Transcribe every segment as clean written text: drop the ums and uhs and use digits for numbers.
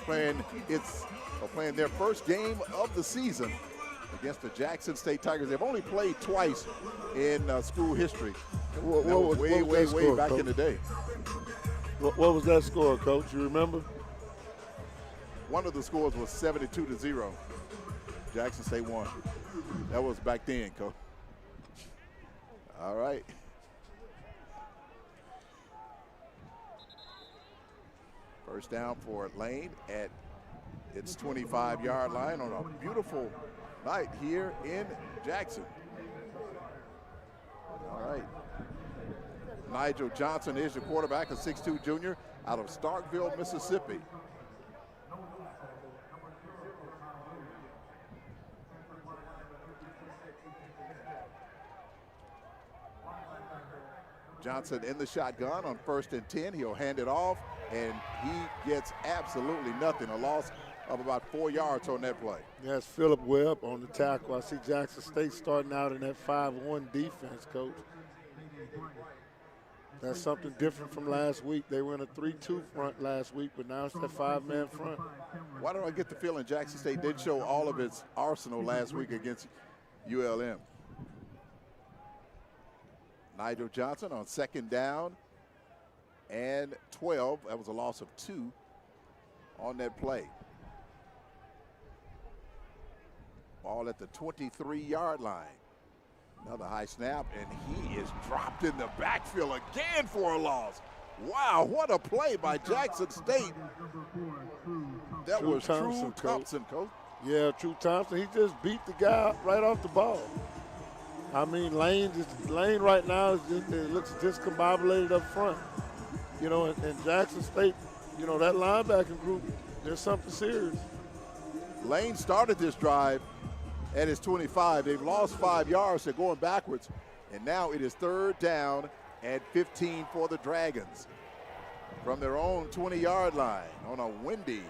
playing their first game of the season against the Jackson State Tigers. They've only played twice in school history. What was way back Coach? in the day. What was that score, Coach? You remember? One of the scores was 72-0. Jackson State won. That was back then, Coach. All right. First down for Lane at its 25-yard line on a beautiful night here in Jackson. All right. Nigel Johnson is the quarterback, a 6'2 junior out of Starkville, Mississippi. Johnson in the shotgun on 1st and 10. He'll hand it off, and he gets absolutely nothing. A loss of about 4 yards on that play. That's Phillip Webb on the tackle. I see Jackson State starting out in that 5-1 defense, Coach. That's something different from last week. They were in a 3-2 front last week, but now it's that 5-man front. Why do I get the feeling Jackson State did show all of its arsenal last week against ULM? Nigel Johnson on 2nd down and 12. That was a loss of 2 on that play. Ball at the 23-yard line. Another high snap, and he is dropped in the backfield again for a loss. Wow, what a play by Jackson State. That was True Thompson, Coach. Yeah, True Thompson. He just beat the guy right off the ball. I mean, Lane right now it looks discombobulated up front. You know, and Jackson State, you know, that linebacker group, there's something serious. Lane started this drive at his 25. They've lost 5 yards. They're going backwards. And now it is 3rd down and 15 for the Dragons. From their own 20-yard line on a windy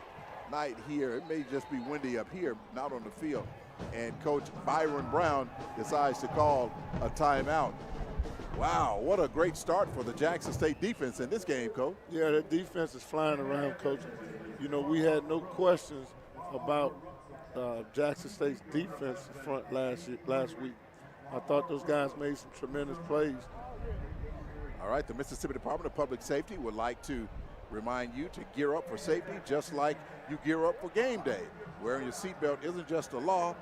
night here. It may just be windy up here, not on the field. And Coach Byron Brown decides to call a timeout. Wow, what a great start for the Jackson State defense in this game, Coach. Yeah, that defense is flying around, Coach. You know, we had no questions about Jackson State's defense front last week. I thought those guys made some tremendous plays. All right, the Mississippi Department of Public Safety would like to remind you to gear up for safety just like you gear up for game day. Wearing your seatbelt isn't just a law,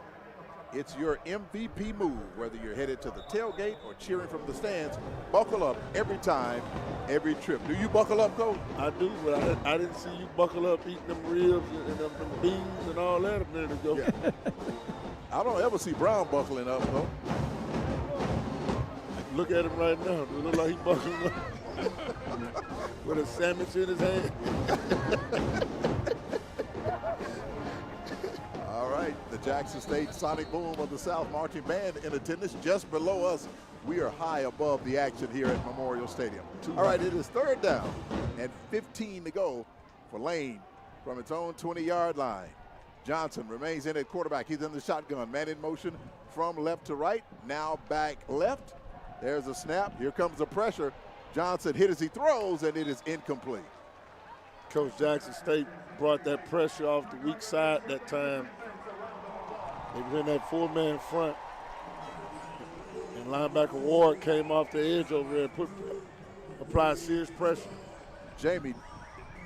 it's your MVP move. Whether you're headed to the tailgate or cheering from the stands, buckle up every time, every trip. Do you buckle up, Coach? I do, but I didn't see you buckle up eating them ribs and them beans and all that a minute ago. Yeah. I don't ever see Brown buckling up, though. Look at him right now. It look like he buckling up with a sandwich in his hand. All right, the Jackson State Sonic Boom of the South Marching Band in attendance just below us. We are high above the action here at Memorial Stadium. All right, it is 3rd down and 15 to go for Lane from its own 20-yard line. Johnson remains in at quarterback. He's in the shotgun, man in motion from left to right, now back left. There's a snap. Here comes the pressure. Johnson hit as he throws, and it is incomplete. Coach Jackson State brought that pressure off the weak side that time. They was in that 4-man front. And linebacker Ward came off the edge over there and applied serious pressure. Jamie,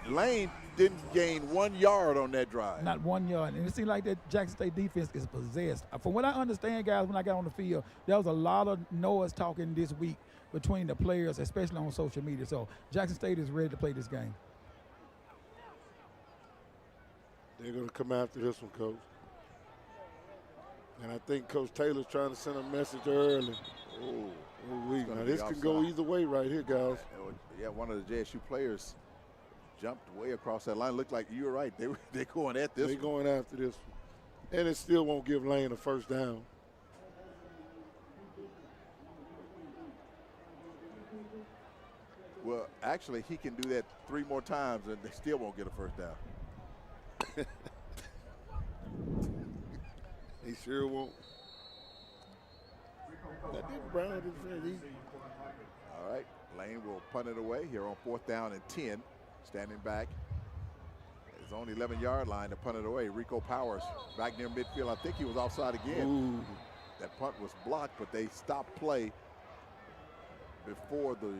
Lane didn't gain 1 yard on that drive. Not 1 yard. And it seems like that Jackson State defense is possessed. From what I understand, guys, when I got on the field, there was a lot of noise talking this week between the players, especially on social media. So Jackson State is ready to play this game. They're going to come after this one, Coach. And I think Coach Taylor's trying to send a message early. Now this can go either way right here, guys. Yeah, one of the JSU players jumped way across that line. Looked like you were right. They're going at this. They're going after this one. And it still won't give Lane a first down. Well, actually, he can do that 3 more times, and they still won't get a first down. He sure won't. That did Brown defend. All right, Lane will punt it away here on 4th down and 10. Standing back It's on the 11-yard line to punt it away. Rico Powers back near midfield. I think he was offside again. Ooh. That punt was blocked, but they stopped play before the.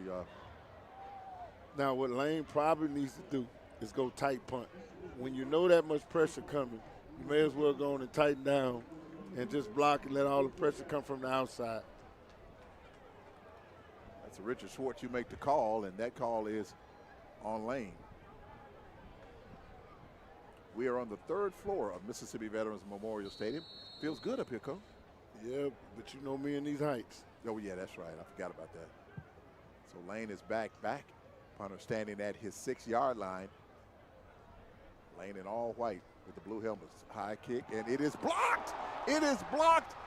Now, what Lane probably needs to do is go tight punt. When you know that much pressure coming, you may as well go on and tighten down and just block and let all the pressure come from the outside. That's a Richard Schwartz. You make the call, and that call is on Lane. We are on the 3rd floor of Mississippi Veterans Memorial Stadium. Feels good up here, Coach. Yeah, but you know me in these heights. Oh, yeah, that's right. I forgot about that. So Lane is back. Punter standing at his 6-yard line. Lane in all white with the blue helmets. High kick, and it is blocked. It is blocked.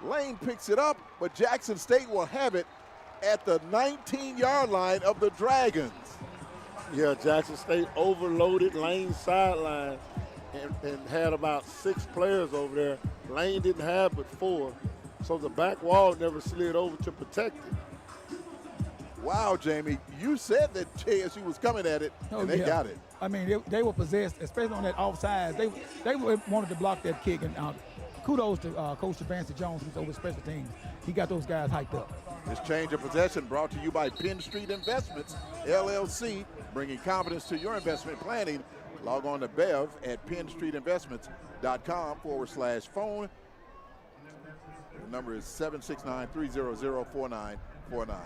Lane picks it up, but Jackson State will have it at the 19-yard line of the Dragons. Yeah, Jackson State overloaded Lane's sideline and had about 6 players over there. Lane didn't have but 4, so the back wall never slid over to protect it. Wow, Jamie, you said that JSU was coming at it, and they got it. I mean, they were possessed, especially on that offside. They wanted to block that kick, and kudos to Coach Vancy Jones, who's over special teams. He got those guys hyped up. This change of possession brought to you by Penn Street Investments, LLC, bringing confidence to your investment planning. Log on to Bev at PennStreetInvestments.com/phone. The number is 769-300-4949.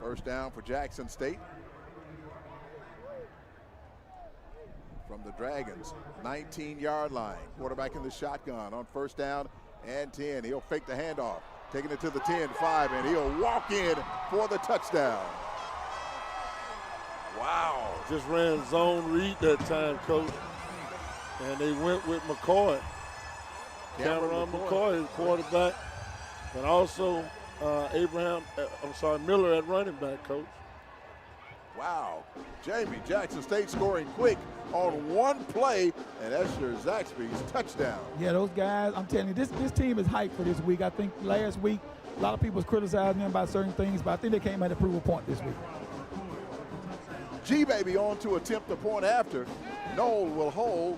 First down for Jackson State. From the Dragons, 19-yard line. Quarterback in the shotgun on first down and 10. He'll fake the handoff, taking it to the 10-5, and he'll walk in for the touchdown. Wow. Just ran zone read that time, Coach. And they went with McCoy. Cameron McCoy is quarterback. And also Miller at running back, Coach. Wow. Jamie, Jackson State scoring quick on one play, and that's your Zaxby's touchdown. Yeah, those guys, I'm telling you, this team is hyped for this week. I think last week, a lot of people was criticizing them about certain things, but I think they came at a prove a point this week. G-Baby on to attempt the point after. Knoll will hold.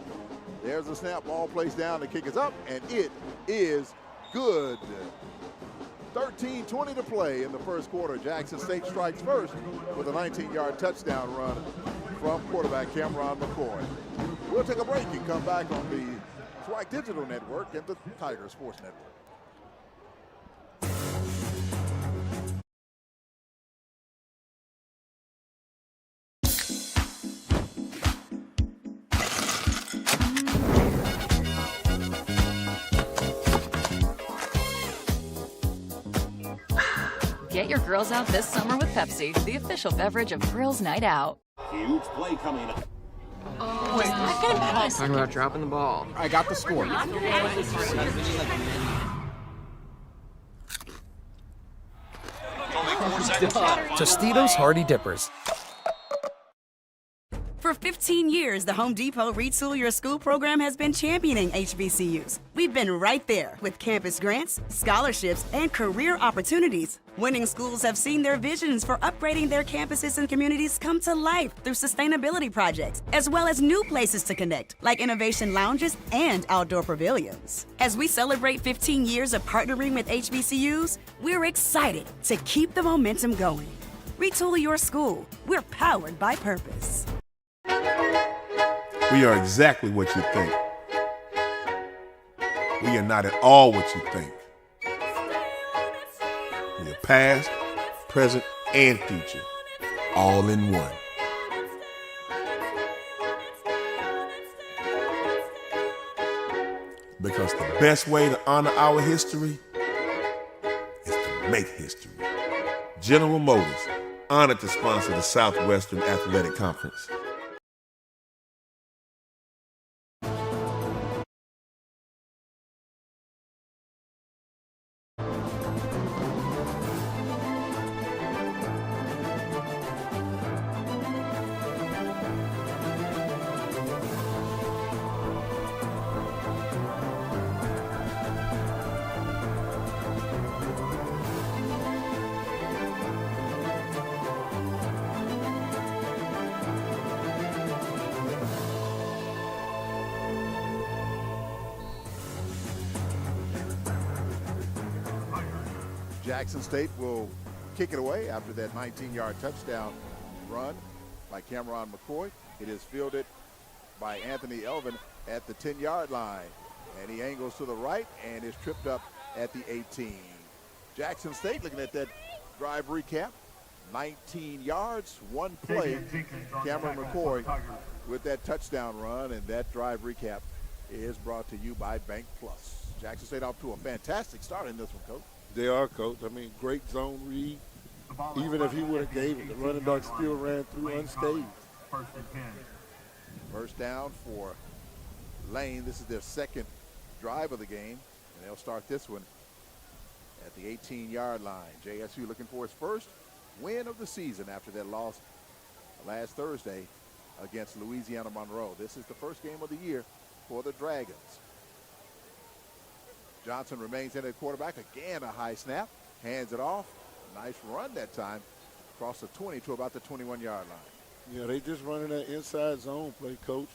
There's a snap, ball placed down, the kick is up, and it is good. 13:20 to play in the first quarter. Jackson State strikes first with a 19-yard touchdown run from quarterback Cameron McCoy. We'll take a break and come back on the SWAC Digital Network and the Tiger Sports Network. Get your girls out this summer with Pepsi, the official beverage of Girls Night Out. Huge play coming up. Oh, I can pass. Talking about dropping the ball. I got the score. Tostitos Hardy Dippers. For 15 years, the Home Depot Retool Your School program has been championing HBCUs. We've been right there with campus grants, scholarships, and career opportunities. Winning schools have seen their visions for upgrading their campuses and communities come to life through sustainability projects, as well as new places to connect, like innovation lounges and outdoor pavilions. As we celebrate 15 years of partnering with HBCUs, we're excited to keep the momentum going. Retool Your School. We're powered by purpose. We are exactly what you think. We are not at all what you think. We are past, present, and future, all in one. Because the best way to honor our history is to make history. General Motors, honored to sponsor the Southwestern Athletic Conference. Jackson State will kick it away after that 19-yard touchdown run by Cameron McCoy. It is fielded by Anthony Elvin at the 10-yard line. And he angles to the right and is tripped up at the 18. Jackson State, looking at that drive recap, 19 yards, one play. Cameron McCoy with that touchdown run, and that drive recap is brought to you by Bank Plus. Jackson State off to a fantastic start in this one, Coach. They are, Coach. I mean, great zone read. Even if he would have gave it, the running back still ran through unscathed. First down for Lane. This is their second drive of the game, and they'll start this one at the 18-yard line. JSU looking for its first win of the season after that loss last Thursday against Louisiana Monroe. This is the first game of the year for the Dragons. Johnson remains in at quarterback. Again, a high snap. Hands it off. Nice run that time. Across the 20 to about the 21-yard line. Yeah, they just running that inside zone play, Coach.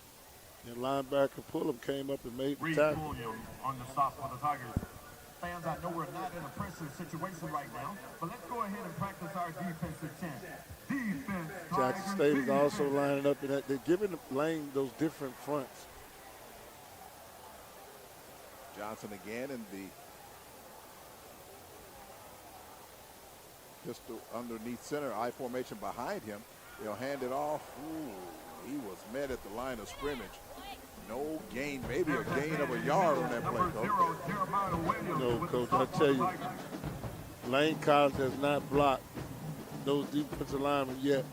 And linebacker Pullum came up and made the tackle. On the stop for the Tigers. Fans, I know we're not in a pressure situation right now, but let's go ahead and practice our defensive chant. Defense. Jackson State is also lining up in that. They're giving Lane those different fronts. Johnson again in the pistol underneath center, I formation behind him. They'll hand it off. Ooh, he was met at the line of scrimmage. No gain, maybe a gain of a yard on that play, Coach. No, Coach, I tell you, Lane College has not blocked those defensive linemen yet.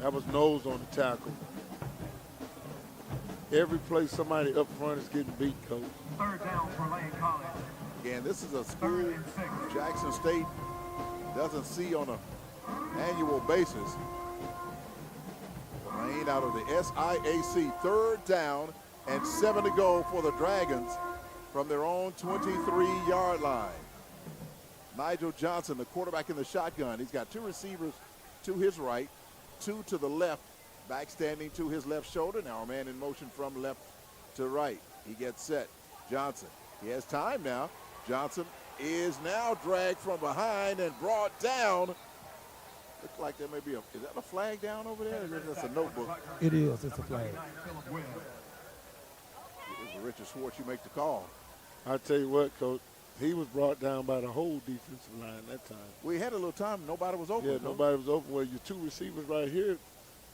That was nose on the tackle. Every play somebody up front is getting beat, Coach. Third down for Lane College. Again, this is a school Jackson State doesn't see on an annual basis. Lane out of the SIAC, third down and 7 to go for the Dragons from their own 23-yard line. Nigel Johnson, the quarterback in the shotgun. He's got two receivers to his right, two to the left, back standing to his left shoulder. Now a man in motion from left to right. He gets set. Johnson, he has time now. Johnson is now dragged from behind and brought down. Looks like there may be is that a flag down over there? Or is that a notebook? It is, it's a flag. Richard Schwartz, you make the call. I tell you what, Coach, he was brought down by the whole defensive line that time. We had a little time. Nobody was open. Yeah, Coach. nobody was open. Well, your two receivers right here,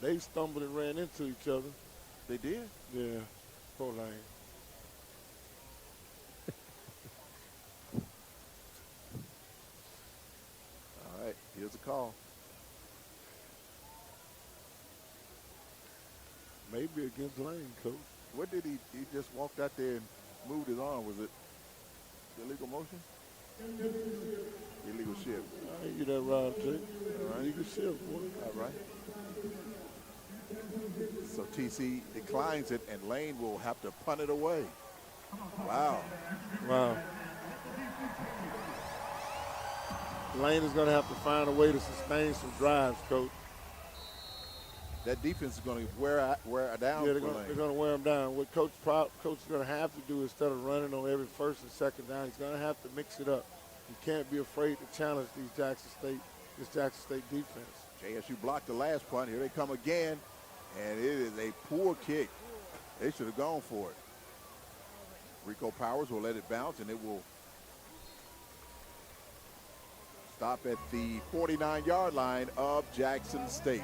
they stumbled and ran into each other. They did? Yeah, poor Lane. All right, here's a call. Maybe against Lane, Coach. What did he just walked out there and moved his arm? Was it illegal motion? Illegal shift. I ain't get that right, Jay. Illegal shift, boy. All right. So TC declines it, and Lane will have to punt it away. Wow. Wow. Lane is going to have to find a way to sustain some drives, Coach. That defense is going to wear down. Yeah, they're going to wear them down. What Coach is going to have to do instead of running on every first and second down, he's going to have to mix it up. You can't be afraid to challenge this Jackson State defense. JSU blocked the last punt. Here they come again, and it is a poor kick. They should have gone for it. Rico Powers will let it bounce, and it will stop at the 49-yard line of Jackson State.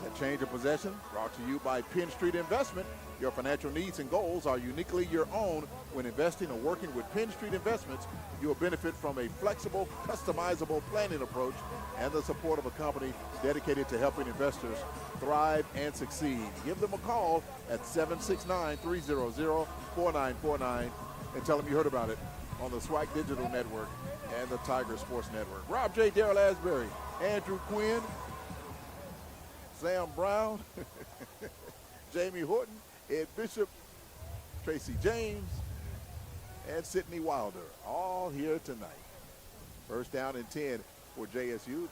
That change of possession brought to you by Penn Street Investment. Your financial needs and goals are uniquely your own. When investing or working with Penn Street Investments, you will benefit from a flexible, customizable planning approach and the support of a company dedicated to helping investors thrive and succeed. Give them a call at 769-300-4949 and tell them you heard about it on the SWAC Digital Network and the Tiger Sports Network. Rob J. Darrell Asbury, Andrew Quinn, Sam Brown, Jamie Horton, Ed Bishop, Tracy James, and Sydney Wilder, all here tonight. First down and 10 for JSU.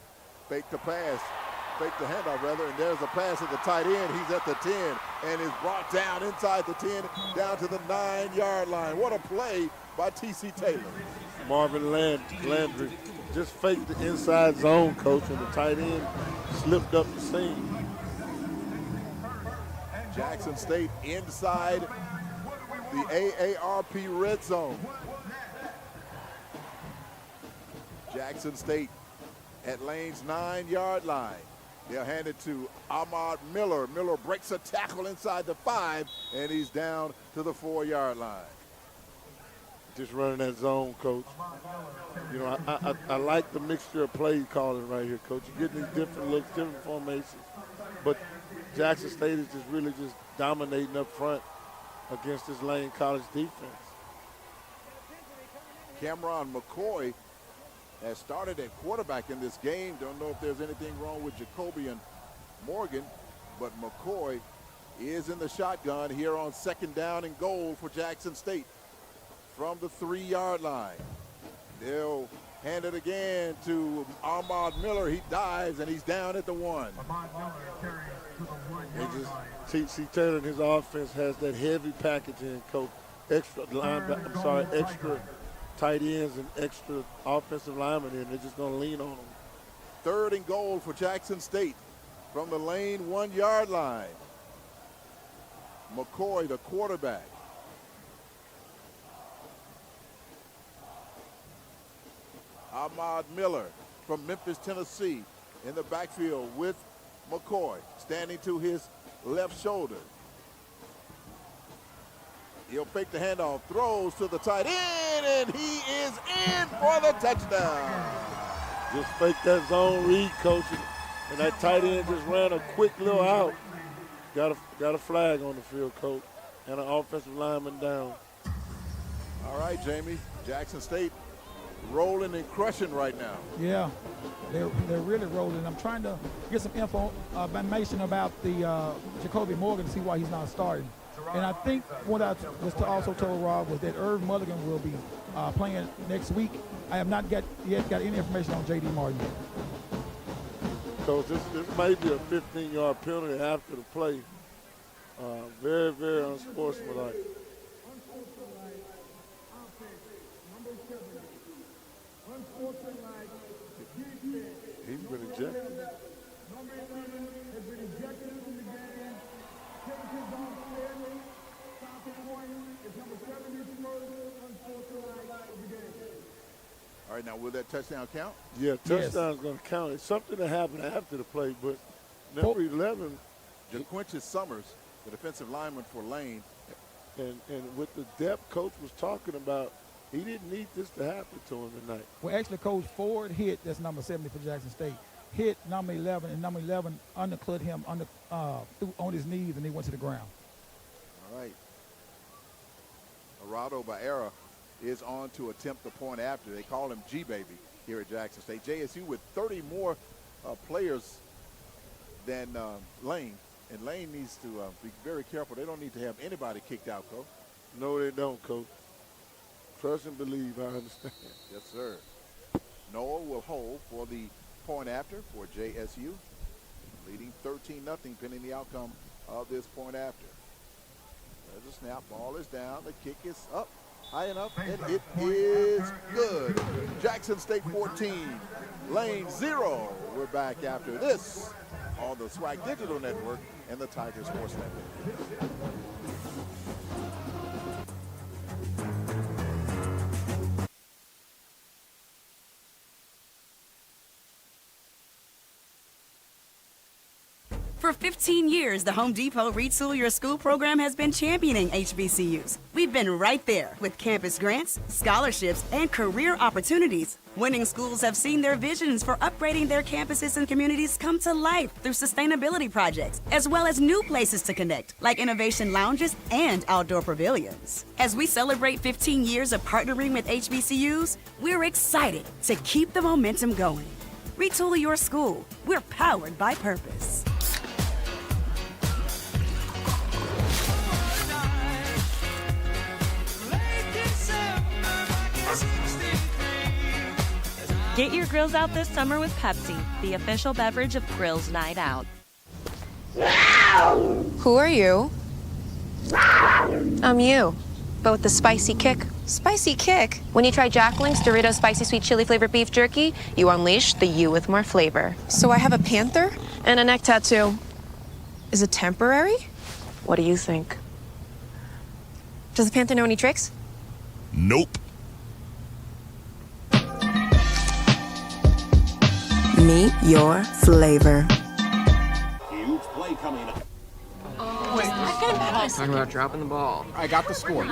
Fake the pass, fake the handoff rather, and there's a pass at the tight end. He's at the 10 and is brought down inside the 10, down to the 9-yard line. What a play by T.C. Taylor. Marvin Landry just faked the inside zone, coach, and the tight end slipped up the seam. Jackson State inside the AARP red zone. Jackson State at Lane's 9-yard line. They'll hand it to Ahmad Miller. Miller breaks a tackle inside the 5, and he's down to the 4-yard line. Just running that zone, coach. You know, I like the mixture of play calling right here, coach. You're getting these different looks, different formations. But Jackson State is just really just dominating up front against this Lane College defense. Cameron McCoy has started at quarterback in this game. Don't know if there's anything wrong with Jacobian Morgan, but McCoy is in the shotgun here on 2nd down and goal for Jackson State from the 3-yard line. They'll hand it again to Ahmad Miller. He dives and he's down at the 1. Ahmad Miller carries to the 1-yard line. T.C. Taylor and his offense has that heavy packaging, coach. Extra tight ends and extra offensive linemen, and they're just going to lean on them. 3rd and goal for Jackson State from the Lane 1-yard line. McCoy, the quarterback. Ahmad Miller from Memphis, Tennessee, in the backfield with McCoy, standing to his left shoulder. He'll fake the handoff, throws to the tight end, and he is in for the touchdown. Just fake that zone read, coach, and that tight end just ran a quick little out. Got a flag on the field, coach, and an offensive lineman down. All right, Jamie, Jackson State rolling and crushing right now. Yeah, they're really rolling. I'm trying to get some information about the Jacoby Morgan to see why he's not starting. And I think what I was also told Rob was that Irv Mulligan will be playing next week. I have not yet got any information on J.D. Martin yet. So this may be a 15-yard penalty after the play. Very, very unsportsmanlike. He's been ejected. All right, now will that touchdown count? Yeah, touchdown's going to count. It's something that happened after the play, but number 11. JaQuincy Summers, the defensive lineman for Lane. And with the depth coach was talking about, he didn't need this to happen to him tonight. Well, actually, Coach Ford hit, that's number 70 for Jackson State, hit number 11, and number 11 undercut him on his knees, and he went to the ground. All right. Arado Baera is on to attempt the point after. They call him G-Baby here at Jackson State. JSU with 30 more players than Lane, and Lane needs to be very careful. They don't need to have anybody kicked out, Coach. No, they don't, Coach. Trust and believe, I understand. Yes, sir. Noah will hold for the point after for JSU, leading 13-0 pending the outcome of this point after. There's a snap, ball is down, the kick is up, high enough, and it is good. Jackson State 14, Lane 0. We're back after this on the SWAC Digital Network and the Tiger Sports Network. For 15 years, the Home Depot Retool Your School program has been championing HBCUs. We've been right there with campus grants, scholarships, and career opportunities. Winning schools have seen their visions for upgrading their campuses and communities come to life through sustainability projects, as well as new places to connect, like innovation lounges and outdoor pavilions. As we celebrate 15 years of partnering with HBCUs, we're excited to keep the momentum going. Retool Your School. We're powered by purpose. Get your grills out this summer with Pepsi, the official beverage of Grills Night Out. Who are you? I'm you. but with the spicy kick. Spicy kick? When you try Jack Link's Doritos Spicy Sweet Chili Flavored Beef Jerky, you unleash the you with more flavor. So I have a panther? And a neck tattoo. Is it temporary? What do you think? Does the panther know any tricks? Nope. Meet your flavor. Huge play coming up. Talking about dropping the ball. I got the score.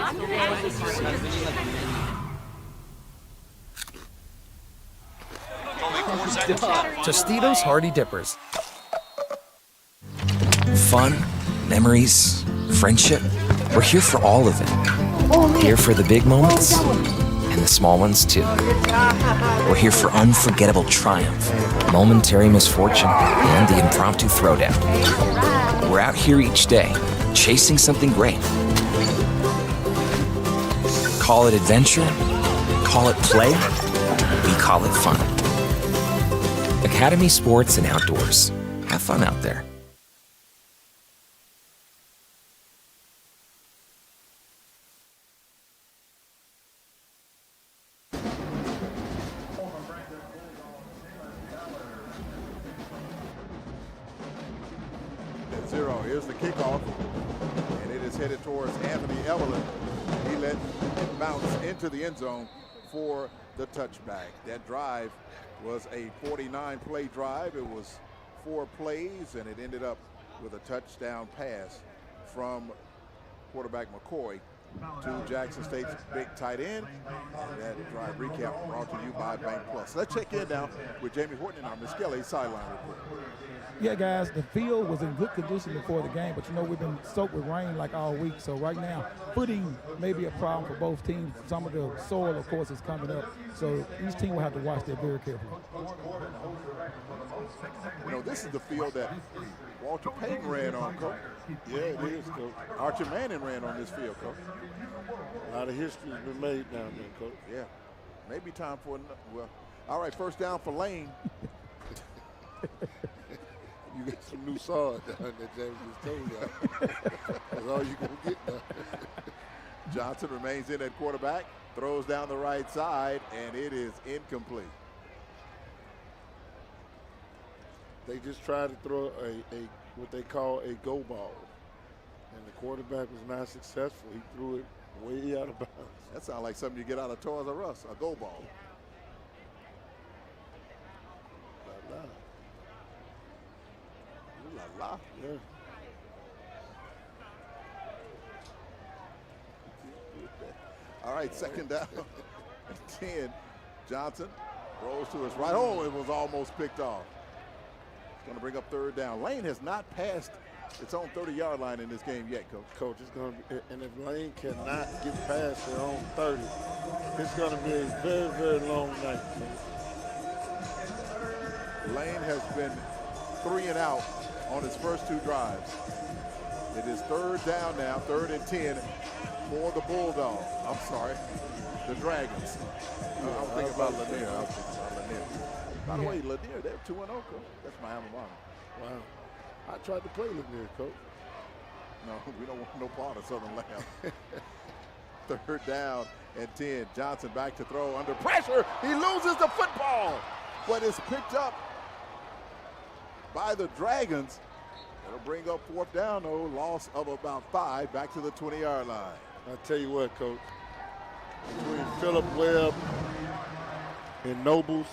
Tostitos Hearty Dippers. Fun, memories, friendship. We're here for all of it. Here for the big moments and the small ones too. We're here for unforgettable triumph, momentary misfortune, and the impromptu throwdown. We're out here each day, chasing something great. Call it adventure, call it play, we call it fun. Academy Sports and Outdoors. Have fun out there. At 0, here's the kickoff, and it is headed towards Anthony Evelyn. He let it bounce into the end zone for the touchback. That drive was a 49-play drive. It was 4 plays, and it ended up with a touchdown pass from quarterback McCoy to Jackson State's big tight end. And that drive recap brought to you by Bank Plus. Let's check in now with Jamie Horton and our Miss Kelly sideline report. Yeah, guys, the field was in good condition before the game, but you know we've been soaked with rain like all week. So right now, footing may be a problem for both teams. Some of the soil, of course, is coming up. So each team will have to watch that very carefully. You know, this is the field that Walter Payton ran on, Coach. Yeah, it is, Coach. Archie Manning ran on this field, Coach. A lot of history has been made down there, Coach. Yeah, maybe time for another. Well, all right, first down for Lane. You got some new sod down there, James just told you. That's all you gonna get now. Johnson remains in at quarterback, throws down the right side, and it is incomplete. They just tried to throw a what they call a go ball, and the quarterback was not successful. He threw it way out of bounds. That sounds like something you get out of Toys R Us, a go ball. La la. Ooh la la. Yeah. All right, second down. 10. Johnson rolls to his right. Oh, it was almost picked off. It's going to bring up third down. Lane has not passed its own 30-yard line in this game yet, Coach. Coach, it's going to be, and if Lane cannot get past their own 30, it's going to be a very, very long night. Lane has been 3 and out on his first 2 drives. It is third down now, 3rd and 10 for the Bulldogs. I'm sorry, the Dragons. I'm thinking about Lanier. I'm thinking about Lanier. By the way, Lanier, they're 2-0, Coach. That's my alma mater. Wow. I tried to play Lanier, Coach. No, we don't want no part of Southern Lamb. Third down and 10. Johnson back to throw under pressure. He loses the football, but it's picked up by the Dragons. It'll bring up 4th down, though. Loss of about 5 back to the 20-yard line. I'll tell you what, Coach. Between Phillip Webb and Nobles,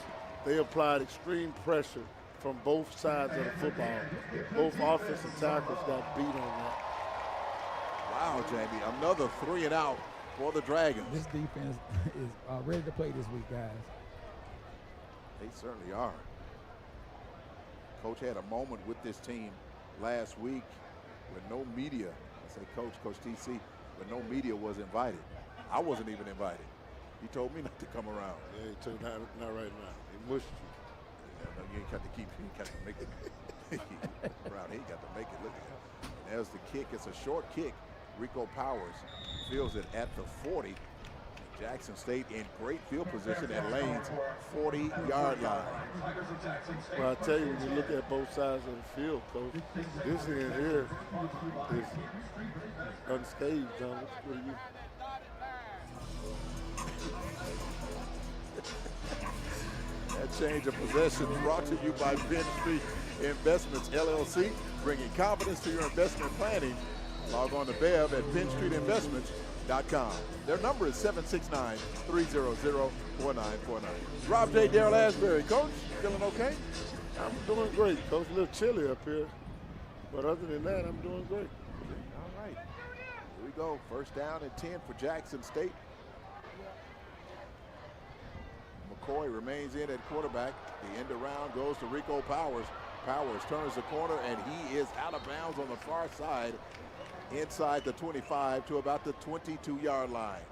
they applied extreme pressure from both sides of the football. Both offensive tackles got beat on that. Wow, Jamie, another 3 and out for the Dragons. This defense is ready to play this week, guys. They certainly are. Coach had a moment with this team last week with no media. I say Coach TC, but no media was invited. I wasn't even invited. He told me not to come around. Yeah, he told you not right now. He mushed you. Yeah, no, you ain't got to keep, you ain't got to make it. Brown, he ain't got to make it. Look at him. And there's the kick. It's a short kick. Rico Powers fields it at the 40. Jackson State in great field position at Lane's 40-yard line. Well, I tell you, when you look at both sides of the field, Coach, this end here is unscathed, John. What do you? Exchange of Possessions brought to you by Penn Street Investments, LLC, bringing confidence to your investment planning. Log on to Bev at PennStreetInvestments.com. Their number is 769-300-4949. Rob J. Darrell Asbury. Coach, feeling okay? I'm doing great, Coach. A little chilly up here. But other than that, I'm doing great. All right. Here we go. First down and 10 for Jackson State. McCoy remains in at quarterback. The end around goes to Rico Powers. Powers turns the corner, and he is out of bounds on the far side, inside the 25 to about the 22-yard line.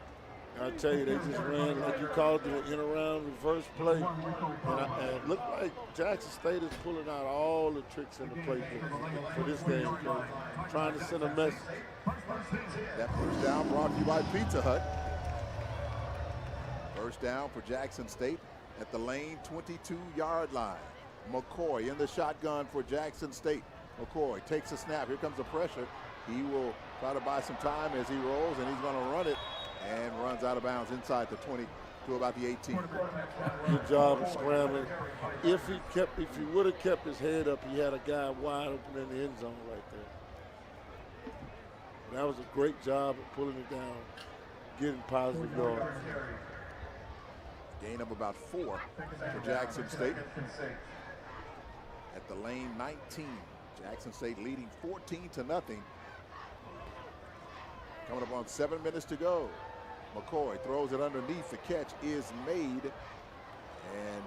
I tell you, they just ran, like you called it, an in-around reverse play. And it looked like Jackson State is pulling out all the tricks in the playbook for this game, Coach. Trying to send a message. That first down brought to you by Pizza Hut. First down for Jackson State at the Lane 22-yard line. McCoy in the shotgun for Jackson State. McCoy takes a snap. Here comes the pressure. He will try to buy some time as he rolls, and he's going to run it and runs out of bounds inside the 20 to about the 18. Good job of scrambling. If he would have kept his head up, he had a guy wide open in the end zone right there. That was a great job of pulling it down, getting positive yards. Gain of about 4 for Jackson State. At the Lane 19, Jackson State leading 14-0. Coming up on 7 minutes to go. McCoy throws it underneath. The catch is made. And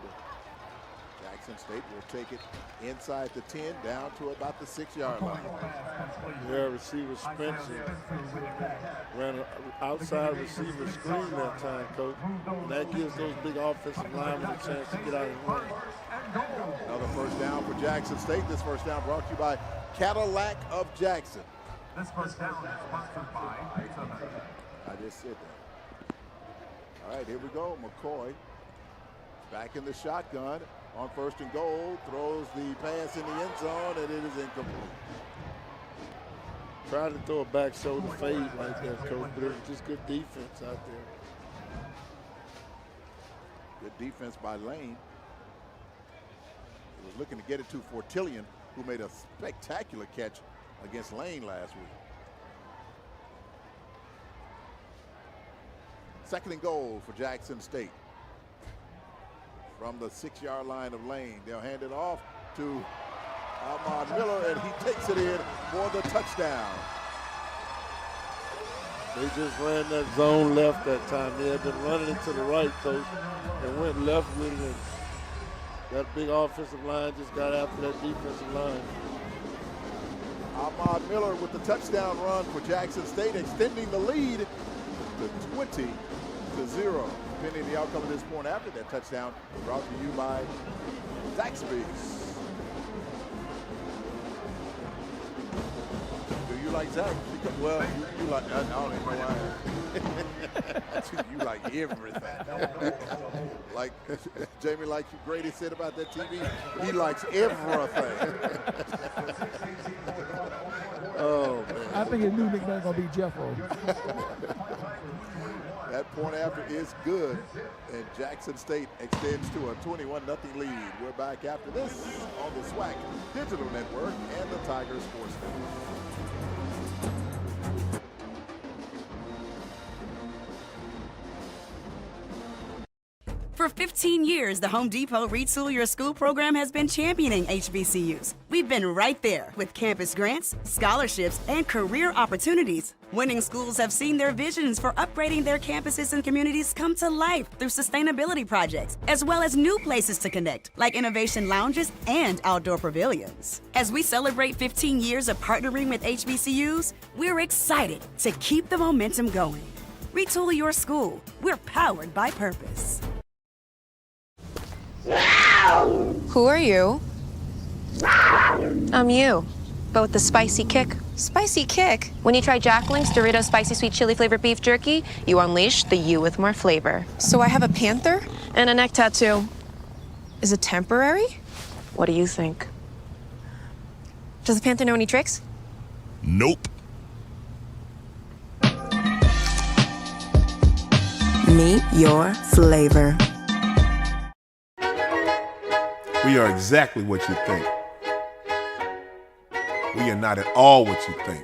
Jackson State will take it inside the 10 down to about the 6-yard line. Yeah, receiver Spencer ran an outside receiver screen that time, Coach. And that gives those big offensive linemen a chance to get out and run. Another first down for Jackson State. This first down brought to you by Cadillac of Jackson. This first down is sponsored by Pizza Hut. I just said that. All right, here we go. McCoy back in the shotgun on first and goal. Throws the pass in the end zone, and it is incomplete. Tried to throw a back shoulder fade like that, Coach, but it was just good defense out there. Good defense by Lane. He was looking to get it to Fortillion, who made a spectacular catch against Lane last week. Second and goal for Jackson State. From the 6-yard line of Lane, they'll hand it off to Ahmad Miller, and he takes it in for the touchdown. They just ran that zone left that time. They had been running it to the right, Coach, and went left with it. And that big offensive line just got after that defensive line. Ahmad Miller with the touchdown run for Jackson State, extending the lead to 20-0. Depending on the outcome of this point after that touchdown, brought to you by Zaxby's. Do you like Zax? Well, you like, I don't even know why. You like everything. Like Jamie, like Grady said about that TV, he likes everything. Oh, man. I think his new nickname is going to be Jeffo. That point after is good, and Jackson State extends to a 21-0 lead. We're back after this on the SWAC Digital Network and the Tiger Sports Network. For 15 years, the Home Depot Retool Your School program has been championing HBCUs. We've been right there with campus grants, scholarships, and career opportunities. Winning schools have seen their visions for upgrading their campuses and communities come to life through sustainability projects, as well as new places to connect, like innovation lounges and outdoor pavilions. As we celebrate 15 years of partnering with HBCUs, we're excited to keep the momentum going. Retool Your School. We're powered by purpose. Who are you? I'm you, but with the spicy kick. Spicy kick? When you try Jack Link's Doritos Spicy Sweet Chili Flavored Beef Jerky, you unleash the you with more flavor. So I have a panther? And a neck tattoo. Is it temporary? What do you think? Does the panther know any tricks? Nope. Meet your flavor. We are exactly what you think. We are not at all what you think.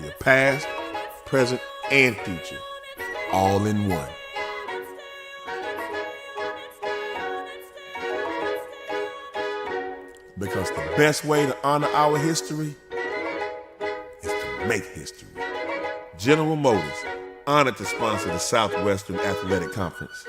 We are past, present, and future, all in one. Because the best way to honor our history is to make history. General Motors, honored to sponsor the Southwestern Athletic Conference.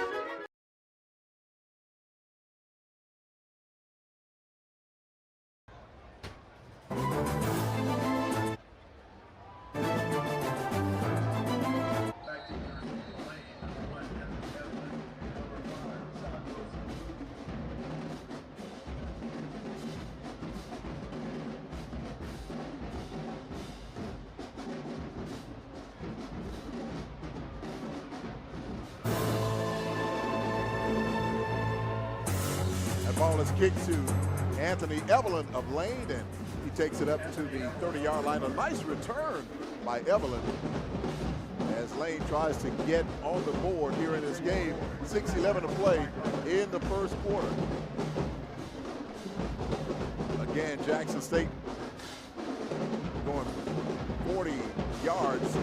Ball is kicked to Anthony Evelyn of Lane, and he takes it up to the 30-yard line. A nice return by Evelyn as Lane tries to get on the board here in this game. 6:11 to play in the first quarter. Again, Jackson State going 40 yards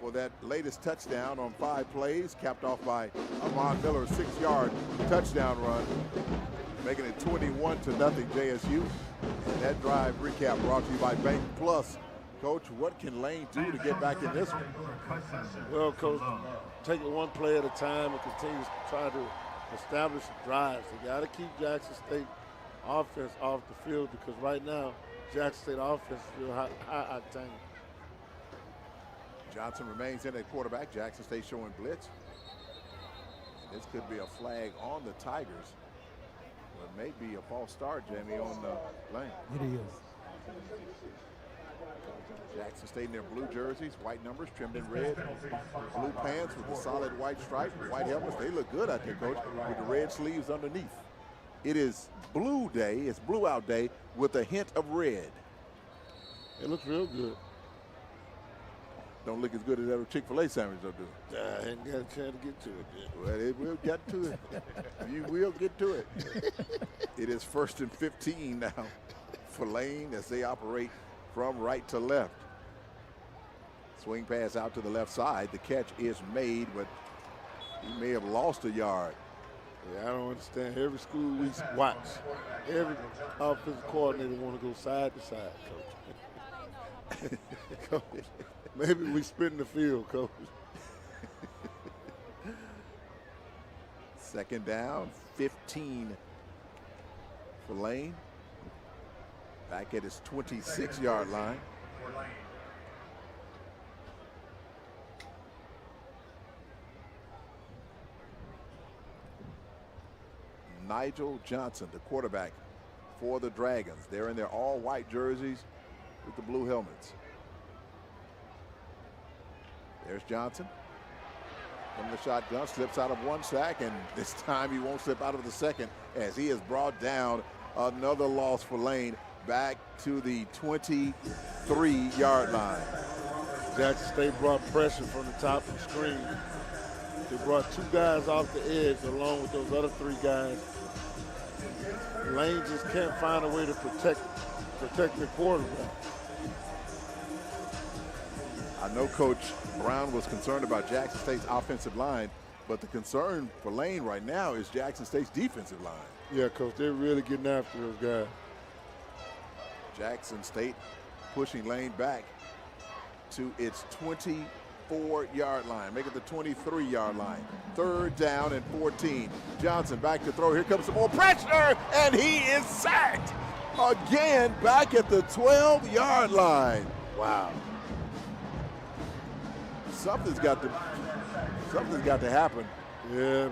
for that latest touchdown on 5 plays, capped off by Amon Miller's 6-yard touchdown run, making it 21-0 JSU. And that drive recap brought to you by Bank Plus. Coach, what can Lane do to get back in this one? Well, Coach, take it one play at a time and continue to try to establish drives. They got to keep Jackson State offense off the field, because right now, Jackson State offense is real high octane. Johnson remains in at quarterback. Jackson State showing blitz. This could be a flag on the Tigers. But it may be a false start, Jamie, on Lane. It is. Jackson State in their blue jerseys, white numbers trimmed in red, blue pants with the solid white stripe, white helmets. They look good out there, Coach, with the red sleeves underneath. It is blue day. It's blue out day with a hint of red. It looks real good. Don't look as good as that Chick-fil-A sandwich they'll do. I ain't got a chance to get to it yet. Well, it will get to it. You will get to it. It is 1st and 15 now for Lane as they operate from right to left. Swing pass out to the left side. The catch is made, but he may have lost a yard. Yeah, I don't understand. Every school we watch, every offensive coordinator want to go side to side, Coach. Coach, maybe we spin the field, Coach. 2nd down, 15 for Lane. Back at his 26-yard line. Nigel Johnson, the quarterback for the Dragons. They're in their all-white jerseys with the blue helmets. There's Johnson. From the shotgun, slips out of one sack, and this time he won't slip out of the second as he has brought down another loss for Lane back to the 23-yard line. Jackson State brought pressure from the top of the screen. They brought 2 guys off the edge along with those other 3 guys. Lane just can't find a way to protect the quarterback. I know Coach Brown was concerned about Jackson State's offensive line, but the concern for Lane right now is Jackson State's defensive line. Yeah, Coach, they're really getting after those guys. Jackson State pushing Lane back to its 24-yard line, make it the 23-yard line. 3rd down and 14. Johnson back to throw. Here comes some more pressure, and he is sacked again back at the 12-yard line. Wow. Something's got to happen. Yeah,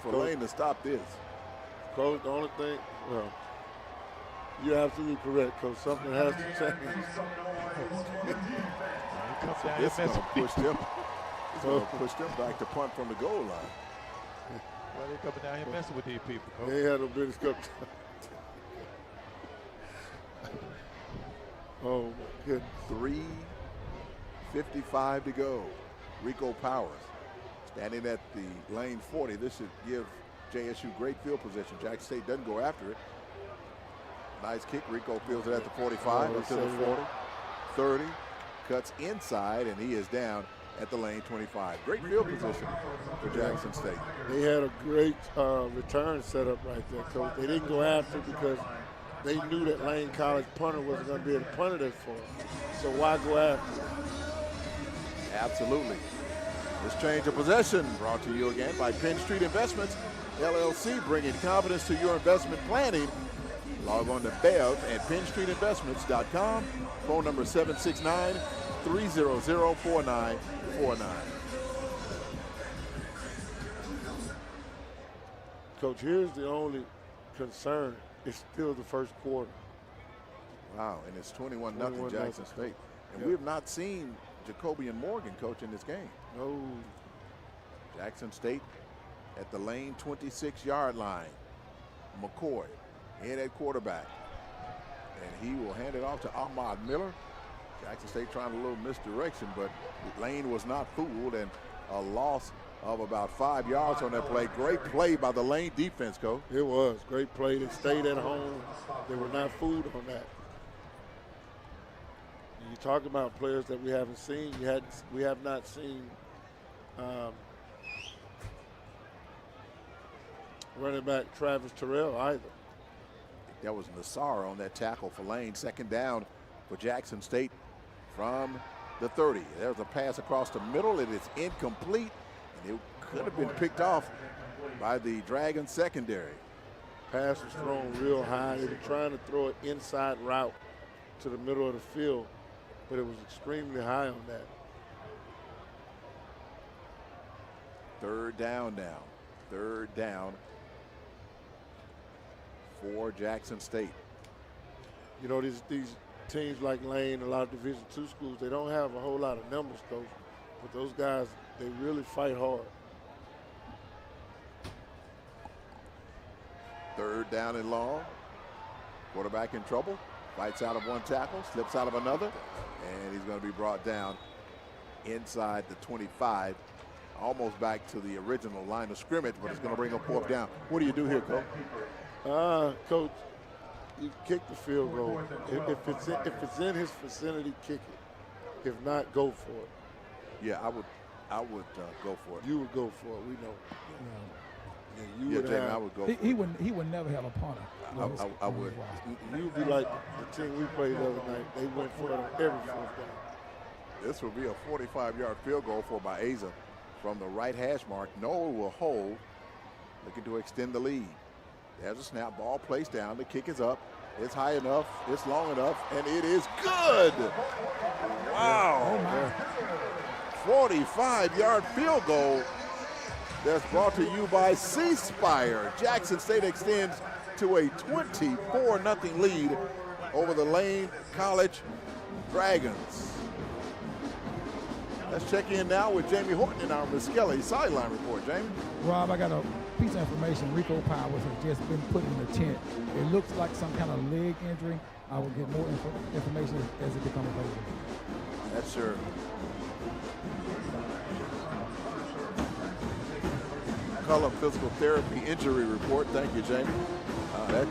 for Lane to stop this. Coach, the only thing, well, you're absolutely correct, Coach. Something has to change. This is going to push them. It's going to push them back to punt from the goal line. Well, they're coming down here messing with these people, Coach. They ain't had no business coming down. Oh, my goodness. 3:55 to go. Rico Powers standing at the Lane 40. This should give JSU great field position. Jackson State doesn't go after it. Nice kick. Rico fields it at the 45 up to the 40, 30, cuts inside, and he is down at the lane 25. Great field position for Jackson State. They had a great return setup right there, Coach. They didn't go after it because they knew that Lane College punter wasn't going to be able to punt it for them. So why go after it? Absolutely. This change of possession brought to you again by Penn Street Investments, LLC, bringing confidence to your investment planning. Log on to Bev at PennStreetInvestments.com. Phone number 769-300-4949. Coach, here's the only concern. It's still the first quarter. Wow, and it's 21-0 Jackson State. And we have not seen Jacobian Morgan coach in this game. No. Jackson State at the lane 26-yard line. McCoy in at quarterback. And he will hand it off to Ahmad Miller. Jackson State trying a little misdirection, but Lane was not fooled, and a loss of about 5 yards on that play. Great play by the Lane defense, Coach. It was. Great play. They stayed at home. They were not fooled on that. You talk about players that we haven't seen. We have not seen running back Travis Terrell either. That was Nassar on that tackle for Lane. Second down for Jackson State from the 30. There's a pass across the middle. It is incomplete, and it could have been picked off by the Dragons secondary. Pass was thrown real high. They were trying to throw an inside route to the middle of the field, but it was extremely high on that. Third down now. Third down for Jackson State. You know, these teams like Lane, a lot of Division II schools, they don't have a whole lot of numbers, Coach. But those guys, they really fight hard. Third down and long. Quarterback in trouble. Fights out of one tackle, slips out of another, and he's going to be brought down inside the 25, almost back to the original line of scrimmage, but it's going to bring up fourth down. What do you do here, Coach? Coach, you kick the field goal. If it's in his vicinity, kick it. If not, go for it. Yeah, I would go for it. You would go for it. We know. Jamie, I would go. He would never have a punter. I would. You would be like the team we played the other night. They went for it on every fourth down. This will be a 45-yard field goal for Baeza from the right hash mark. Noel will hold, looking to extend the lead. There's a snap, ball placed down. The kick is up. It's high enough. It's long enough, and it is good. Wow. 45-yard field goal. That's brought to you by C Spire. Jackson State extends to a 24-0 lead over the Lane College Dragons. Let's check in now with Jamie Horton in our Muskelly sideline report. Jamie? Rob, I got a piece of information. Rico Powers has just been put in the tent. It looks like some kind of leg injury. I will get more information as it becomes available. That's sure. Column physical therapy injury report. Thank you, Jamie. That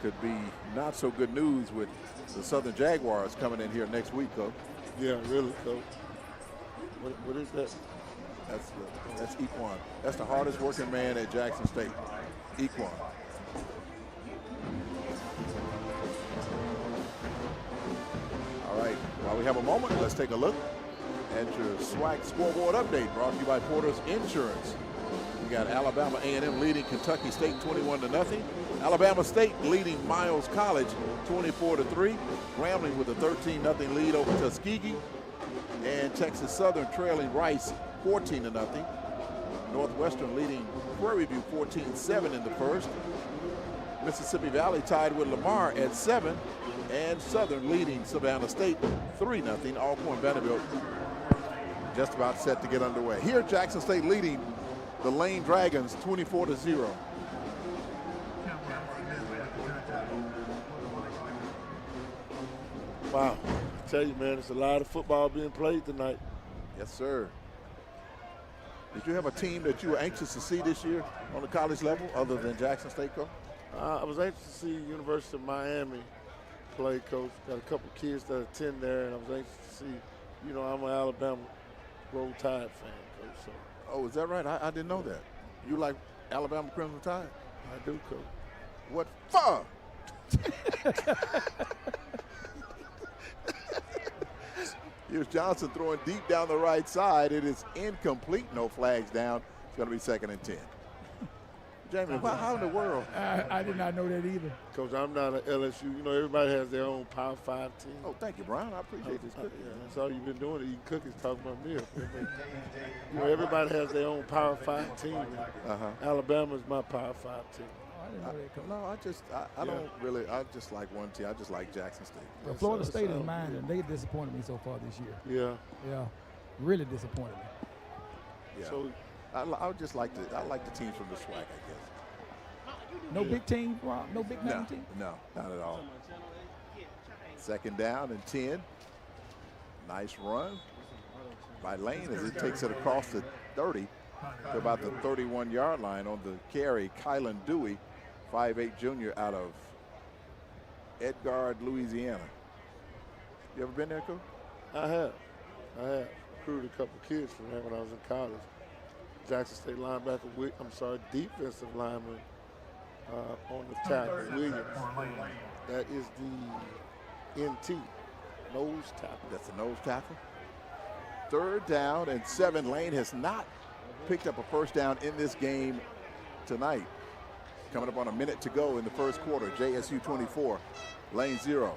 could be not so good news with the Southern Jaguars coming in here next week, Coach. Yeah, really, Coach. What is that? That's Equan. That's the hardest working man at Jackson State, Equan. All right, while we have a moment, let's take a look at your SWAC scoreboard update brought to you by Porter's Insurance. We got Alabama A&M leading Kentucky State 21-0. Alabama State leading Miles College 24-3. Grambling with a 13-0 lead over Tuskegee. And Texas Southern trailing Rice 14-0. Northwestern leading Prairie View 14-7 in the first. Mississippi Valley tied with Lamar at 7. And Southern leading Savannah State 3-0. Alcorn Vanderbilt just about set to get underway. Here, Jackson State leading the Lane Dragons 24-0. Wow. I tell you, man, it's a lot of football being played tonight. Yes, sir. Did you have a team that you were anxious to see this year on the college level other than Jackson State, Coach? I was anxious to see University of Miami play, Coach. Got a couple kids that attend there, and I was anxious to see, you know, I'm an Alabama Roll Tide fan, Coach. So. Oh, is that right? I didn't know that. You like Alabama Crimson Tide? I do, Coach. What for? Here's Johnson throwing deep down the right side. It is incomplete. No flags down. It's going to be 2nd and 10. Jamie, how in the world? I did not know that either. Coach, I'm not an LSU. You know, everybody has their own Power 5 team. Oh, thank you, Brian. I appreciate this cookie. Yeah, that's all you've been doing, eating cookies, talking about me. You know, everybody has their own Power 5 team. Alabama's my Power 5 team. I didn't know that, Coach. No, I don't really. I just like one team. I just like Jackson State. Well, Florida State is mine, and they disappointed me so far this year. Yeah. Yeah, really disappointed me. Yeah. So I would just like I like the teams from the SWAC, I guess. No big team, Rob? No big name team? No, not at all. 2nd down and 10. Nice run by Lane as it takes it across the 30 to about the 31-yard line on the carry. Kylan Dewey, 5'8" junior out of Edgard, Louisiana. You ever been there, Coach? I have. Recruited a couple kids from there when I was in college. Jackson State linebacker, defensive lineman on the tackle, Williams. That is the NT, nose tackle. That's the nose tackle. 3rd down and 7. Lane has not picked up a first down in this game tonight. Coming up on a minute to go in the first quarter. JSU 24, Lane 0.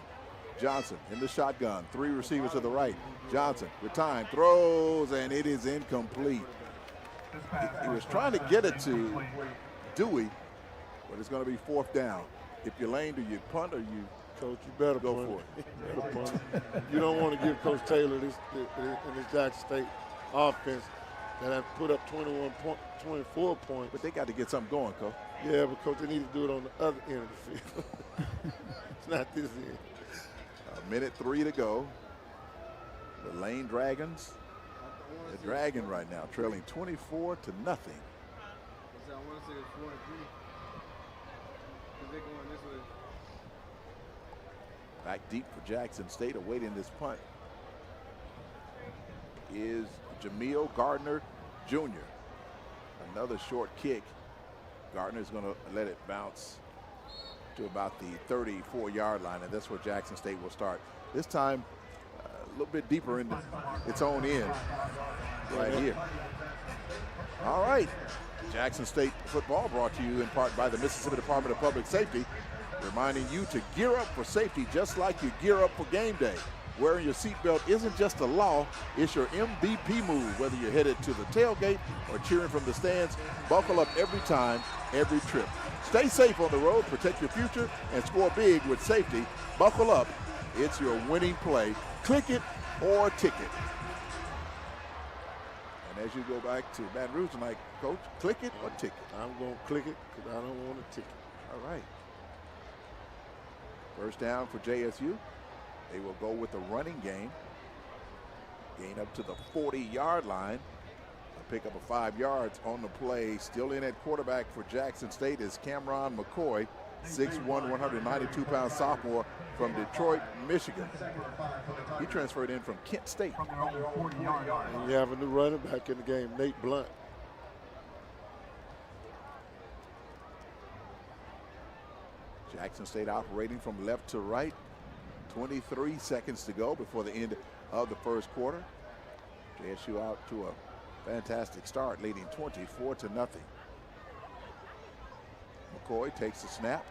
Johnson in the shotgun. 3 receivers to the right. Johnson with time throws, and it is incomplete. He was trying to get it to Dewey, but it's going to be 4th down. If you're Lane, do you punt or you? Coach, you better go punt. For it. You don't want to give Coach Taylor this Jackson State offense that have put up 24 points. But they got to get something going, Coach. Yeah, but Coach, they need to do it on the other end of the field. It's not this end. A minute 3 to go. The Lane Dragons, they're dragging right now, trailing 24 to nothing. I want to say it's 4-3. They're going this way. Back deep for Jackson State, awaiting this punt is Jameel Gardner Jr. Another short kick. Gardner's going to let it bounce to about the 34-yard line, and that's where Jackson State will start. This time, a little bit deeper in its own end, right here. All right, Jackson State football brought to you in part by the Mississippi Department of Public Safety, reminding you to gear up for safety just like you gear up for game day. Wearing your seatbelt isn't just a law, it's your MVP move. Whether you're headed to the tailgate or cheering from the stands, buckle up every time, every trip. Stay safe on the road, protect your future, and score big with safety. Buckle up, it's your winning play. Click it or ticket. And as you go back to Baton Rouge tonight, Coach, click it or ticket? I'm going to click it because I don't want a ticket. All right. First down for JSU. They will go with the running game. Gain up to the 40-yard line. A pick up of 5 yards on the play. Still in at quarterback for Jackson State is Cameron McCoy, 6'1", 192-pound sophomore from Detroit, Michigan. He transferred in from Kent State. And you have a new running back in the game, Nate Blunt. Jackson State operating from left to right. 23 seconds to go before the end of the first quarter. JSU out to a fantastic start, leading 24 to nothing. McCoy takes the snap,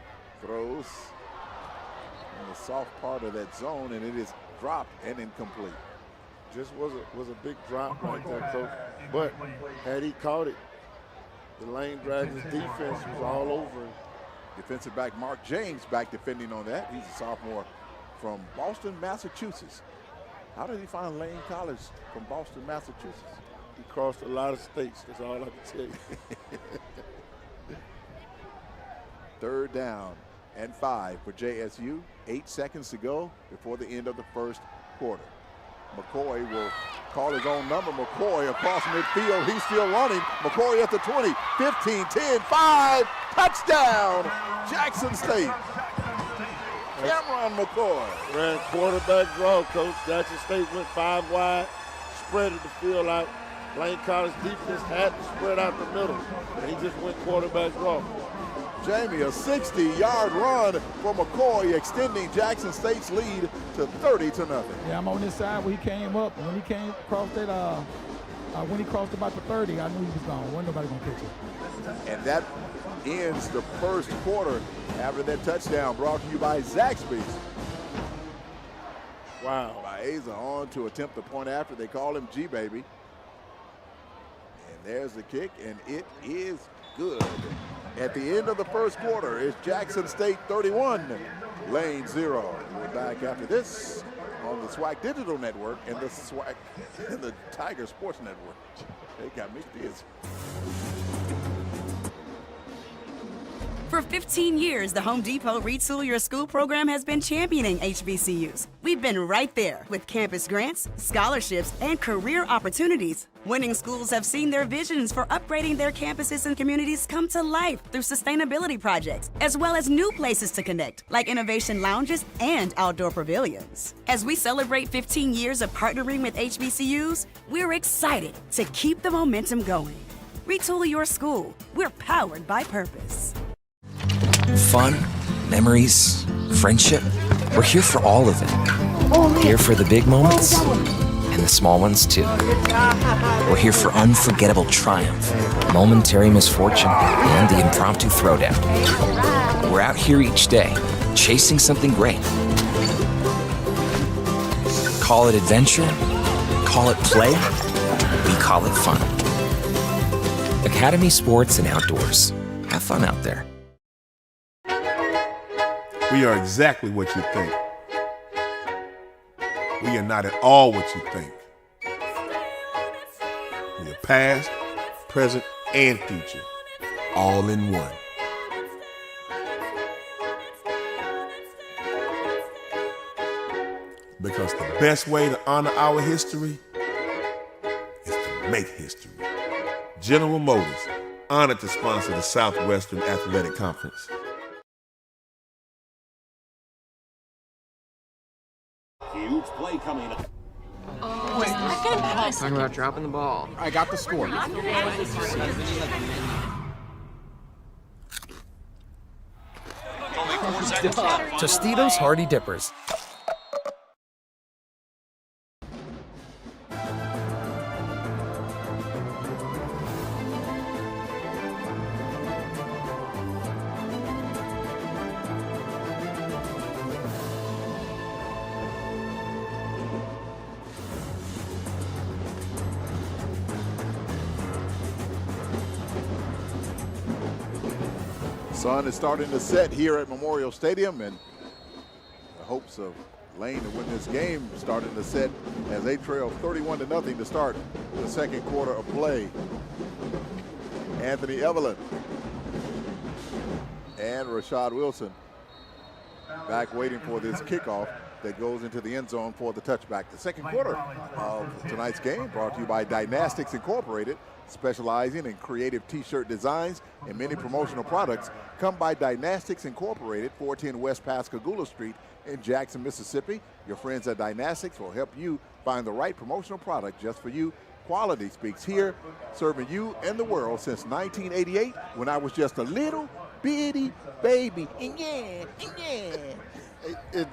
throws in the soft part of that zone, and it is dropped and incomplete. Just was a big drop right there, Coach. But had he caught it, the Lane Dragons defense was all over him. Defensive back Mark James back defending on that. He's a sophomore from Boston, Massachusetts. How did he find Lane College from Boston, Massachusetts? He crossed a lot of states, that's all I can tell you. 3rd down and 5 for JSU. 8 seconds to go before the end of the first quarter. McCoy will call his own number. McCoy across midfield. He's still running. McCoy at the 20, 15, 10, 5. Touchdown, Jackson State. Cameron McCoy. Ran quarterback draw, Coach. Jackson State went 5 wide, spreaded the field out. Lane College defense had to spread out the middle, and he just went quarterback draw. Jamie, a 60-yard run for McCoy, extending Jackson State's lead to 30-0. Yeah, I'm on this side where he came up. When he came across that, when he crossed about the 30, I knew he was gone. Wasn't nobody gonna catch it. And that ends the first quarter after that touchdown, brought to you by Zaxby's. Wow. Baeza on to attempt the point after. They call him G-Baby. And there's the kick, and it is good. At the end of the first quarter, it's Jackson State 31, Lane 0. We're back after this on the SWAC Digital Network and the SWAC and the Tiger Sports Network. They got me busy. For 15 years, the Home Depot Retool Your School program has been championing HBCUs. We've been right there with campus grants, scholarships, and career opportunities. Winning schools have seen their visions for upgrading their campuses and communities come to life through sustainability projects, as well as new places to connect, like innovation lounges and outdoor pavilions. As we celebrate 15 years of partnering with HBCUs, we're excited to keep the momentum going. Retool Your School. We're powered by purpose. Fun, memories, friendship. We're here for all of it. Here for the big moments and the small ones too. We're here for unforgettable triumph, momentary misfortune, and the impromptu throwdown. We're out here each day, chasing something great. Call it adventure, call it play, we call it fun. Academy Sports and Outdoors. Have fun out there. We are exactly what you think. We are not at all what you think. We are past, present, and future, all in one. Because the best way to honor our history is to make history. General Motors, honored to sponsor the Southwestern Athletic Conference. Huge play coming up. Talking about dropping the ball. I got the score. Tostitos Hardy Dippers. Sun is starting to set here at Memorial Stadium, and the hopes of Lane to win this game starting to set as they trail 31-0 to start the second quarter of play. Anthony Evelyn and Rashad Wilson back waiting for this kickoff that goes into the end zone for the touchback. The second quarter of tonight's game brought to you by Dynastics Incorporated, specializing in creative t-shirt designs and many promotional products. Come by Dynastics Incorporated, 410 West Pascagoula Street in Jackson, Mississippi. Your friends at Dynastics will help you find the right promotional product just for you. Quality speaks here, serving you and the world since 1988, when I was just a little bitty baby. Yeah.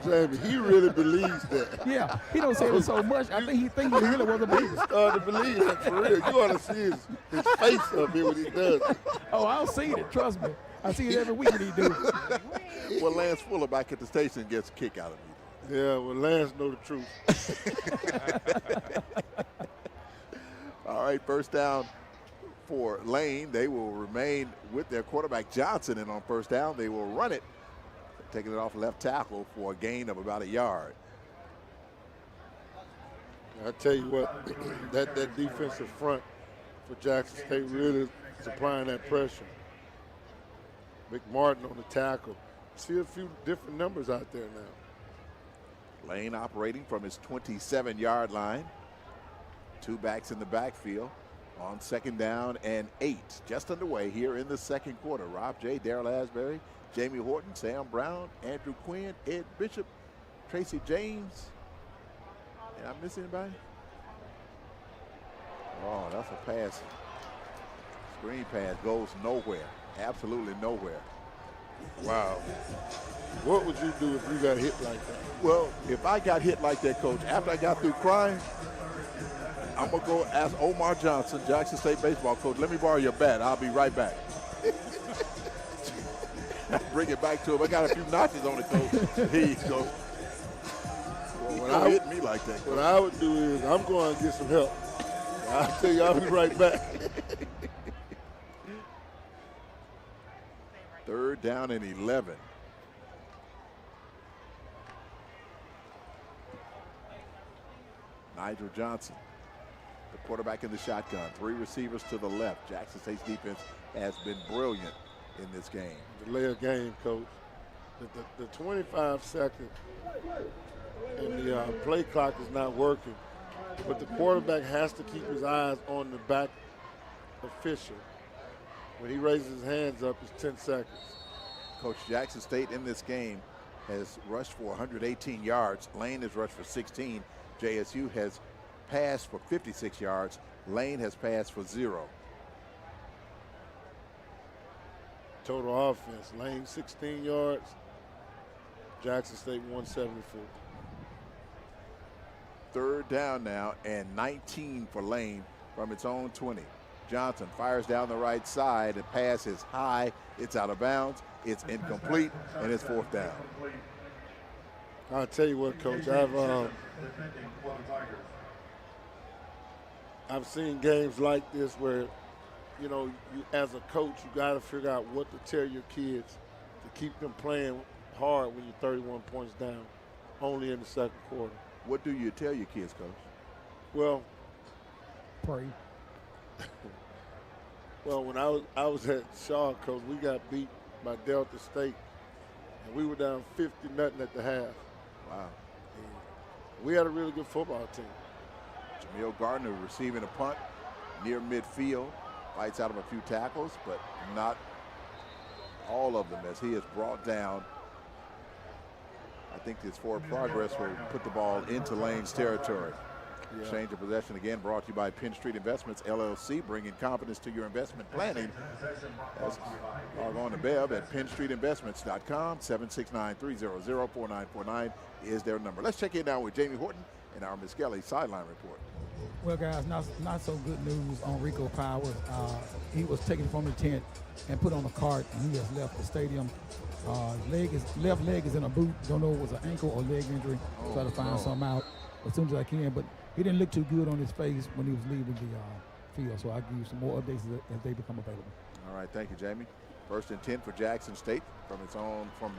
Jamie, he really believes that. Yeah, he don't say it so much. I think he thinks he really was a baby. Started to believe that for real. You ought to see his face up here when he does it. Oh, I'll see it. Trust me. I see it every week when he do it. Well, Lance Fuller back at the station gets a kick out of me. Yeah, well, Lance know the truth. All right, first down for Lane. They will remain with their quarterback Johnson, and on first down, they will run it, taking it off left tackle for a gain of about a yard. I tell you what, that defensive front for Jackson State really supplying that pressure. McMartin on the tackle. See a few different numbers out there now. Lane operating from his 27-yard line. Two backs in the backfield on 2nd down and 8. Just underway here in the second quarter. Rob J., Darrell Asbury, Jamie Horton, Sam Brown, Andrew Quinn, Ed Bishop, Tracy James. Did I miss anybody? Oh, that's a pass. Screen pass goes nowhere. Absolutely nowhere. Wow. What would you do if you got hit like that? Well, if I got hit like that, Coach, after I got through crying, I'm going to go ask Omar Johnson, Jackson State baseball coach, let me borrow your bat. I'll be right back. Bring it back to him. I got a few notches on it, Coach. Here you go. Well, Don't hit me like that, Coach. What I would do is I'm going to get some help. I'll tell you, I'll be right back. 3rd down and 11. Nigel Johnson, the quarterback in the shotgun. 3 receivers to the left. Jackson State's defense has been brilliant in this game. Delay of game, Coach. The 25 seconds and the play clock is not working, but the quarterback has to keep his eyes on the back official. When he raises his hands up, it's 10 seconds. Coach, Jackson State in this game has rushed for 118 yards. Lane has rushed for 16. JSU has passed for 56 yards. Lane has passed for 0. Total offense, Lane 16 yards, Jackson State 174. 3rd down now and 19 for Lane from its own 20. Johnson fires down the right side. The pass is high. It's out of bounds. It's incomplete, and it's 4th down. I'll tell you what, Coach, I've seen games like this where, you know, you as a coach, you got to figure out what to tell your kids to keep them playing hard when you're 31 points down, only in the second quarter. What do you tell your kids, Coach? Well, pray. Well, when I was at Shaw, Coach, we got beat by Delta State, and we were down 50-0 at the half. Wow. And we had a really good football team. Jamil Gardner receiving a punt near midfield. Fights out of a few tackles, but not all of them, as he is brought down. I think this forward progress will put the ball into Lane's territory. Yeah. Change of possession again brought to you by Penn Street Investments, LLC, bringing confidence to your investment planning. Log on to Bev at PennStreetInvestments.com. 769-300-4949 is their number. Let's check in now with Jamie Horton and our Miss Kelly sideline report. Well, guys, not so good news on Rico Powers. He was taken from the tent and put on a cart, and he has left the stadium. Left leg is in a boot. Don't know if it was an ankle or leg injury. Try to find something out as soon as I can. But he didn't look too good on his face when he was leaving the field. So I'll give you some more updates as they become available. All right, thank you, Jamie. 1st and 10 for Jackson State from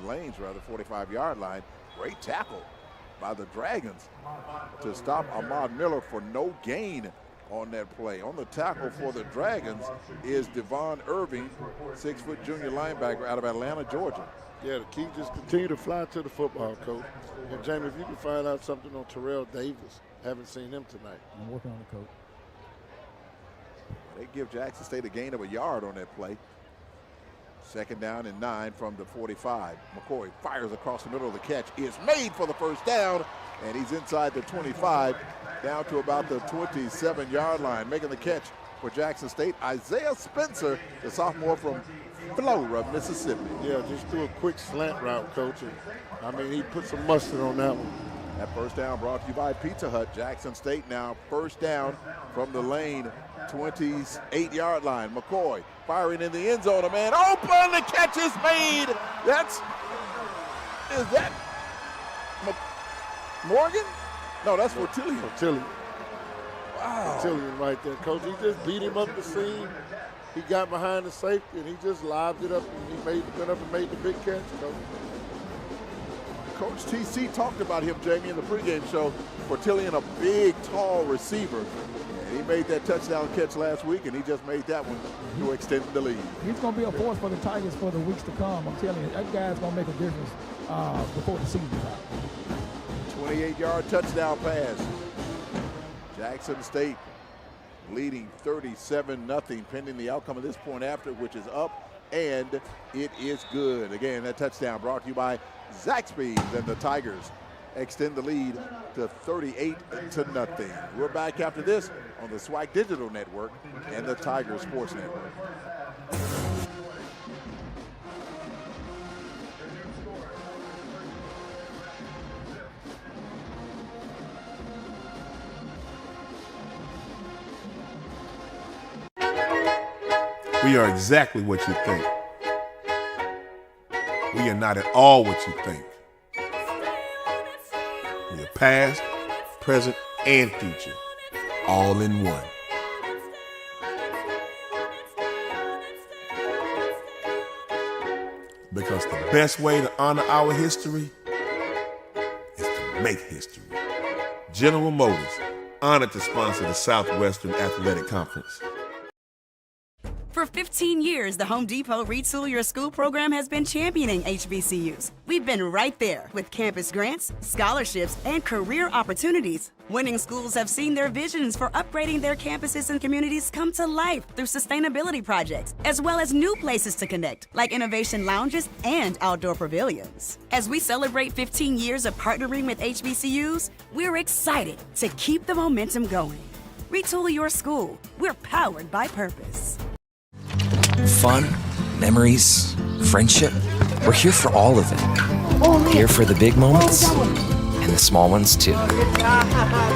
Lane's 45-yard line. Great tackle by the Dragons to stop Ahmad Miller for no gain on that play. On the tackle for the Dragons is Devon Irving, 6-foot junior linebacker out of Atlanta, Georgia. Yeah, the key just continue to fly to the football, Coach. And Jamie, if you can find out something on Terrell Davis, haven't seen him tonight. I'm working on it, Coach. They give Jackson State a gain of a yard on that play. 2nd down and 9 from the 45. McCoy fires across the middle of the catch. Is made for the 1st down, and he's inside the 25, down to about the 27-yard line. Making the catch for Jackson State, Isaiah Spencer, the sophomore from Flora, Mississippi. Yeah, just threw a quick slant route, Coach. I mean, he put some mustard on that one. That 1st down brought to you by Pizza Hut. Jackson State now 1st down from the Lane 28-yard line. McCoy firing in the end zone. A man open. The catch is made. Is that Morgan? No, that's Fortillion. Fortillion. Wow. Fortillion right there, Coach. He just beat him up the seam. He got behind the safety, and he just lobbed it up, and he went up and made the big catch, Coach. Coach TC talked about him, Jamie, in the pregame show. Fortillion, a big, tall receiver. And he made that touchdown catch last week, and he just made that one to extend the lead. He's going to be a force for the Tigers for the weeks to come. I'm telling you, that guy's going to make a difference before the season's out. 28-yard touchdown pass. Jackson State leading 37-0 pending the outcome of this point after, which is up, and it is good. Again, that touchdown brought to you by Zaxby's, and the Tigers extend the lead to 38-0. We're back after this on the SWAC Digital Network and the Tiger Sports Network. We are exactly what you think. We are not at all what you think. We are past, present, and future, all in one. Because the best way to honor our history is to make history. General Motors, honored to sponsor the Southwestern Athletic Conference. For 15 years, the Home Depot Retool Your School program has been championing HBCUs. We've been right there with campus grants, scholarships, and career opportunities. Winning schools have seen their visions for upgrading their campuses and communities come to life through sustainability projects, as well as new places to connect, like innovation lounges and outdoor pavilions. As we celebrate 15 years of partnering with HBCUs, we're excited to keep the momentum going. Retool your school. We're powered by purpose. Fun, memories, friendship. We're here for all of it. Here for the big moments and the small ones too.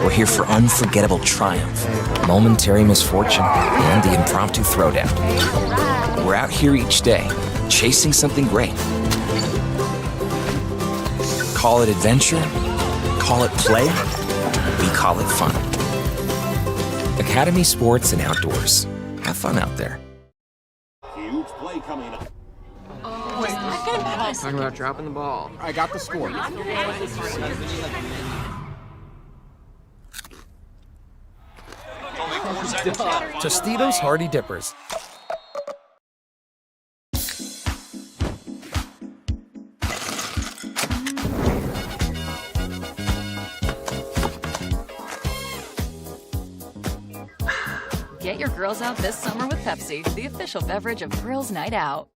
We're here for unforgettable triumph, momentary misfortune, and the impromptu throwdown. We're out here each day, chasing something great. Call it adventure, call it play, we call it fun. Academy Sports and Outdoors. Have fun out there. Huge play coming up. Talking about dropping the ball. I got the score. Tostitos Hardy Dippers. Get your girls out this summer with Pepsi, the official beverage of Girls' Night Out.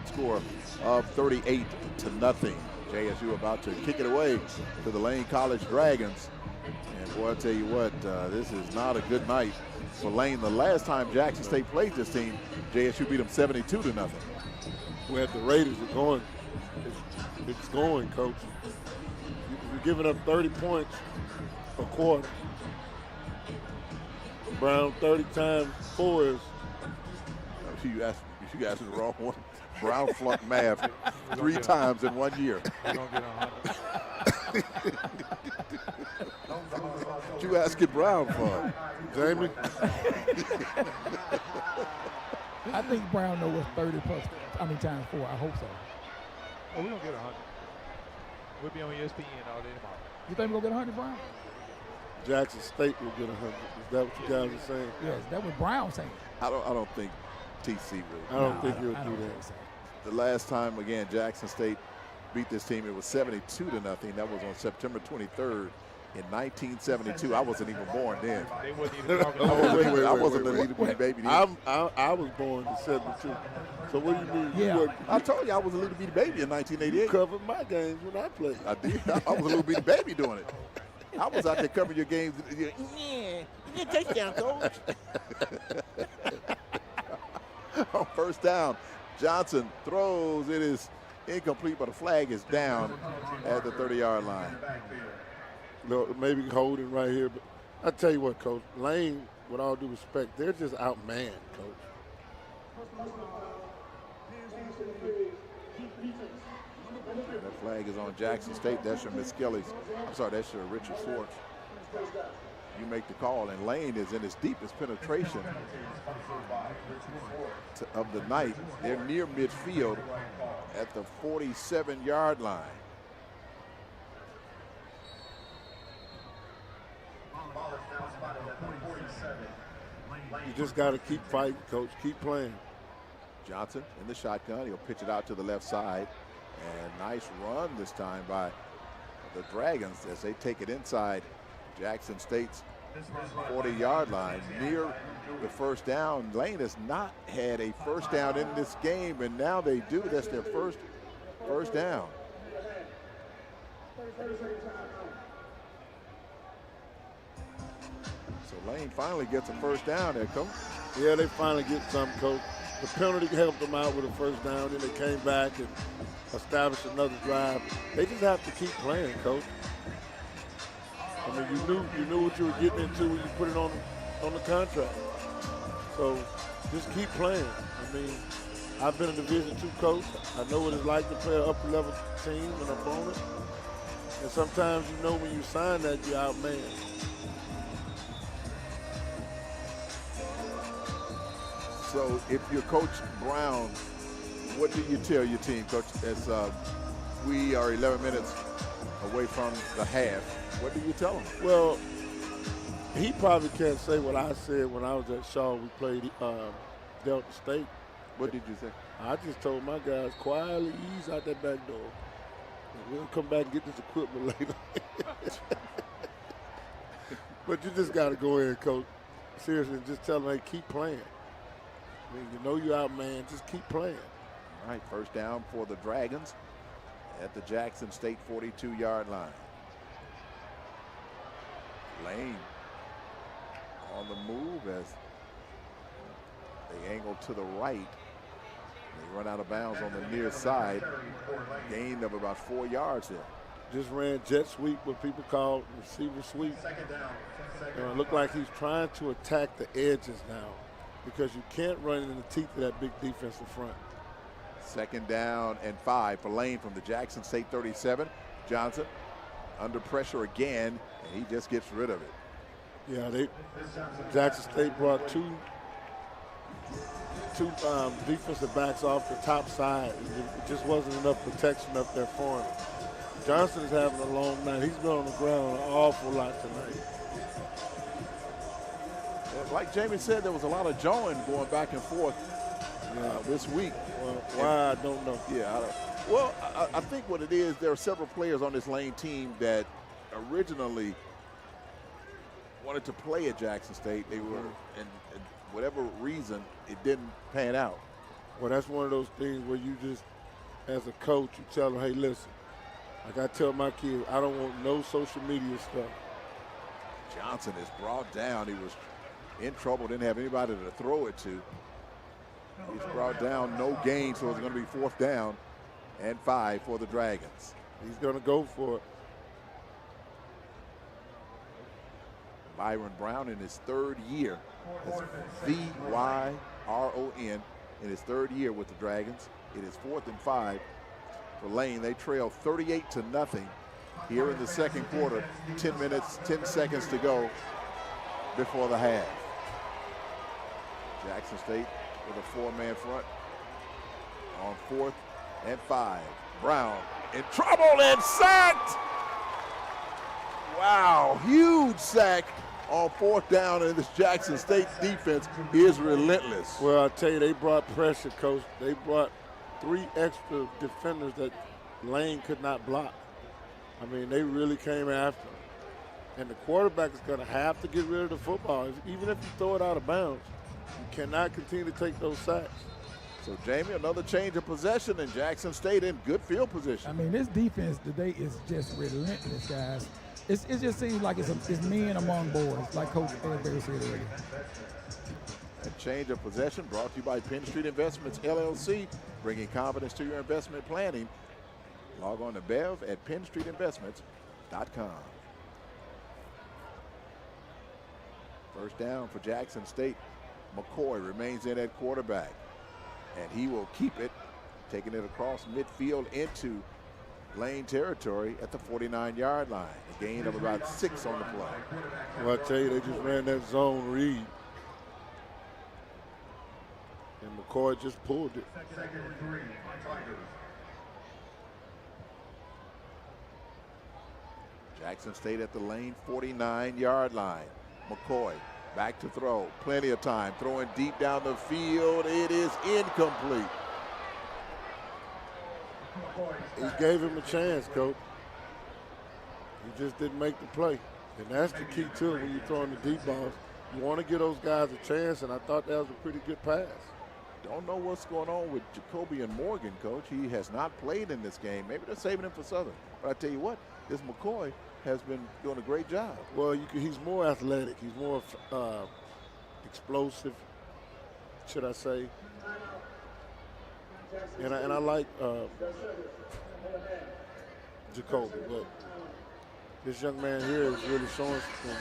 Score of 38-0. JSU about to kick it away to the Lane College Dragons. And boy, I tell you what, this is not a good night for Lane. The last time Jackson State played this team, JSU beat them 72-0. Well, the Raiders are going. It's going, Coach. You're giving up 30 points a quarter. Brown 30 times 4 is. You asked the wrong one. Brown flunked math 3 times in 1 year. What you asking Brown for, Jamie? I think Brown knows what's 30 plus, times 4. I hope so. Oh, we don't get 100. We'll be on ESPN all day tomorrow. You think we'll get 100, Brown? Jackson State will get 100. Is that what you guys are saying? Yes, that was Brown saying. I don't think TC will. I don't think he'll do that. So. The last time, again, Jackson State beat this team, it was 72-0. That was on September 23rd in 1972. I wasn't even born then. They wasn't even talking I wasn't a little bitty baby then. I was born in 72. So what do you mean? Yeah. I told you I was a little bitty baby in 1988. You covered my games when I played. I did. I was a little bitty baby doing it. I was out there covering your games. Yeah, you get a touchdown, coach. On first down, Johnson throws. It is incomplete, but a flag is down at the 30-yard line. No, maybe holding right here. But I tell you what, Coach, Lane, with all due respect, they're just outmanned, Coach. That flag is on Jackson State. That's your Miss Kelly's. I'm sorry, that's your Richard Swartz. You make the call, and Lane is in his deepest penetration of the night. They're near midfield at the 47-yard line. You just got to keep fighting, Coach. Keep playing. Johnson in the shotgun. He'll pitch it out to the left side. And nice run this time by the Dragons as they take it inside Jackson State's 40-yard line near the first down. Lane has not had a first down in this game, and now they do. That's their first down. So Lane finally gets a first down there, Coach. Yeah, they finally get something, Coach. The penalty helped them out with a first down. Then they came back and established another drive. They just have to keep playing, Coach. I mean, you knew what you were getting into when you put it on the contract. So just keep playing. I mean, I've been a Division II coach. I know what it's like to play an upper-level team and opponent. And sometimes you know when you sign that, you're outmanned. So if you're Coach Brown, what do you tell your team, Coach, as we are 11 minutes away from the half? What do you tell them? Well, he probably can't say what I said when I was at Shaw. We played Delta State. What did you say? I just told my guys, quietly ease out that back door. And we'll come back and get this equipment later. But you just got to go in, Coach. Seriously, and just tell them, hey, keep playing. I mean, you know you're out, man. Just keep playing. All right, first down for the Dragons at the Jackson State 42-yard line. Lane on the move as they angle to the right. They run out of bounds on the near side. Gain of about 4 yards there. Just ran jet sweep, what people call receiver sweep. It looked like he's trying to attack the edges now because you can't run in the teeth of that big defensive front. Second down and 5 for Lane from the Jackson State 37. Johnson under pressure again, and he just gets rid of it. Yeah, Jackson State brought two defensive backs off the top side. It just wasn't enough protection up there for him. Johnson is having a long night. He's been on the ground an awful lot tonight. Like Jamie said, there was a lot of jawing going back and forth this week. Well, why, I don't know. Yeah, I think what it is, there are several players on this Lane team that originally wanted to play at Jackson State. They were, and whatever reason, it didn't pan out. Well, that's one of those things where you just, as a coach, you tell them, hey, listen, like I tell my kids, I don't want no social media stuff. Johnson is brought down. He was in trouble, didn't have anybody to throw it to. He's brought down, no gain, so it's going to be 4th down and 5 for the Dragons. He's going to go for it. Byron Brown in his 3rd year. That's V-Y-R-O-N in his 3rd year with the Dragons. It is 4th and 5 for Lane. They trail 38-0 here in the second quarter. 10 minutes, 10 seconds to go before the half. Jackson State with a 4-man front on 4th and 5. Brown in trouble and sacked. Wow, huge sack on 4th down, and this Jackson State defense is relentless. Well, I tell you, they brought pressure, Coach. They brought 3 extra defenders that Lane could not block. I mean, they really came after him. And the quarterback is going to have to get rid of the football. Even if you throw it out of bounds, you cannot continue to take those sacks. So, Jamie, another change of possession, and Jackson State in good field position. I mean, this defense today is just relentless, guys. It just seems like it's men among boys, like Coach Edberry said earlier. A change of possession brought to you by Penn Street Investments, LLC, bringing confidence to your investment planning. Log on to Bev at PennStreetInvestments.com. First down for Jackson State. McCoy remains in at quarterback, and he will keep it, taking it across midfield into Lane territory at the 49-yard line. A gain of about 6 on the play. Well, I tell you, they just ran that zone read. And McCoy just pulled it. Jackson State at the Lane 49-yard line. McCoy Back to throw. Plenty of time. Throwing deep down the field. It is incomplete. He gave him a chance, Coach. He just didn't make the play. And that's the key, too, when you're throwing the deep balls. You want to give those guys a chance, and I thought that was a pretty good pass. Don't know what's going on with Jacoby and Morgan, Coach. He has not played in this game. Maybe they're saving him for Southern. But I tell you what, this McCoy has been doing a great job. Well, he's more athletic. He's more explosive, should I say. And I like Jacoby, but this young man here is really showing something.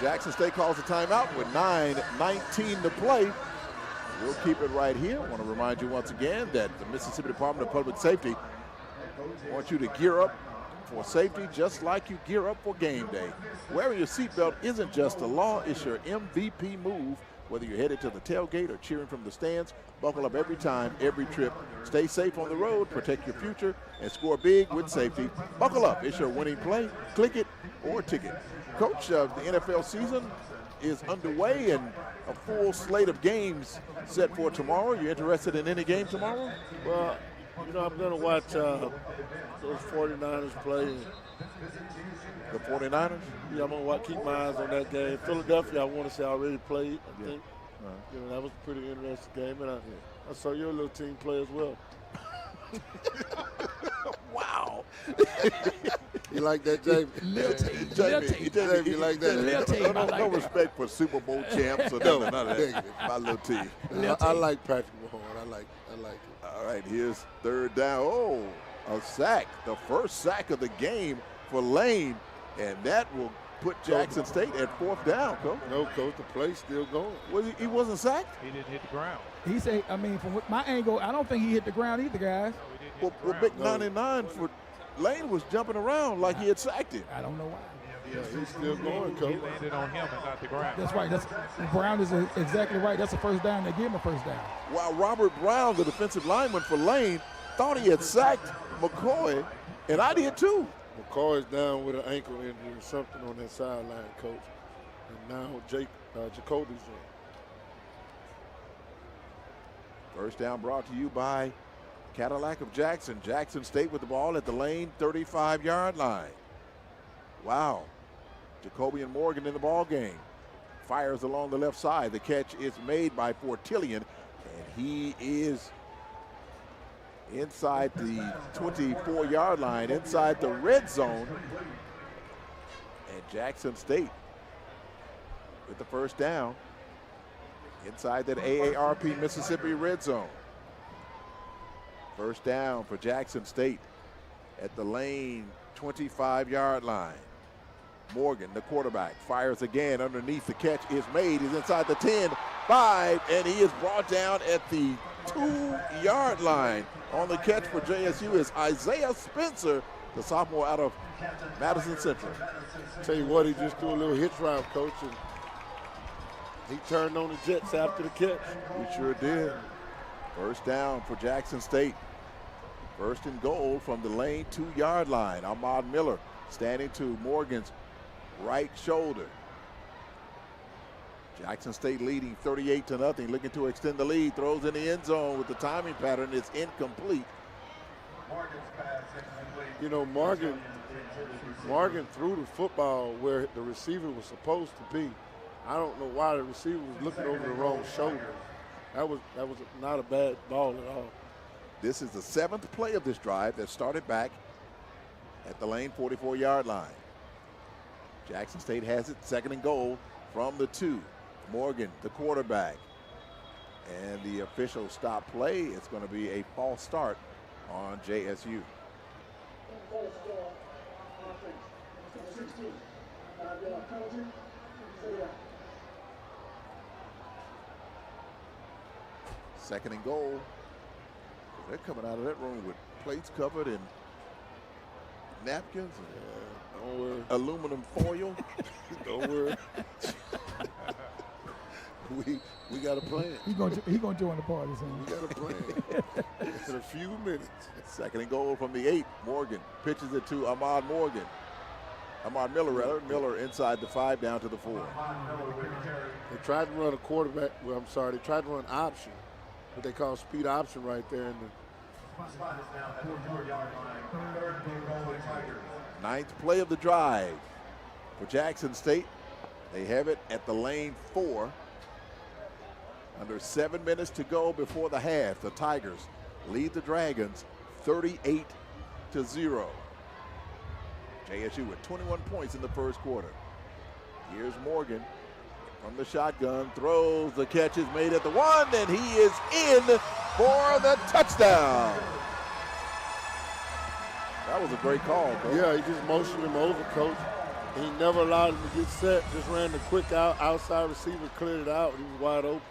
Jackson State calls a timeout with 9:19 to play. We'll keep it right here. I want to remind you once again that the Mississippi Department of Public Safety wants you to gear up for safety just like you gear up for game day. Wearing your seatbelt isn't just a law, it's your MVP move. Whether you're headed to the tailgate or cheering from the stands, buckle up every time, every trip. Stay safe on the road, protect your future, and score big with safety. Buckle up. It's your winning play. Click it or ticket. Coach, the NFL season is underway and a full slate of games set for tomorrow. You interested in any game tomorrow? Well, I'm going to watch those 49ers play. The 49ers? Yeah, I'm going to keep my eyes on that game. Philadelphia, I want to say already played, I think. That was a pretty interesting game, and I saw your little team play as well. Wow. You like that, Jamie? Jamie, you like that? No respect for Super Bowl champs or none of that. My little team. I like Patrick Mahomes. I like it. All right, here's third down. Oh, a sack. The first sack of the game for Lane. And that will put Jackson State at fourth down, Coach. No, Coach, the play's still going. He wasn't sacked? He didn't hit the ground. He said, from my angle, I don't think he hit the ground either, guys. Well, Big 99 for Lane was jumping around like he had sacked him. I don't know why. Yeah, he's still going, Coach. He landed on him and not the ground. That's right. Brown is exactly right. That's a first down. They give him a first down. While Robert Brown, the defensive lineman for Lane, thought he had sacked McCoy, and I did too. McCoy is down with an ankle injury or something on that sideline, Coach. And now Jacoby's in. First down brought to you by Cadillac of Jackson. Jackson State with the ball at the Lane 35-yard line. Wow. Jacoby and Morgan in the ball game. Fires along the left side. The catch is made by Fortillion, and he is inside the 24-yard line, inside the red zone. And Jackson State with the first down inside that AARP Mississippi red zone. First down for Jackson State at the Lane 25-yard line. Morgan, the quarterback, fires again underneath. The catch is made. He's inside the 10, 5, and he is brought down at the 2-yard line. On the catch for JSU is Isaiah Spencer, the sophomore out of Madison Central. Tell you what, he just threw a little hitch route, Coach, and he turned on the Jets after the catch. We sure did. First down for Jackson State. First and goal from the Lane 2-yard line. Ahmad Miller standing to Morgan's right shoulder. Jackson State leading 38-0, looking to extend the lead. Throws in the end zone with the timing pattern. It's incomplete. You know, Morgan threw the football where the receiver was supposed to be. I don't know why the receiver was looking over the wrong shoulder. That was not a bad ball at all. This is the 7th play of this drive that started back at the Lane 44-yard line. Jackson State has it, second and goal from the 2. Morgan, the quarterback. And the official stop play. It's going to be a false start on JSU. Second and goal. They're coming out of that room with plates covered in napkins and aluminum foil. Don't worry. We got a plan. He's gonna join the party soon. We got a plan. In a few minutes. Second and goal from the 8. Morgan pitches it to Ahmad Morgan. Amar Miller, rather. Miller inside the 5 down to the 4. They tried to run a quarterback. Well, I'm sorry. They tried to run option, what they call speed option right there. Ninth play of the drive for Jackson State. They have it at the lane 4. Under 7 minutes to go before the half. The Tigers lead the Dragons 38-0. JSU with 21 points in the first quarter. Here's Morgan from the shotgun, throws, the catch is made at the 1, and he is in for the touchdown. That was a great call, Coach. Yeah, he just motioned him over, Coach. He never allowed him to get set, just ran the quick outside receiver, cleared it out, and he was wide open.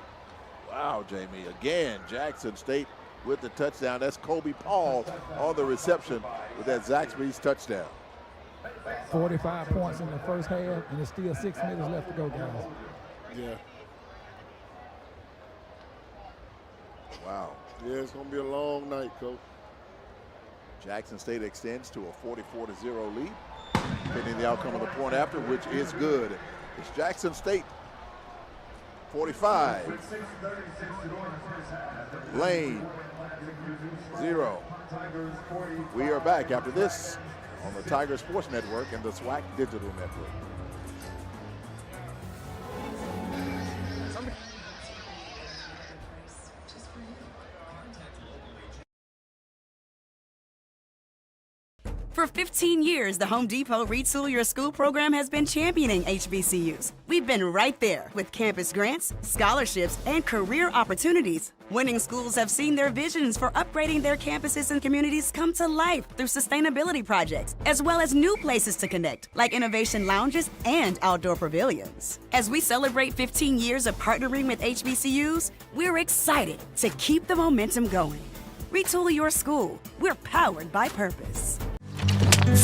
Wow, Jamie. Again, Jackson State with the touchdown. That's Kobe Paul on the reception with that Zaxby's touchdown. 45 points in the first half, and there's still 6 minutes left to go, guys. Yeah. Wow. Yeah, it's going to be a long night, Coach. Jackson State extends to a 44-0 lead, pending the outcome of the point after, which is good. It's Jackson State 45, Lane 0. We are back after this on the Tiger Sports Network and the SWAC Digital Network. For 15 years, the Home Depot Retool Your School program has been championing HBCUs. We've been right there with campus grants, scholarships, and career opportunities. Winning schools have seen their visions for upgrading their campuses and communities come to life through sustainability projects, as well as new places to connect, like innovation lounges and outdoor pavilions. As we celebrate 15 years of partnering with HBCUs, we're excited to keep the momentum going. Retool Your School. We're powered by purpose.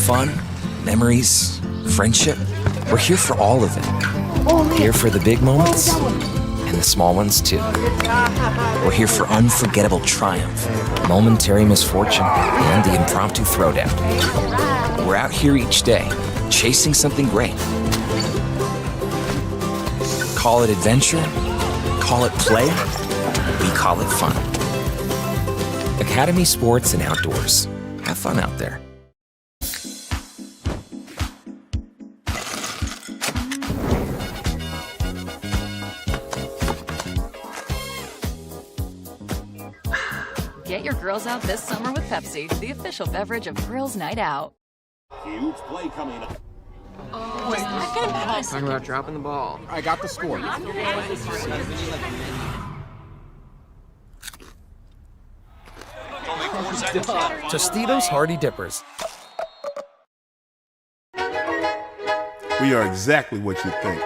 Fun, memories, friendship. We're here for all of it. Here for the big moments and the small ones too. We're here for unforgettable triumph, momentary misfortune, and the impromptu throwdown. We're out here each day, chasing something great. Call it adventure, call it play, we call it fun. Academy Sports and Outdoors. Have fun out there. Get your girls out this summer with Pepsi, the official beverage of Girls Night Out. Huge play coming up. Talking about dropping the ball. I got the score. Tostitos Hardy Dippers. We are exactly what you think.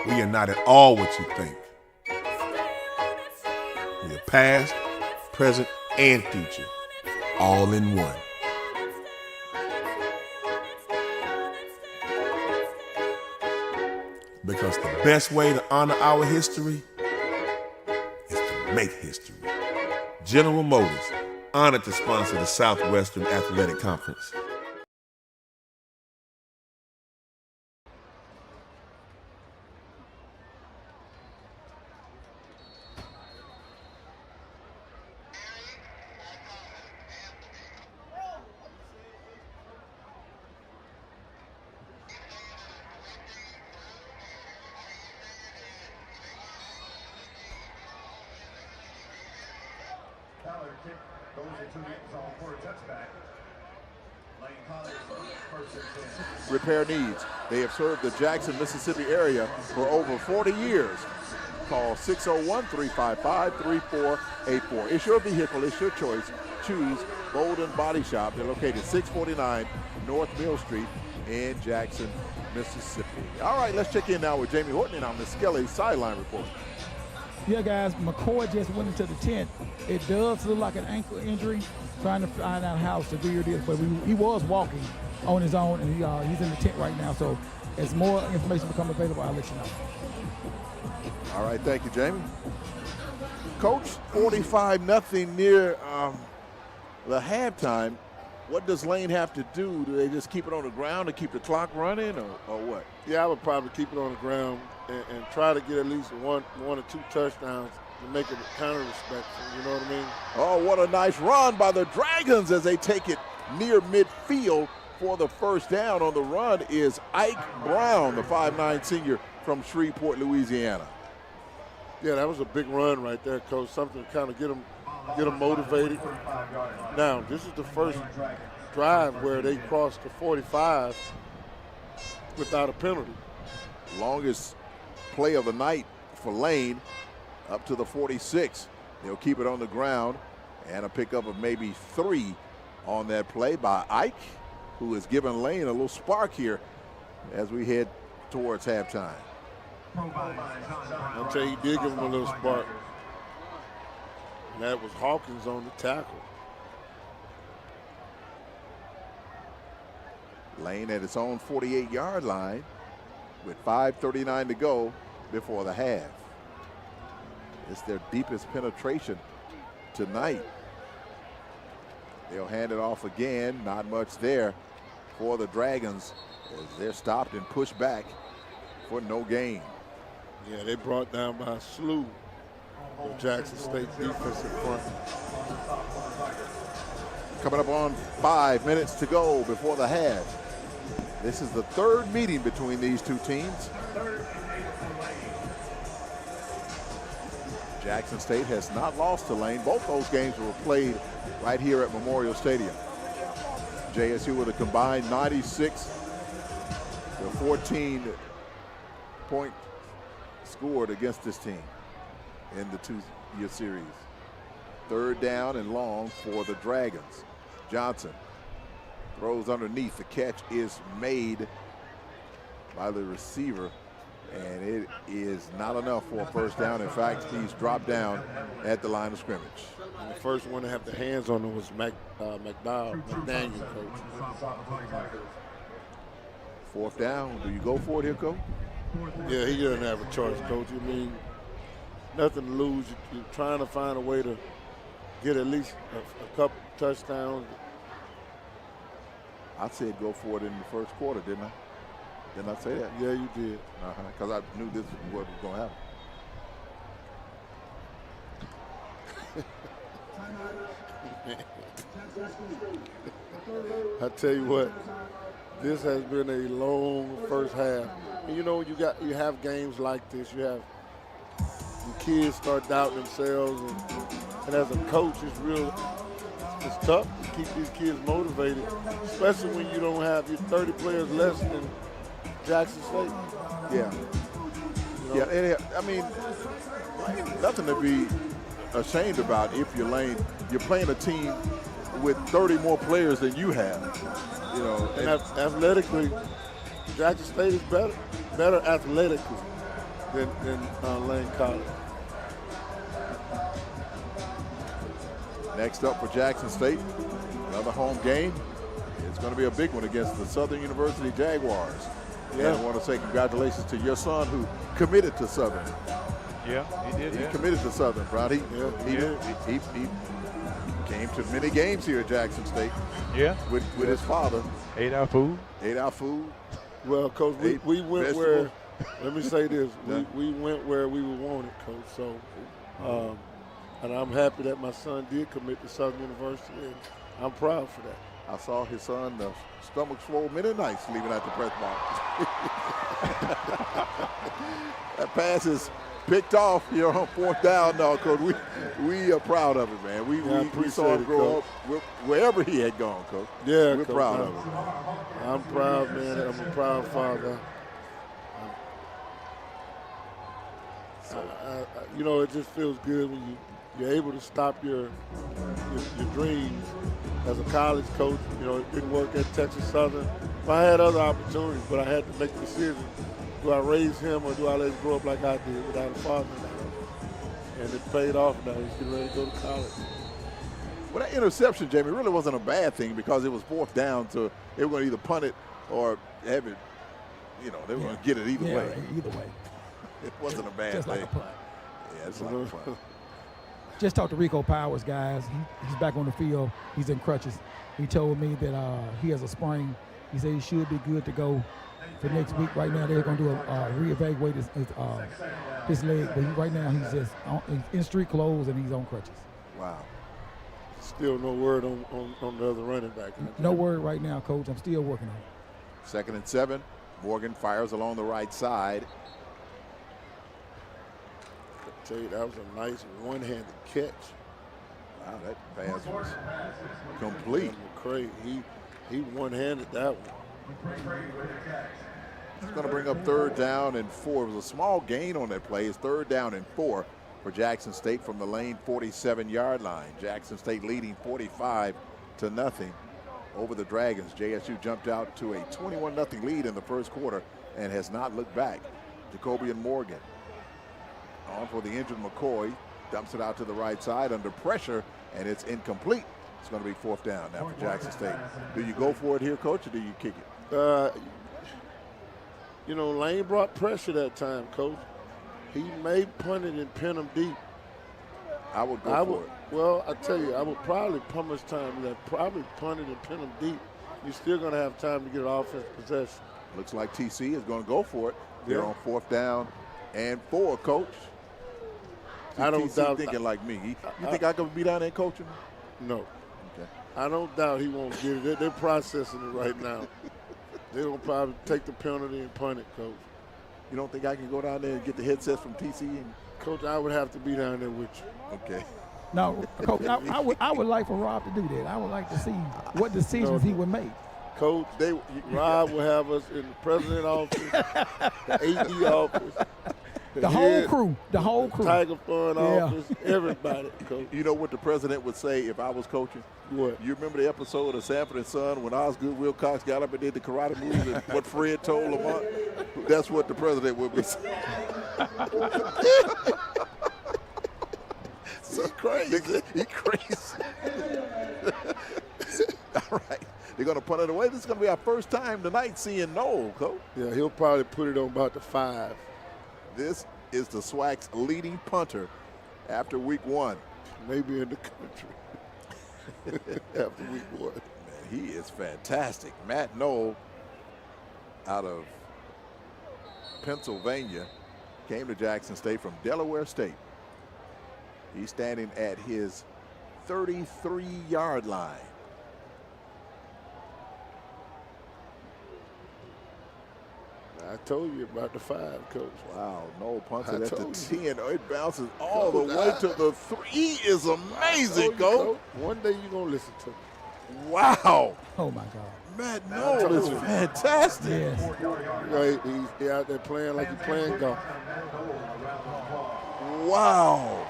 We are not at all what you think. We are past, present, and future, all in one. Because the best way to honor our history is to make history. General Motors, honored to sponsor the Southwestern Athletic Conference. Repair needs. They have served the Jackson, Mississippi area for over 40 years. Call 601-355-3484. It's your vehicle, it's your choice. Choose Bolden Body Shop. They're located 649 North Mill Street in Jackson, Mississippi. All right, let's check in now with Jamie Horton on the Skelly sideline report. Yeah, guys, McCoy just went into the tent. It does look like an ankle injury, trying to find out how severe it is, but he was walking on his own, and he's in the tent right now. So as more information becomes available, I'll let you know. All right, thank you, Jamie. Coach, 45-0 near the halftime. What does Lane have to do? Do they just keep it on the ground to keep the clock running, or what? Yeah, I would probably keep it on the ground and try to get at least one or two touchdowns to make it kind of respectful. You know what I mean? Oh, what a nice run by the Dragons as they take it near midfield for the first down. On the run is Ike Brown, the 5'9" senior from Shreveport, Louisiana. Yeah, that was a big run right there, Coach. Something to kind of get them motivated. Now, this is the first drive where they crossed the 45 without a penalty. Longest play of the night for Lane, up to the 46. They'll keep it on the ground, and a pickup of maybe 3 on that play by Ike, who has given Lane a little spark here as we head towards halftime. I'll tell you, he did give him a little spark. And that was Hawkins on the tackle. Lane at its own 48-yard line with 5:39 to go before the half. It's their deepest penetration tonight. They'll hand it off again. Not much there for the Dragons as they're stopped and pushed back for no gain. Yeah, they brought down by a slew of Jackson State defensive front. Coming up on 5 minutes to go before the half. This is the third meeting between these two teams. Jackson State has not lost to Lane. Both those games were played right here at Memorial Stadium. JSU with a combined 96 to 14 point scored against this team in the two-year series. Third down and long for the Dragons. Johnson throws underneath. The catch is made by the receiver, and it is not enough for a first down. In fact, he's dropped down at the line of scrimmage. And the first one to have the hands on him was McDaniel, coach. Fourth down. Do you go for it here, Coach? Yeah, he doesn't have a choice, Coach. I mean, nothing to lose. You're trying to find a way to get at least a couple touchdowns. I said go for it in the first quarter, didn't I? Didn't I say that? Yeah, you did. Because I knew this is what was going to happen. I tell you what, this has been a long first half. And you know, you have games like this. You have the kids start doubting themselves, and as a coach, it's tough to keep these kids motivated, especially when you don't have your 30 players less than Jackson State. Yeah. You know? Yeah, I mean, nothing to be ashamed about if you're Lane. You're playing a team with 30 more players than you have. You know, and athletically, Jackson State is better athletically than Lane College. Next up for Jackson State, another home game. It's going to be a big one against the Southern University Jaguars. Yeah. And I want to say congratulations to your son who committed to Southern. Yeah, he did. He committed to Southern, Brad. He came to many games here at Jackson State. Yeah. With his father. Ate our food. Well, Coach, we went where, let me say this, we went where we were wanted, Coach. So, and I'm happy that my son did commit to Southern University, and I'm proud for that. I saw his son, the stomach swole many nights leaving out the press box. That pass is picked off here on fourth down, though, Coach. We are proud of it, man. We saw him grow up wherever he had gone, Coach. Yeah, we're Coach, proud of it. I'm proud, man. I'm a proud father. You know, it just feels good when you're able to stop your dreams as a college coach. You know, it didn't work at Texas Southern. I had other opportunities, but I had to make the decision. Do I raise him or do I let him grow up like I did without a father? And it paid off now. He's getting ready to go to college. Well, that interception, Jamie, really wasn't a bad thing because it was fourth down, so they were going to either punt it or have it, you know, they were going to get it either way. Either way. It wasn't a bad Just thing. like a punt. Yeah, it's like a punt. just talked to Rico Powers, guys. He's back on the field. He's in crutches. He told me that he has a sprain. He said he should be good to go for next week. Right now, they're going to do reevaluate his leg. But right now, he's just he's in street clothes and he's on crutches. Wow. Still no word on the other running back. No word right now, Coach. I'm still working on it. 2nd and 7. Morgan fires along the right side. I tell you, that was a nice one-handed catch. Wow, that pass was complete. McCray, he one-handed that one. It's going to bring up 3rd down and 4. It was a small gain on that play. It's 3rd down and 4 for Jackson State from the Lane 47-yard line. Jackson State leading 45-0 over the Dragons. JSU jumped out to a 21-0 lead in the first quarter and has not looked back. Jacobian Morgan on for the injured McCoy. Dumps it out to the right side under pressure, and it's incomplete. It's going to be 4th down now for Jackson State. Do you go for it here, Coach, or do you kick it? You know, Lane brought pressure that time, Coach. He may punt it and pin him deep. I would go for it. Well, I tell you, I would probably punt his time. Probably punt it and pin him deep. You're still going to have time to get an offensive possession. Looks like TC is going to go for it. They're on 4th down and 4, Coach. I don't doubt. Thinking like me. You think I could be down there coaching? No. Okay. I don't doubt he won't get it. They're processing it right now. They're going to probably take the penalty and punt it, Coach. You don't think I can go down there and get the headsets from TC? And Coach, I would have to be down there with you. Okay. No, Coach, I would like for Rob to do that. I would like to see what decisions he would make. Coach, Rob will have us in the president's office, the AD office. The whole crew. Tiger Fund office, everybody, Coach. You know what the president would say if I was coaching? What? You remember the episode of Sanford and Son when Osgood Wilcox got up and did the karate moves and what Fred told Lamont? That's what the president would be saying. So crazy. He crazy. All right. They're going to punt it away. This is going to be our first time tonight seeing Noel, Coach. Yeah, he'll probably put it on about the 5. This is the SWAC's leading punter after week 1. Maybe in the country. After week 1. Man, he is fantastic. Matt Noel out of Pennsylvania came to Jackson State from Delaware State. He's standing at his 33-yard line. I told you about the 5, Coach. Wow, Noel punts it at the 10. It bounces all the way to the 3. He is amazing, Coach. One day you're going to listen to me. Wow. Oh, my God. Matt Noel is fantastic. Yes. Right, he's out there playing like he's playing golf. Wow.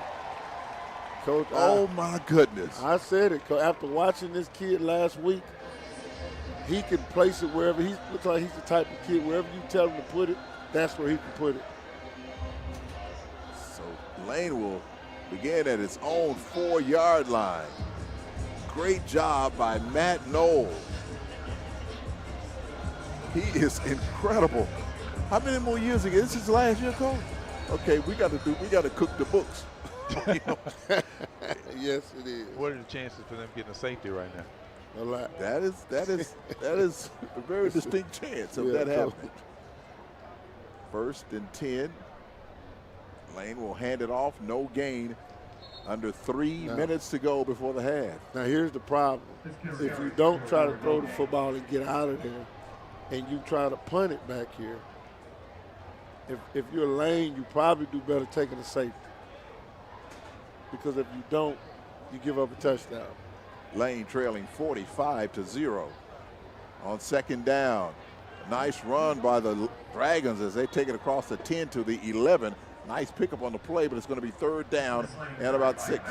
Coach, oh, my goodness. I said it, Coach. After watching this kid last week, he can place it wherever. He looks like he's the type of kid, wherever you tell him to put it, that's where he can put it. So Lane will begin at his own 4-yard line. Great job by Matt Noel. He is incredible. How many more years ago? This is his last year, Coach? Okay, we got to cook the books. Yes, it is. What are the chances for them getting a safety right now? A lot. That is a very distinct chance of that happening. 1st and 10. Lane will hand it off. No gain. Under 3 minutes to go before the half. Now here's the problem. If you don't try to throw the football and get out of there, and you try to punt it back here, if you're Lane, you probably do better taking a safety. Because if you don't, you give up a touchdown. Lane trailing 45-0 on 2nd down. Nice run by the Dragons as they take it across the 10 to the 11. Nice pickup on the play, but it's going to be 3rd down and about 6.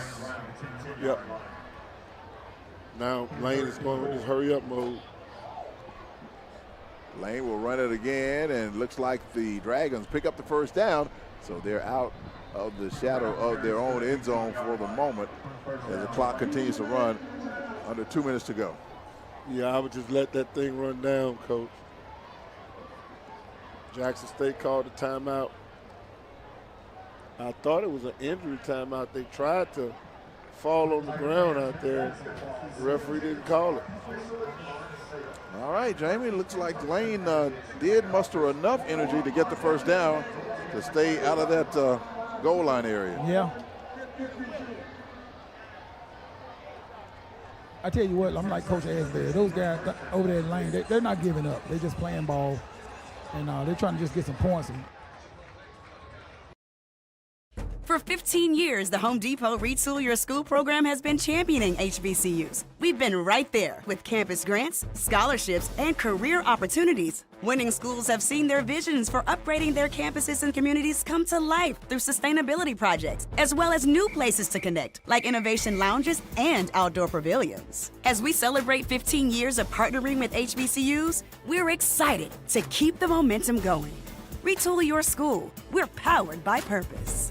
Yep. Now Lane is going with his hurry-up mode. Lane will run it again, and looks like the Dragons pick up the 1st down, so they're out of the shadow of their own end zone for the moment as the clock continues to run. Under 2 minutes to go. Yeah, I would just let that thing run down, Coach. Jackson State called the timeout. I thought it was an injury timeout. They tried to fall on the ground out there. The referee didn't call it. All right, Jamie, looks like Lane did muster enough energy to get the first down to stay out of that goal line area. Yeah. I tell you what, I'm like Coach Asbury. Those guys over there in Lane, they're not giving up. They're just playing ball, and they're trying to just get some points. For 15 years, the Home Depot Retool Your School program has been championing HBCUs. We've been right there with campus grants, scholarships, and career opportunities. Winning schools have seen their visions for upgrading their campuses and communities come to life through sustainability projects, as well as new places to connect, like innovation lounges and outdoor pavilions. As we celebrate 15 years of partnering with HBCUs, we're excited to keep the momentum going. Retool your school. We're powered by purpose.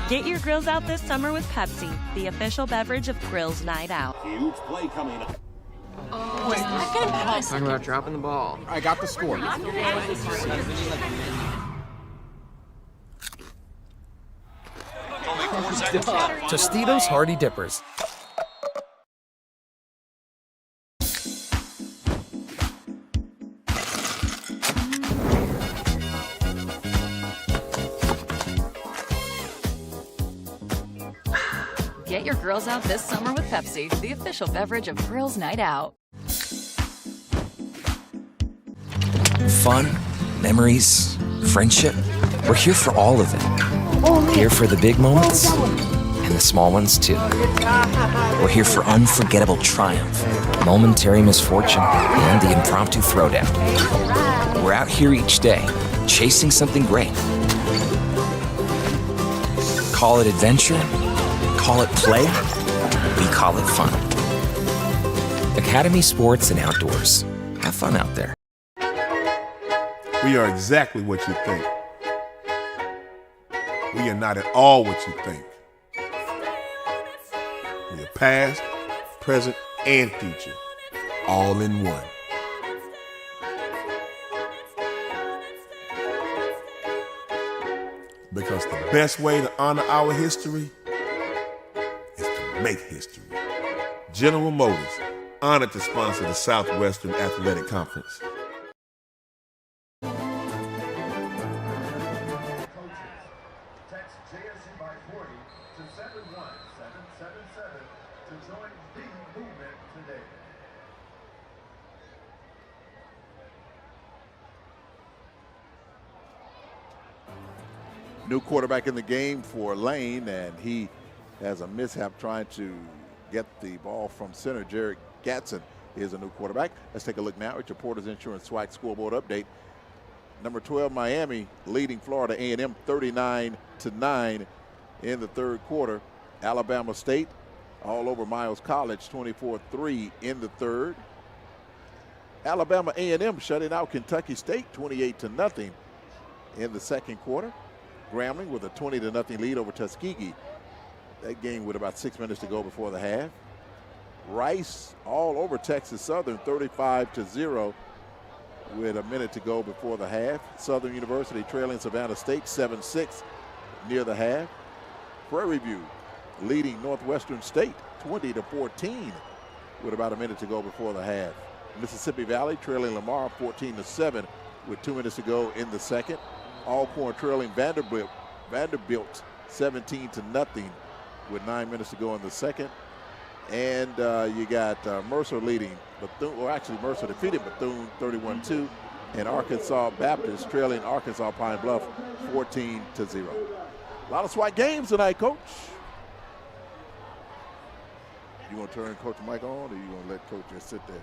Get your grills out this summer with Pepsi, the official beverage of Grills Night Out. Huge play coming up. Wait, talking about dropping the ball. I got the score. Tostitos Hearty Dippers. Get your grills out this summer with Pepsi, the official beverage of Grills Night Out. Fun, memories, friendship. We're here for all of it. Here for the big moments and the small ones too. We're here for unforgettable triumph, momentary misfortune, and the impromptu throwdown. We're out here each day, chasing something great. Call it adventure, call it play, we call it fun. Academy Sports and Outdoors. Have fun out there. We are exactly what you think. We are not at all what you think. We are past, present, and future, all in one. Because the best way to honor our history is to make history. General Motors, honored to sponsor the Southwestern Athletic Conference. New quarterback in the game for Lane, and he has a mishap trying to get the ball from center. Jared Gatson is a new quarterback. Let's take a look now at your Porter's Insurance SWAC scoreboard update. Number 12, Miami, leading Florida A&M 39-9 in the third quarter. Alabama State all over Miles College 24-3 in the third. Alabama A&M shutting out Kentucky State 28-0 in the second quarter. Grambling with a 20-0 lead over Tuskegee. That game with about 6 minutes to go before the half. Rice all over Texas Southern 35-0 with a minute to go before the half. Southern University trailing Savannah State 7-6 near the half. Prairie View leading Northwestern State 20-14 with about a minute to go before the half. Mississippi Valley trailing Lamar 14-7 with 2 minutes to go in the second. Alcorn trailing Vanderbilt 17-0 with 9 minutes to go in the second. And you got Mercer leading Bethune, or actually Mercer defeated Bethune 31-2, and Arkansas Baptist trailing Arkansas Pine Bluff 14-0. A lot of SWAC games tonight, Coach. You gonna turn Coach Mike on, or you gonna let Coach just sit there?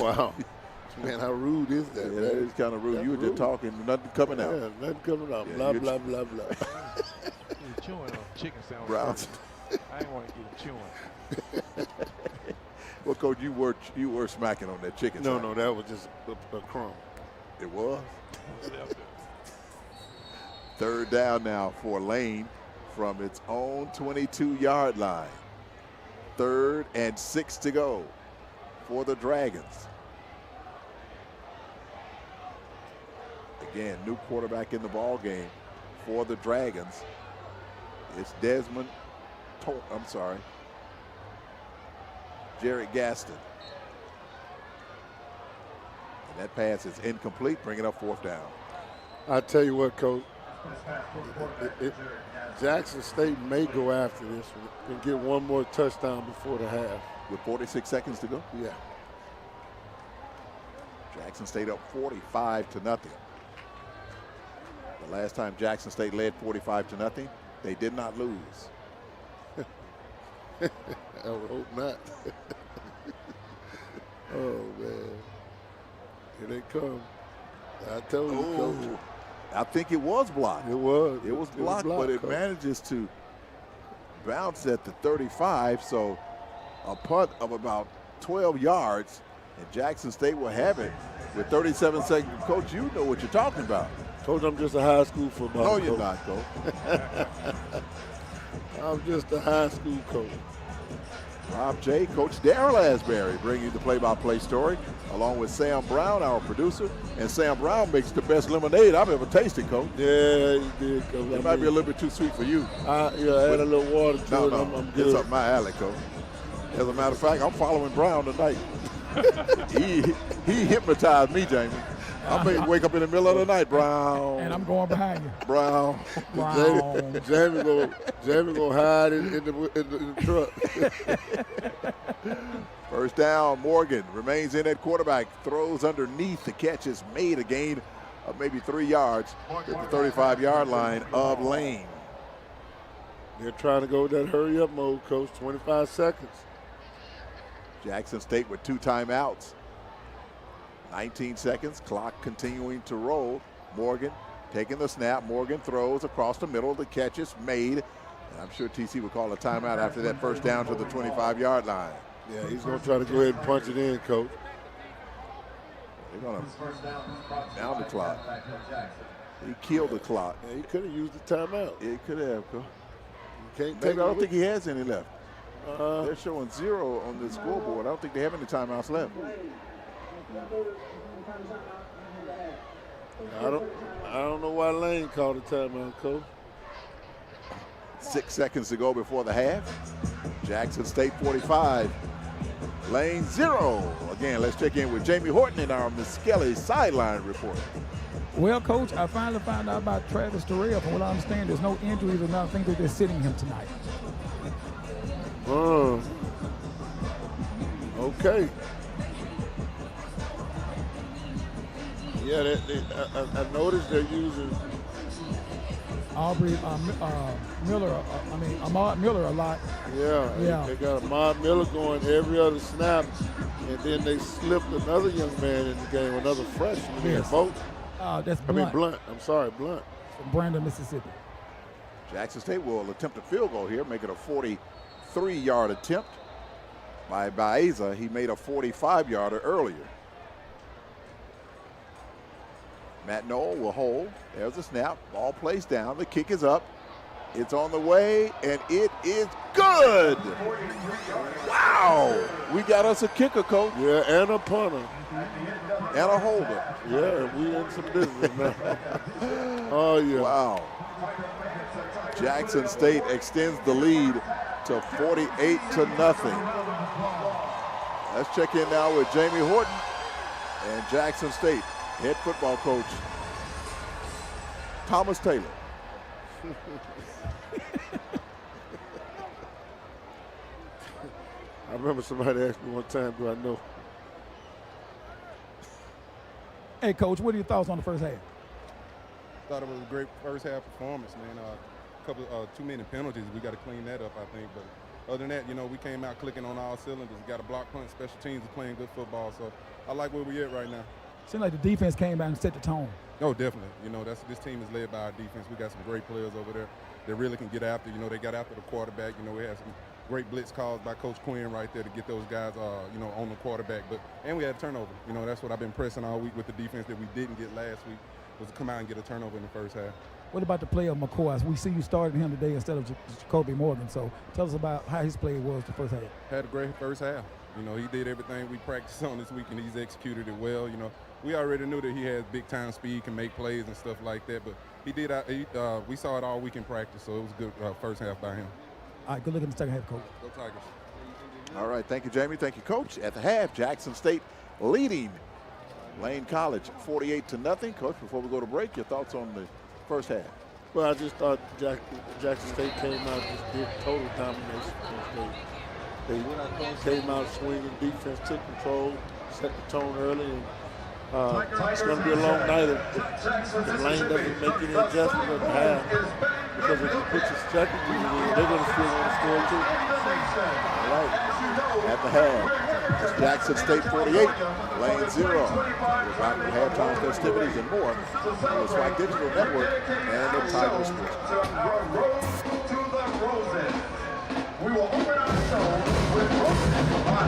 Wow. Man, how rude is that? Yeah, that is kind of rude. You were just talking, nothing coming out. Yeah, nothing coming out. Yeah, blah, blah, blah, blah. You're chewing on chicken sandwich. Browns. I didn't want to keep chewing. Well, Coach, you were smacking on that chicken No, sandwich. no, that was just a crumb. It was? Third down now for Lane from its own 22-yard line. 3rd and 6 to go for the Dragons. Again, new quarterback in the ball game for the Dragons. It's Jared Gaston. And that pass is incomplete, bringing up 4th down. I tell you what, Coach, Jackson State may go after this one and get one more touchdown before the half. With 46 seconds to go? Yeah. Jackson State up 45-0. The last time Jackson State led 45-0, they did not lose. I would hope not. Oh, man. Here they come. I told you, Coach. I think it was blocked. It was. It was blocked, but it manages to bounce at the 35, so a punt of about 12 yards, and Jackson State will have it with 37 seconds. Coach, you know what you're talking about. Told you I'm just a high school football coach. No, you're not, Coach. I'm just a high school coach. Rob J, Coach Darrell Asbury bringing you the play-by-play story, along with Sam Brown, our producer. And Sam Brown makes the best lemonade I've ever tasted, Coach. Yeah, he did, Coach. It might be a little bit too sweet for you. Add a little water to it. I'm good. It's up my alley, Coach. As a matter of fact, I'm following Brown tonight. he hypnotized me, Jamie. I may wake up in the middle of the night, Brown. And I'm going behind you. Brown. Jamie gonna hide in the truck. First down, Morgan remains in at quarterback, throws underneath. The catch is made, a gain of maybe 3 yards at the 35-yard line of Lane. They're trying to go with that hurry-up mode, Coach. 25 seconds. Jackson State with 2 timeouts. 19 seconds, clock continuing to roll. Morgan taking the snap. Morgan throws across the middle. The catch is made. And I'm sure TC will call a timeout after that first down to the 25-yard line. Yeah, he's going to try to go ahead and punch it in, Coach. They're going to down the clock. He killed the clock. Yeah, he could have used the timeout. He could have. Maybe I don't think he has any left. They're showing 0 on the scoreboard. I don't think they have any timeouts left. I don't know why Lane called a timeout, Coach. 6 seconds to go before the half. Jackson State 45, Lane 0. Again, let's check in with Jamie Horton in our Miskelly sideline report. Well, Coach, I finally found out about Travis Terrell. From what I understand, there's no injuries or nothing. I think they're sitting him tonight. Okay. Yeah, I noticed they're using Ahmad Miller a lot. Yeah. They got Ahmad Miller going every other snap, and then they slipped another young man in the game, another freshman. Yes. That's Blunt. Blunt. I'm sorry, Blunt. From Brandon, Mississippi. Jackson State will attempt a field goal here, make it a 43-yard attempt by Baeza. He made a 45-yarder earlier. Matt Noel will hold. There's the snap. Ball placed down. The kick is up. It's on the way, and it is good. Wow. We got us a kicker, Coach. Yeah, and a punter. And a holder. Yeah, we in some business now. Oh, yeah. Wow. Jackson State extends the lead to 48-0. Let's check in now with Jamie Horton and Jackson State head football coach Thomas Taylor. I remember somebody asked me one time, do I know? Hey, Coach, what are your thoughts on the first half? Thought it was a great first half performance, man. Too many penalties. We got to clean that up, I think. But other than that, we came out clicking on all cylinders. Got a block punt. Special teams are playing good football. So I like where we're at right now. Seems like the defense came out and set the tone. Oh, definitely. This team is led by our defense. We got some great players over there that really can get after. They got after the quarterback. We had some great blitz calls by Coach Quinn right there to get those guys, on the quarterback. And we had a turnover. That's what I've been pressing all week with the defense that we didn't get last week, was to come out and get a turnover in the first half. What about the play of McCoy? We see you starting him today instead of Jacoby Morgan. So tell us about how his play was the first half. Had a great first half. You know, he did everything we practiced on this week, and he's executed it well. You know, we already knew that he has big-time speed, can make plays and stuff like that, but he did. We saw it all week in practice, so it was a good first half by him. All right, good luck in the second half, Coach. Go Tigers. All right, thank you, Jamie. Thank you, Coach. At the half, Jackson State leading Lane College 48-0. Coach, before we go to break, your thoughts on the first half? Well, I just thought Jackson State came out just did total domination. They came out swinging, defense took control, set the tone early, and it's going to be a long night if Lane doesn't make any adjustments at the half. Because if he puts his second unit in, they're going to still want to score too. All right, at the half, it's Jackson State 48, Lane 0. We're back with halftime festivities and more on the SWAC Digital Network and the Tiger Sports. To the Rosen. We will open our show with Rosen by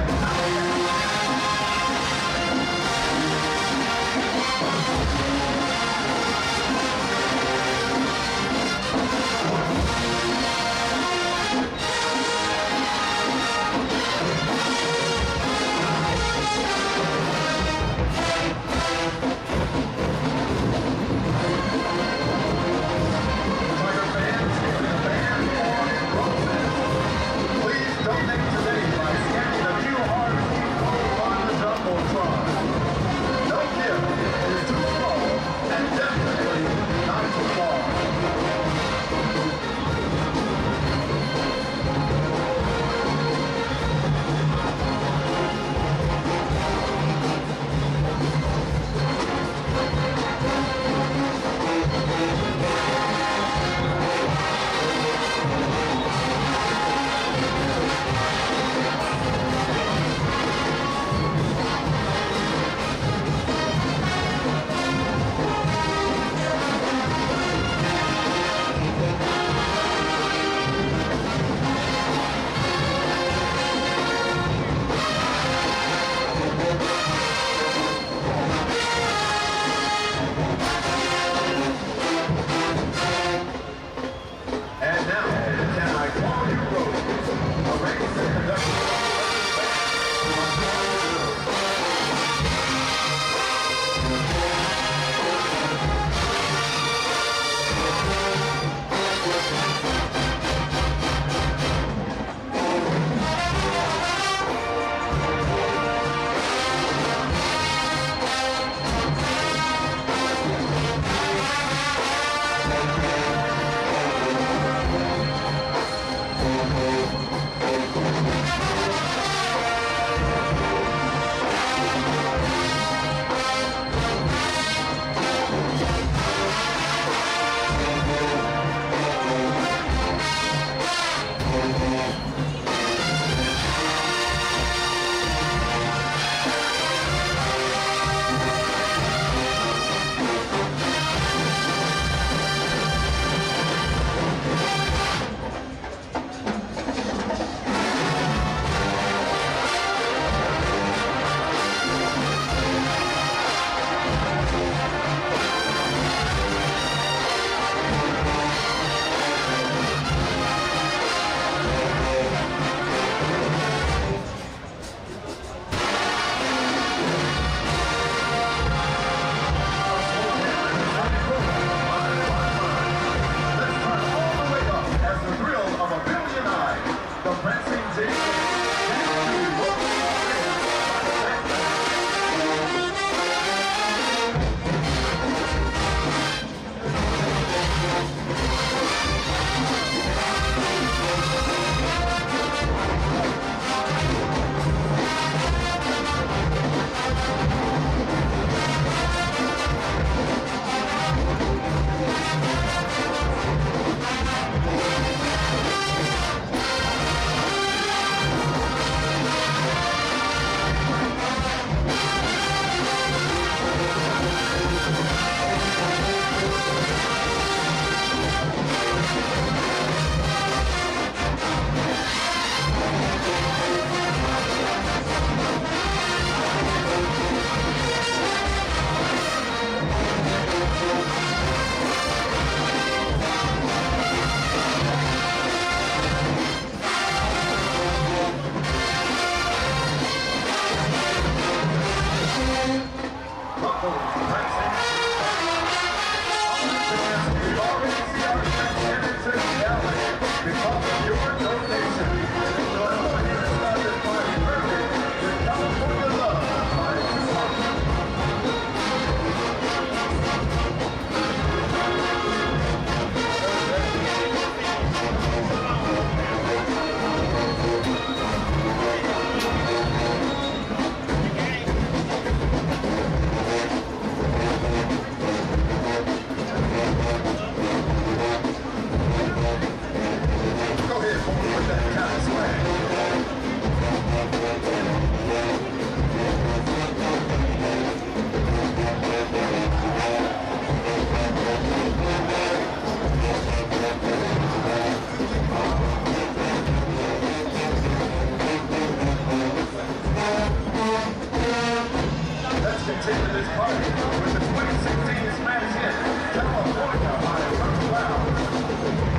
party with the 2016 smash hit, California by First Cloud.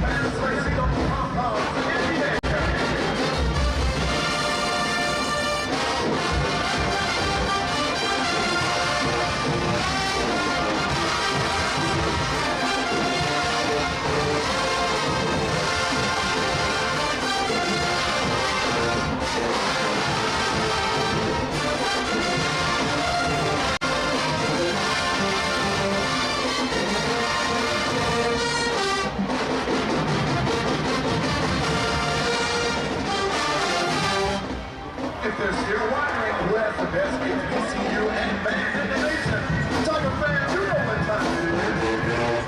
Fans racing up the compounds in the air. If they're still wondering who has the best HBCU and band in the nation, Tiger fans, you know what time it is.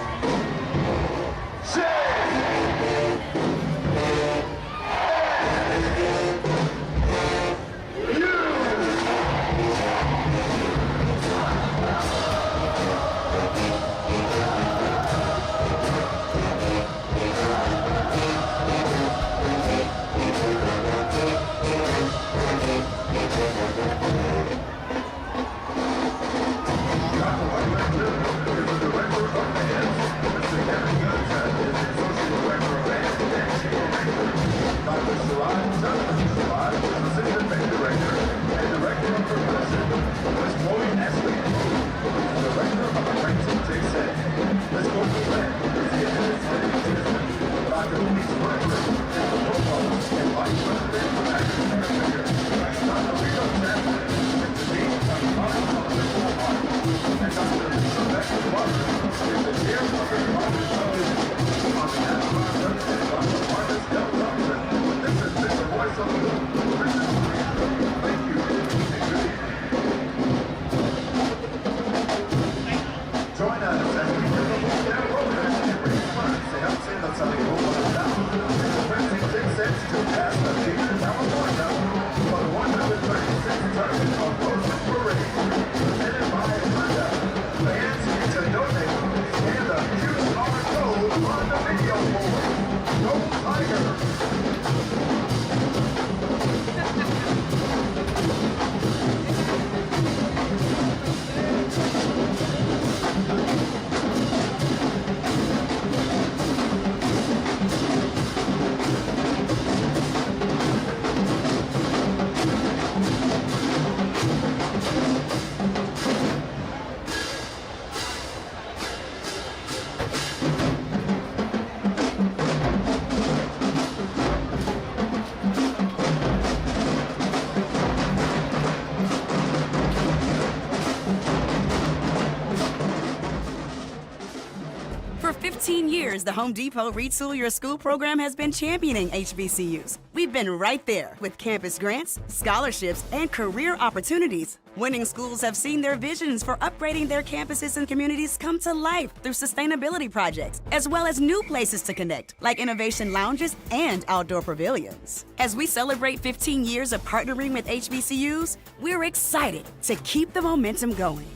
For 15 years, the Home Depot Retool Your School program has been championing HBCUs. We've been right there with campus grants, scholarships, and career opportunities. Winning schools have seen their visions for upgrading their campuses and communities come to life through sustainability projects, as well as new places to connect, like innovation lounges and outdoor pavilions. As we celebrate 15 years of partnering with HBCUs, we're excited to keep the momentum going.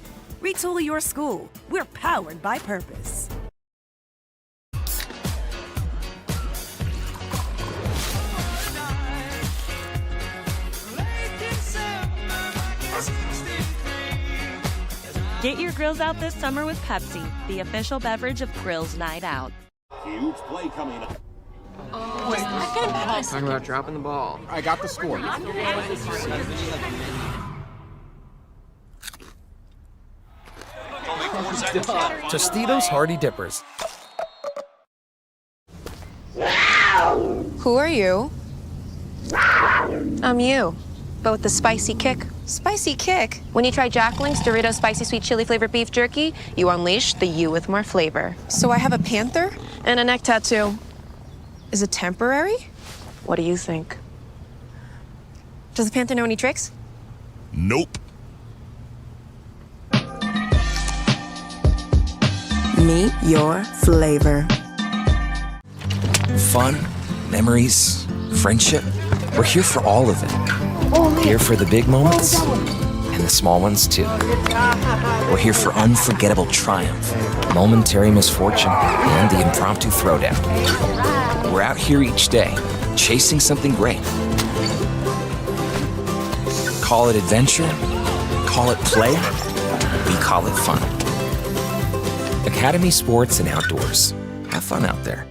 Retool Your School. We're powered by purpose. Get your grills out this summer with Pepsi, the official beverage of Grills Night Out. Huge play coming up. Wait, talking about dropping the ball. I got the score. Tostitos Hardy Dippers. Who are you? I'm you, but with the spicy kick. Spicy kick? When you try Jacqueline's Doritos Spicy Sweet Chili Flavored Beef Jerky, you unleash the you with more flavor. So I have a panther? And a neck tattoo. Is it temporary? What do you think? Does the panther know any tricks? Nope. Meet your flavor. Fun, memories, friendship. We're here for all of it. Here for the big moments and the small ones too. We're here for unforgettable triumph, momentary misfortune, and the impromptu throwdown. We're out here each day, chasing something great. Call it adventure, call it play, We call it fun. Academy Sports and Outdoors. Have fun out there.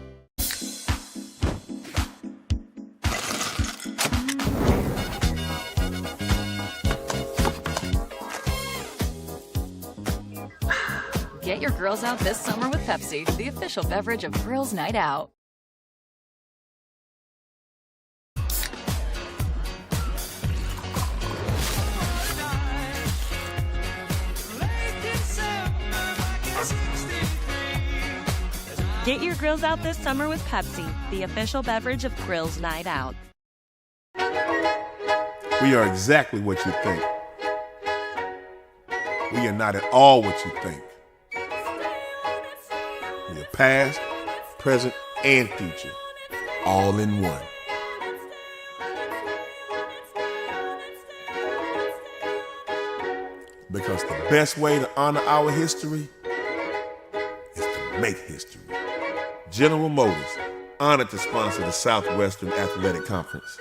Get your girls out this summer with Pepsi, the official beverage of Girls' Night Out. Get your grills out this summer with Pepsi, the official beverage of Girls' Night Out. We are exactly what you think. We are not at all what you think. We are past, present, and future, all in one. Because the best way to honor our history is to make history. General Motors, honored to sponsor the Southwestern Athletic Conference.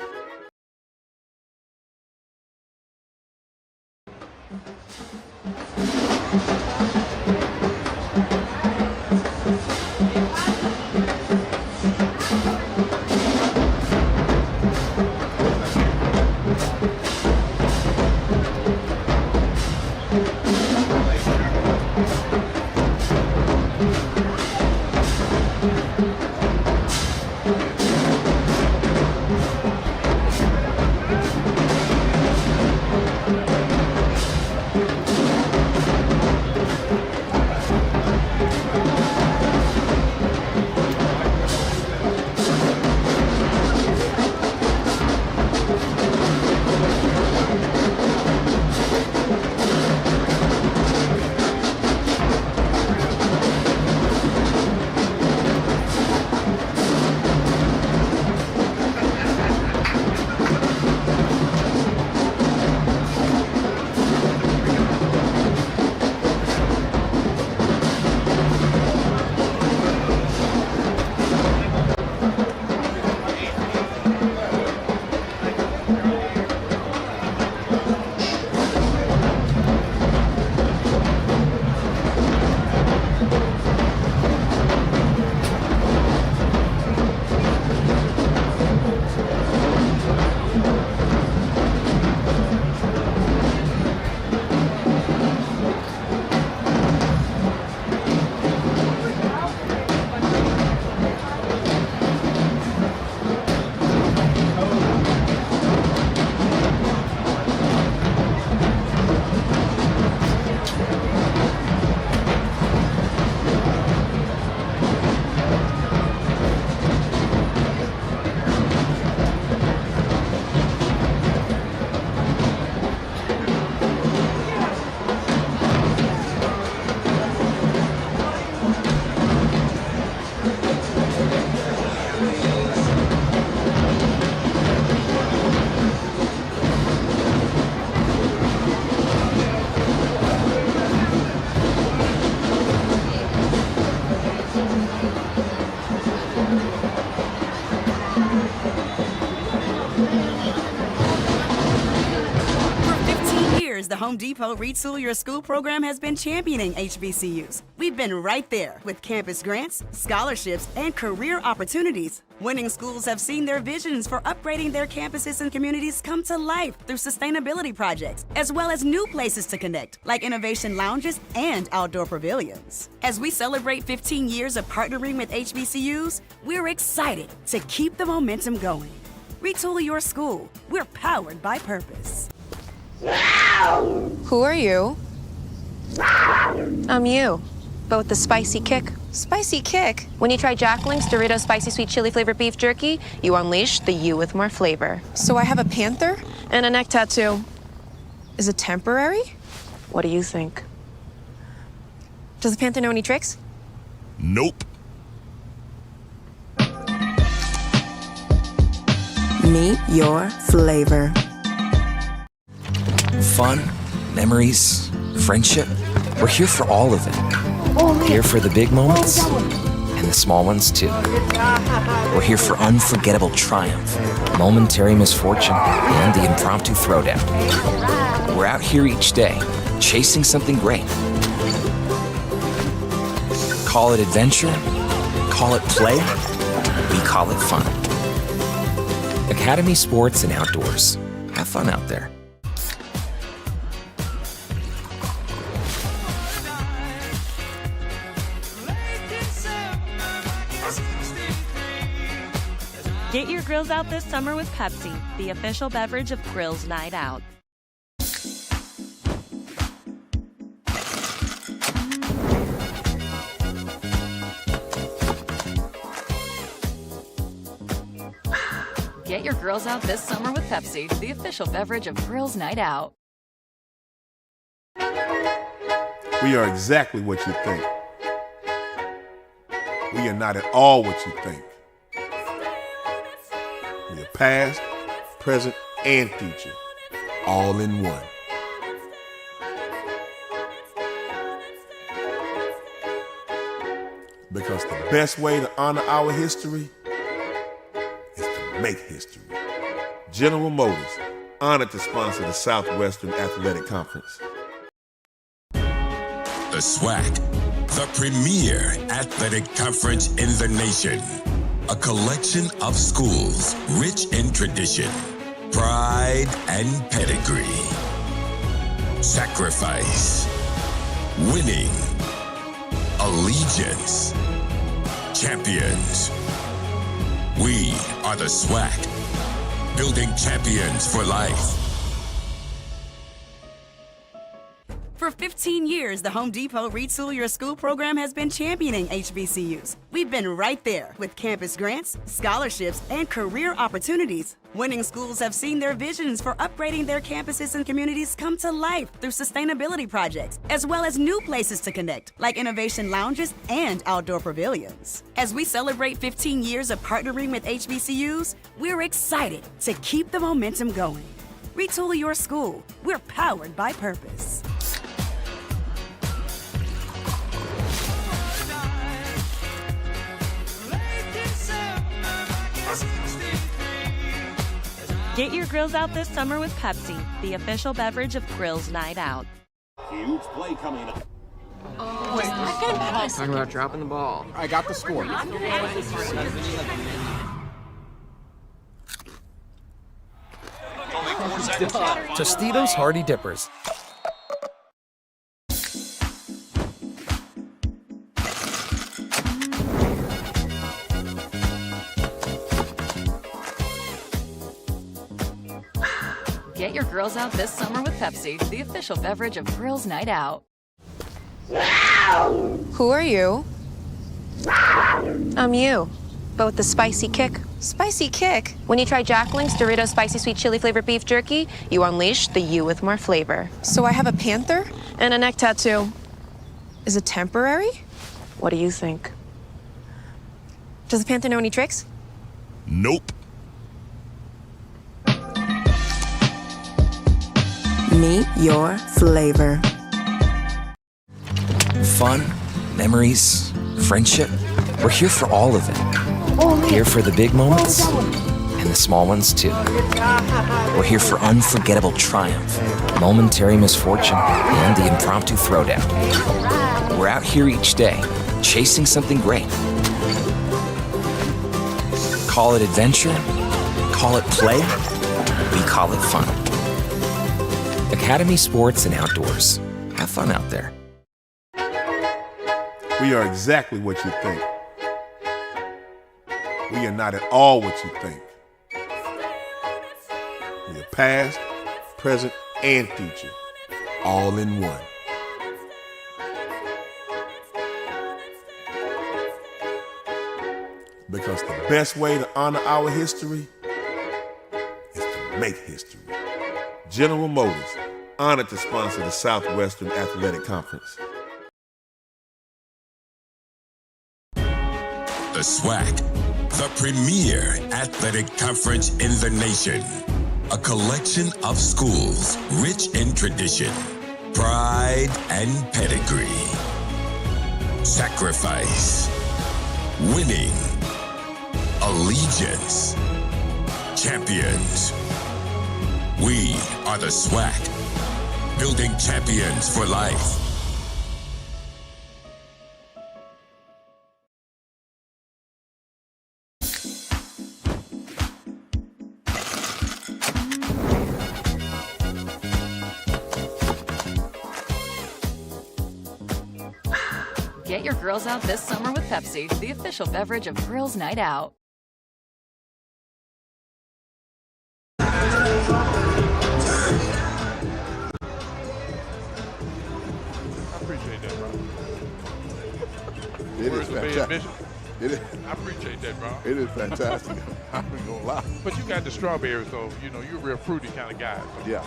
The Home Depot Retool Your School program has been championing HBCUs. We've been right there with campus grants, scholarships, and career opportunities. Winning schools have seen their visions for upgrading their campuses and communities come to life through sustainability projects, as well as new places to connect, like innovation lounges and outdoor pavilions. As we celebrate 15 years of partnering with HBCUs, we're excited to keep the momentum going. Retool your school. We're powered by purpose. Who are you? I'm you, but with the spicy kick. Spicy kick? When you try Jacqueline's Doritos Spicy Sweet Chili Flavored Beef Jerky, you unleash the you with more flavor. So I have a panther? And a neck tattoo. Is it temporary? What do you think? Does the panther know any tricks? Nope. Meet your flavor. Fun, memories, friendship. We're here for all of it. Here for the big moments and the the small ones too. We're here for unforgettable triumph, momentary misfortune, and the impromptu throwdown. We're out here each day, chasing something great. Call it adventure, call it play, we call it fun. Academy Sports and Outdoors. Have fun out there. Get your grills out this summer with Pepsi, the official beverage of Grills Night Out. Get your grills out this summer with Pepsi, the official beverage of Grills Night Out. We are exactly what you think. We are not at all what you think. We are past, present, and future, all in one. Because the best way to honor our history is to make history. General Motors, honored to sponsor the Southwestern Athletic Conference. The SWAC, the premier athletic conference in the nation. A collection of schools rich in tradition, pride, and pedigree. Sacrifice, winning, allegiance, champions. We are the SWAC, building champions for life. For 15 years, the Home Depot Retool Your School program has been championing HBCUs. We've been right there with campus grants, scholarships, and career opportunities. Winning schools have seen their visions for upgrading their campuses and communities come to life through sustainability projects, as well as new places to connect, like innovation lounges and outdoor pavilions. As we celebrate 15 years of partnering with HBCUs, we're excited to keep the momentum going. Retool Your School. We're powered by purpose. Get your grills out this summer with Pepsi, the official beverage of Grills Night Out. Huge play coming up. Talking about dropping the ball. I got the score. Tostitos Hardy Dippers. Get your grills out this summer with Pepsi, the official beverage of Grills Night Out. Who are you? I'm you, but with the spicy kick. Spicy kick? When you try Jack Link's Doritos Spicy Sweet Chili Flavored Beef Jerky, you unleash the you with more flavor. So I have a panther? And a neck tattoo. Is it temporary? What do you think? Does the panther know any tricks? Nope. Meet your flavor. Fun, memories, friendship. We're here for all of it. Here for the big moments and the small ones too. We're here for unforgettable triumph, momentary misfortune, and the impromptu throwdown. We're out here each day, chasing something great. Call it adventure, call it play, we call it fun. Academy Sports and Outdoors. Have fun out there. We are exactly what you think. We are not at all what you think. We are past, present, and future, all in one. Because the best way to honor our history is to make history. General Motors, honored to sponsor the Southwestern Athletic Conference. The SWAC, the premier athletic conference in the nation. A collection of schools rich in tradition, pride, and pedigree. Sacrifice, winning, allegiance, champions. We are the SWAC, building champions for life. Get your girls out this summer with Pepsi, the official beverage of Girls Night Out. I appreciate that, bro. It Words is of fantastic. admission. It is. I appreciate that, bro. It is fantastic. I'm not gonna lie. But you got the strawberry, so you know you're a real fruity kind of guy. So. Yeah.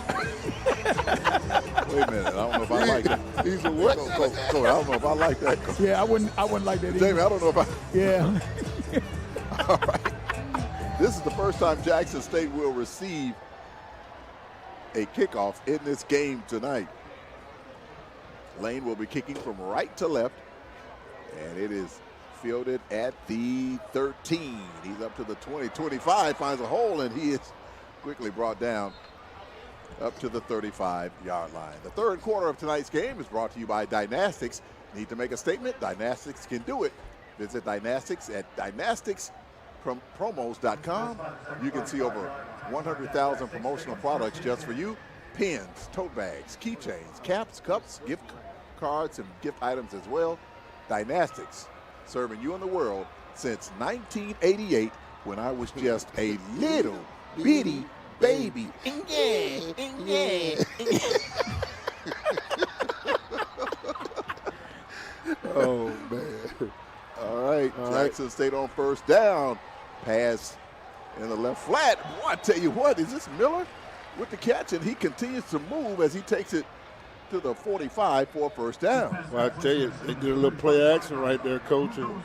Wait a minute. I don't know if I like that. He's a what? Coach, I don't know if I like that. Coach. Yeah, I wouldn't like that either. Jamie, I don't know if I. Yeah. All right. This is the first time Jackson State will receive a kickoff in this game tonight. Lane will be kicking from right to left, and it is fielded at the 13. He's up to the 20, 25, finds a hole, and he is quickly brought down up to the 35-yard line. The third quarter of tonight's game is brought to you by Dynastics. Need to make a statement? Dynastics can do it. Visit Dynastics at dynasticspromos.com. You can see over 100,000 promotional products just for you. Pins, tote bags, keychains, caps, cups, gift cards, and gift items as well. Dynastics, serving you in the world since 1988 when I was just a little bitty baby. Oh, man. All right, Jackson State on first down. Pass in the left flat. Boy, I tell you what, is this Miller with the catch? And he continues to move as he takes it to the 45 for a first down. Well, I tell you, they did a little play action right there, Coach. And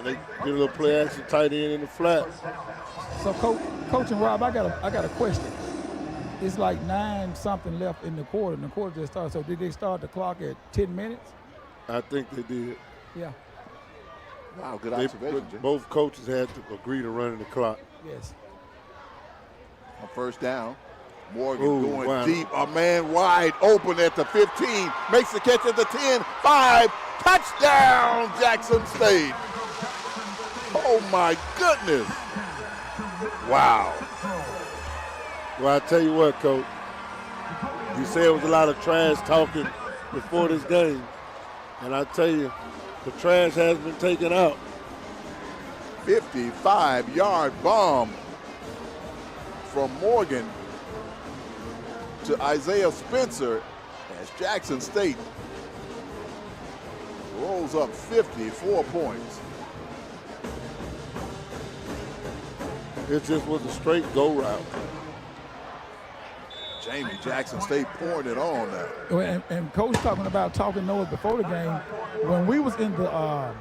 they did a little play action tight end in the flat. So, Coach and Rob, I got a question. It's like 9-something left in the quarter, and the quarter just started. So did they start the clock at 10 minutes? I think they did. Yeah. Wow, good observation, Jim. Both coaches had to agree to running the clock. Yes. On first down, Morgan going deep. A man wide open at the 15. Makes the catch at the 10. 5. Touchdown, Jackson State. Oh, my goodness. Wow. Well, I tell you what, Coach. You said it was a lot of trash talking before this game. And I tell you, the trash has been taken out. 55-yard bomb from Morgan to Isaiah Spencer as Jackson State rolls up 54 points. It just was a straight go route. Jamie, Jackson State pouring it on now. And Coach talking about talking noise before the game. When we was in the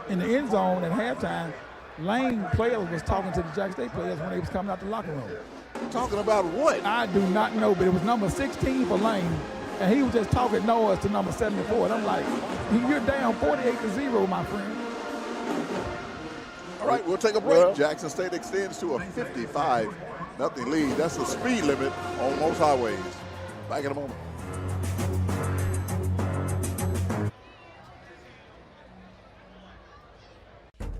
end zone at halftime, Lane players was talking to the Jackson State players when they was coming out the locker room. Talking about what? I do not know, but it was number 16 for Lane, and he was just talking noise to number 74. And I'm like, you're down 48-0, my friend. All right, we'll take a break. Jackson State extends to a 55-0 lead. That's the speed limit on most highways. Back in a moment.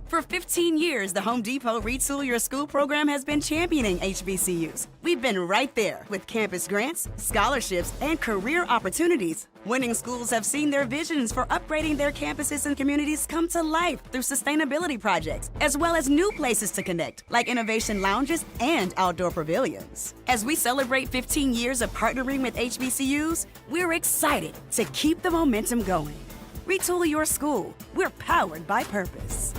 For 15 years, the Home Depot Retool Your School program has been championing HBCUs. We've been right there with campus grants, scholarships, and career opportunities. Winning schools have seen their visions for upgrading their campuses and communities come to life through sustainability projects, as well as new places to connect, like innovation lounges and outdoor pavilions. As we celebrate 15 years of partnering with HBCUs, we're excited to keep the momentum going. Retool Your School. We're powered by purpose.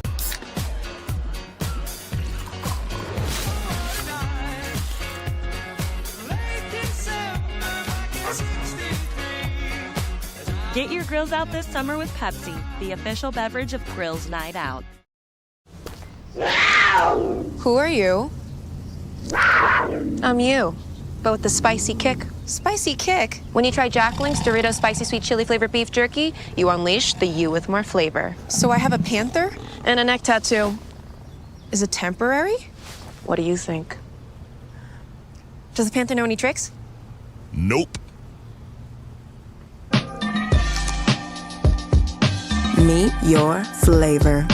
Get your grills out this summer with Pepsi, the official beverage of Grills Night Out. Who are you? I'm you, but with the spicy kick. Spicy kick? When you try Jack Link's Doritos Spicy Sweet Chili Flavored Beef Jerky, you unleash the you with more flavor. So I have a panther? And a neck tattoo. Is it temporary? What do you think? Does the panther know any tricks? Nope. Meet your flavor.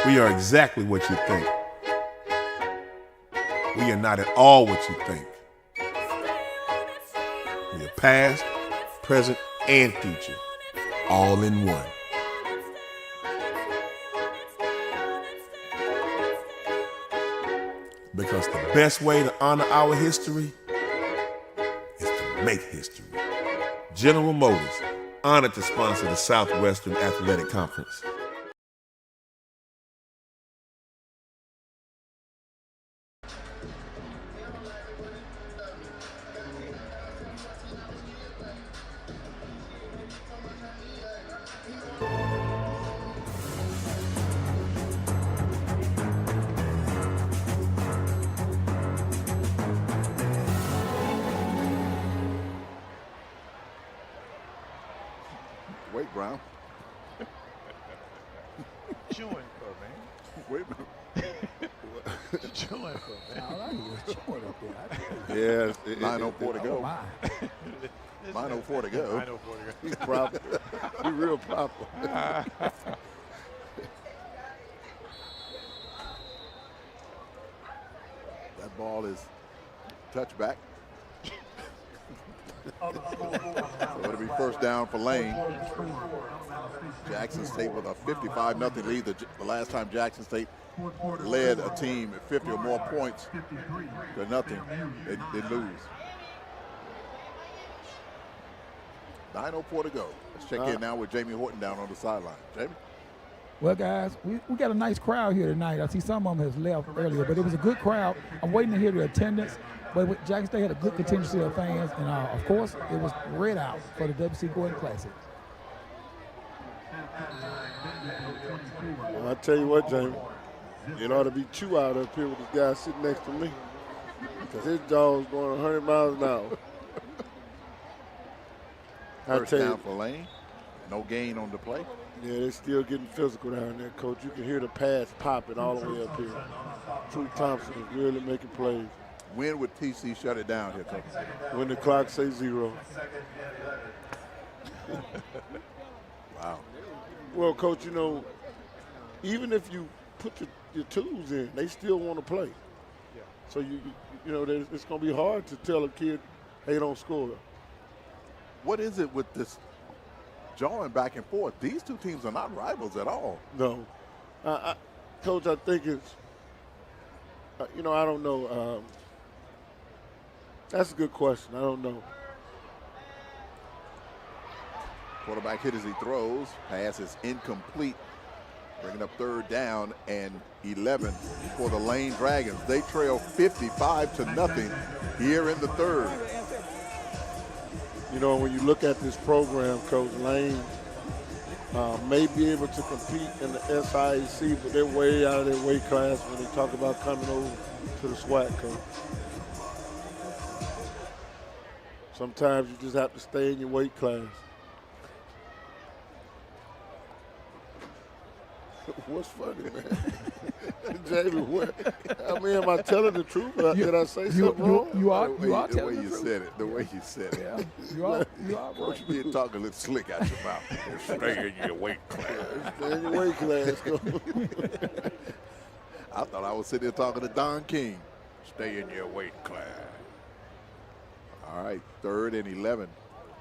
We are exactly what you think. We are not at all what you think. We are past, present, and future, all in one. Because the best way to honor our history is to make history. General Motors, honored to sponsor the Southwestern Athletic Conference. Wait, Brown. Chewing for, man. Wait a minute. Chewing for, man. All right, he was chewing up there. Yeah, 9:04 to go. Oh, my. 9:04 to go. 9:04 to go. He's proper. He's real proper. That ball is touchback. So it'll be first down for Lane. Jackson State with a 55-0 lead. The last time Jackson State led a team at 50 or more points to nothing, they lose. 9:04 to go. Let's check in now with Jamie Horton down on the sideline. Jamie? Well, guys, we got a nice crowd here tonight. I see some of them has left earlier, but it was a good crowd. I'm waiting to hear the attendance. But Jackson State had a good contingency of fans, and of course, it was red out for the WC Gordon Classic. Well, I tell you what, Jamie, it ought to be Chew out up here with this guy sitting next to me, because his jaw's going 100 miles an hour. First down for Lane. No gain on the play. Yeah, they're still getting physical down there, Coach. You can hear the pass popping all the way up here. True Thompson is really making plays. When would TC shut it down here, Coach? When the clock says 0. Wow. Well, Coach, you know, even if you put your tools in, they still want to play. Yeah. So, you know, it's going to be hard to tell a kid, hey, don't score. What is it with this jawing back and forth? These two teams are not rivals at all. No. Coach, I think it's, you know, I don't know. That's a good question. I don't know. Quarterback hit as he throws. Pass is incomplete. Bringing up third down and 11 for the Lane Dragons. They trail 55-0 here in the third. You know, when you look at this program, Coach, Lane may be able to compete in the SIAC, but they're way out of their weight class when they talk about coming over to the SWAC, Coach. Sometimes you just have to stay in your weight class. What's funny, man? Jamie, what? I mean, am I telling the truth? Did I say something wrong? You are The telling way the you truth. said it. The way you said it. Yeah, you are Coach, right. you did talk a little slick out your mouth. Stay in your weight class. Stay in your weight class, Coach. I thought I was sitting there talking to Don King. Stay in your weight class. All right, 3rd and 11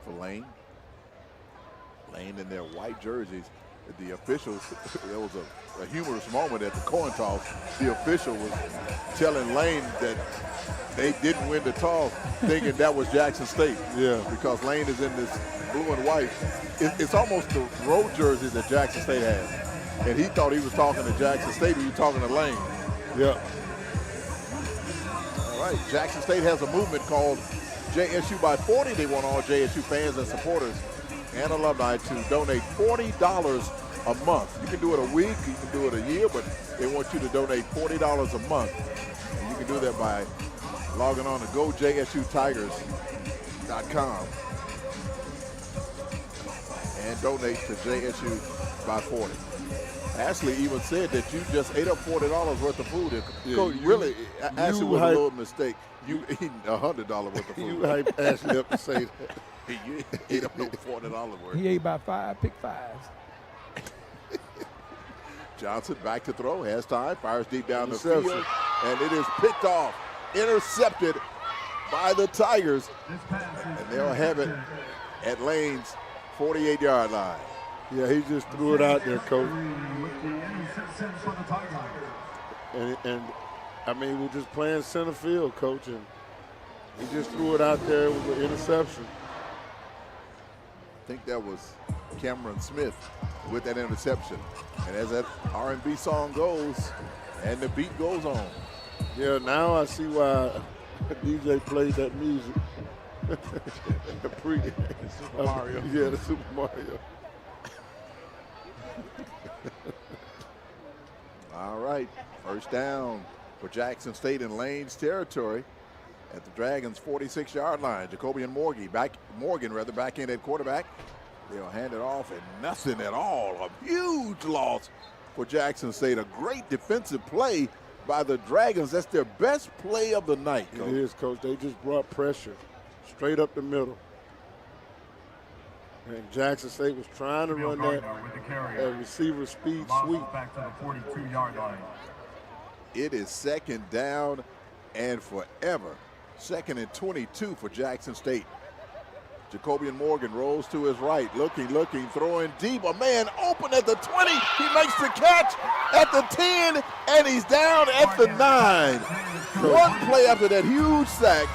for Lane. Lane in their white jerseys. The officials, there was a humorous moment at the coin toss. The official was telling Lane that they didn't win the toss, thinking that was Jackson State. Yeah. Because Lane is in this blue and white. It's almost the road jersey that Jackson State has. And he thought he was talking to Jackson State, he was talking to Lane. Yeah. All right, Jackson State has a movement called JSU by 40. They want all JSU fans and supporters and alumni to donate $40 a month. You can do it a week, you can do it a year, but they want you to donate $40 a month. And you can do that by logging on to GoJSUTigers.com and donate to JSU by 40. Ashley even said that you just ate up $40 worth of food. Coach, really, Ashley was a little mistake. You eating $100 worth of food. You hyped Ashley up to say that. You ate up no $40 worth. He ate about 5 pick fives. Johnson back to throw, has time, fires deep down the field, and it is picked off, intercepted by the Tigers, and they'll have it at Lane's 48-yard line. Yeah, he just threw it out there, Coach. And I mean, we're just playing center field, Coach, and he just threw it out there with an interception. I think that was Cameron Smith with that interception. And as that R&B song goes, and the beat goes on. Yeah, now I see why DJ played that music. The Super Mario. Yeah, the Super Mario. All right, first down for Jackson State in Lane's territory at the Dragons' 46-yard line. Jacobian Morgan back in at quarterback. They'll hand it off and nothing at all. A huge loss for Jackson State. A great defensive play by the Dragons. That's their best play of the night, Coach. It is, Coach. They just brought pressure straight up the middle. And Jackson State was trying to run that receiver speed sweep. Back to the 42-yard line. It is second down and forever. Second and 22 for Jackson State. Jacobian Morgan rolls to his right, looking, throwing deep. A man open at the 20. He makes the catch at the 10, and he's down at the 9. One play after that huge sack.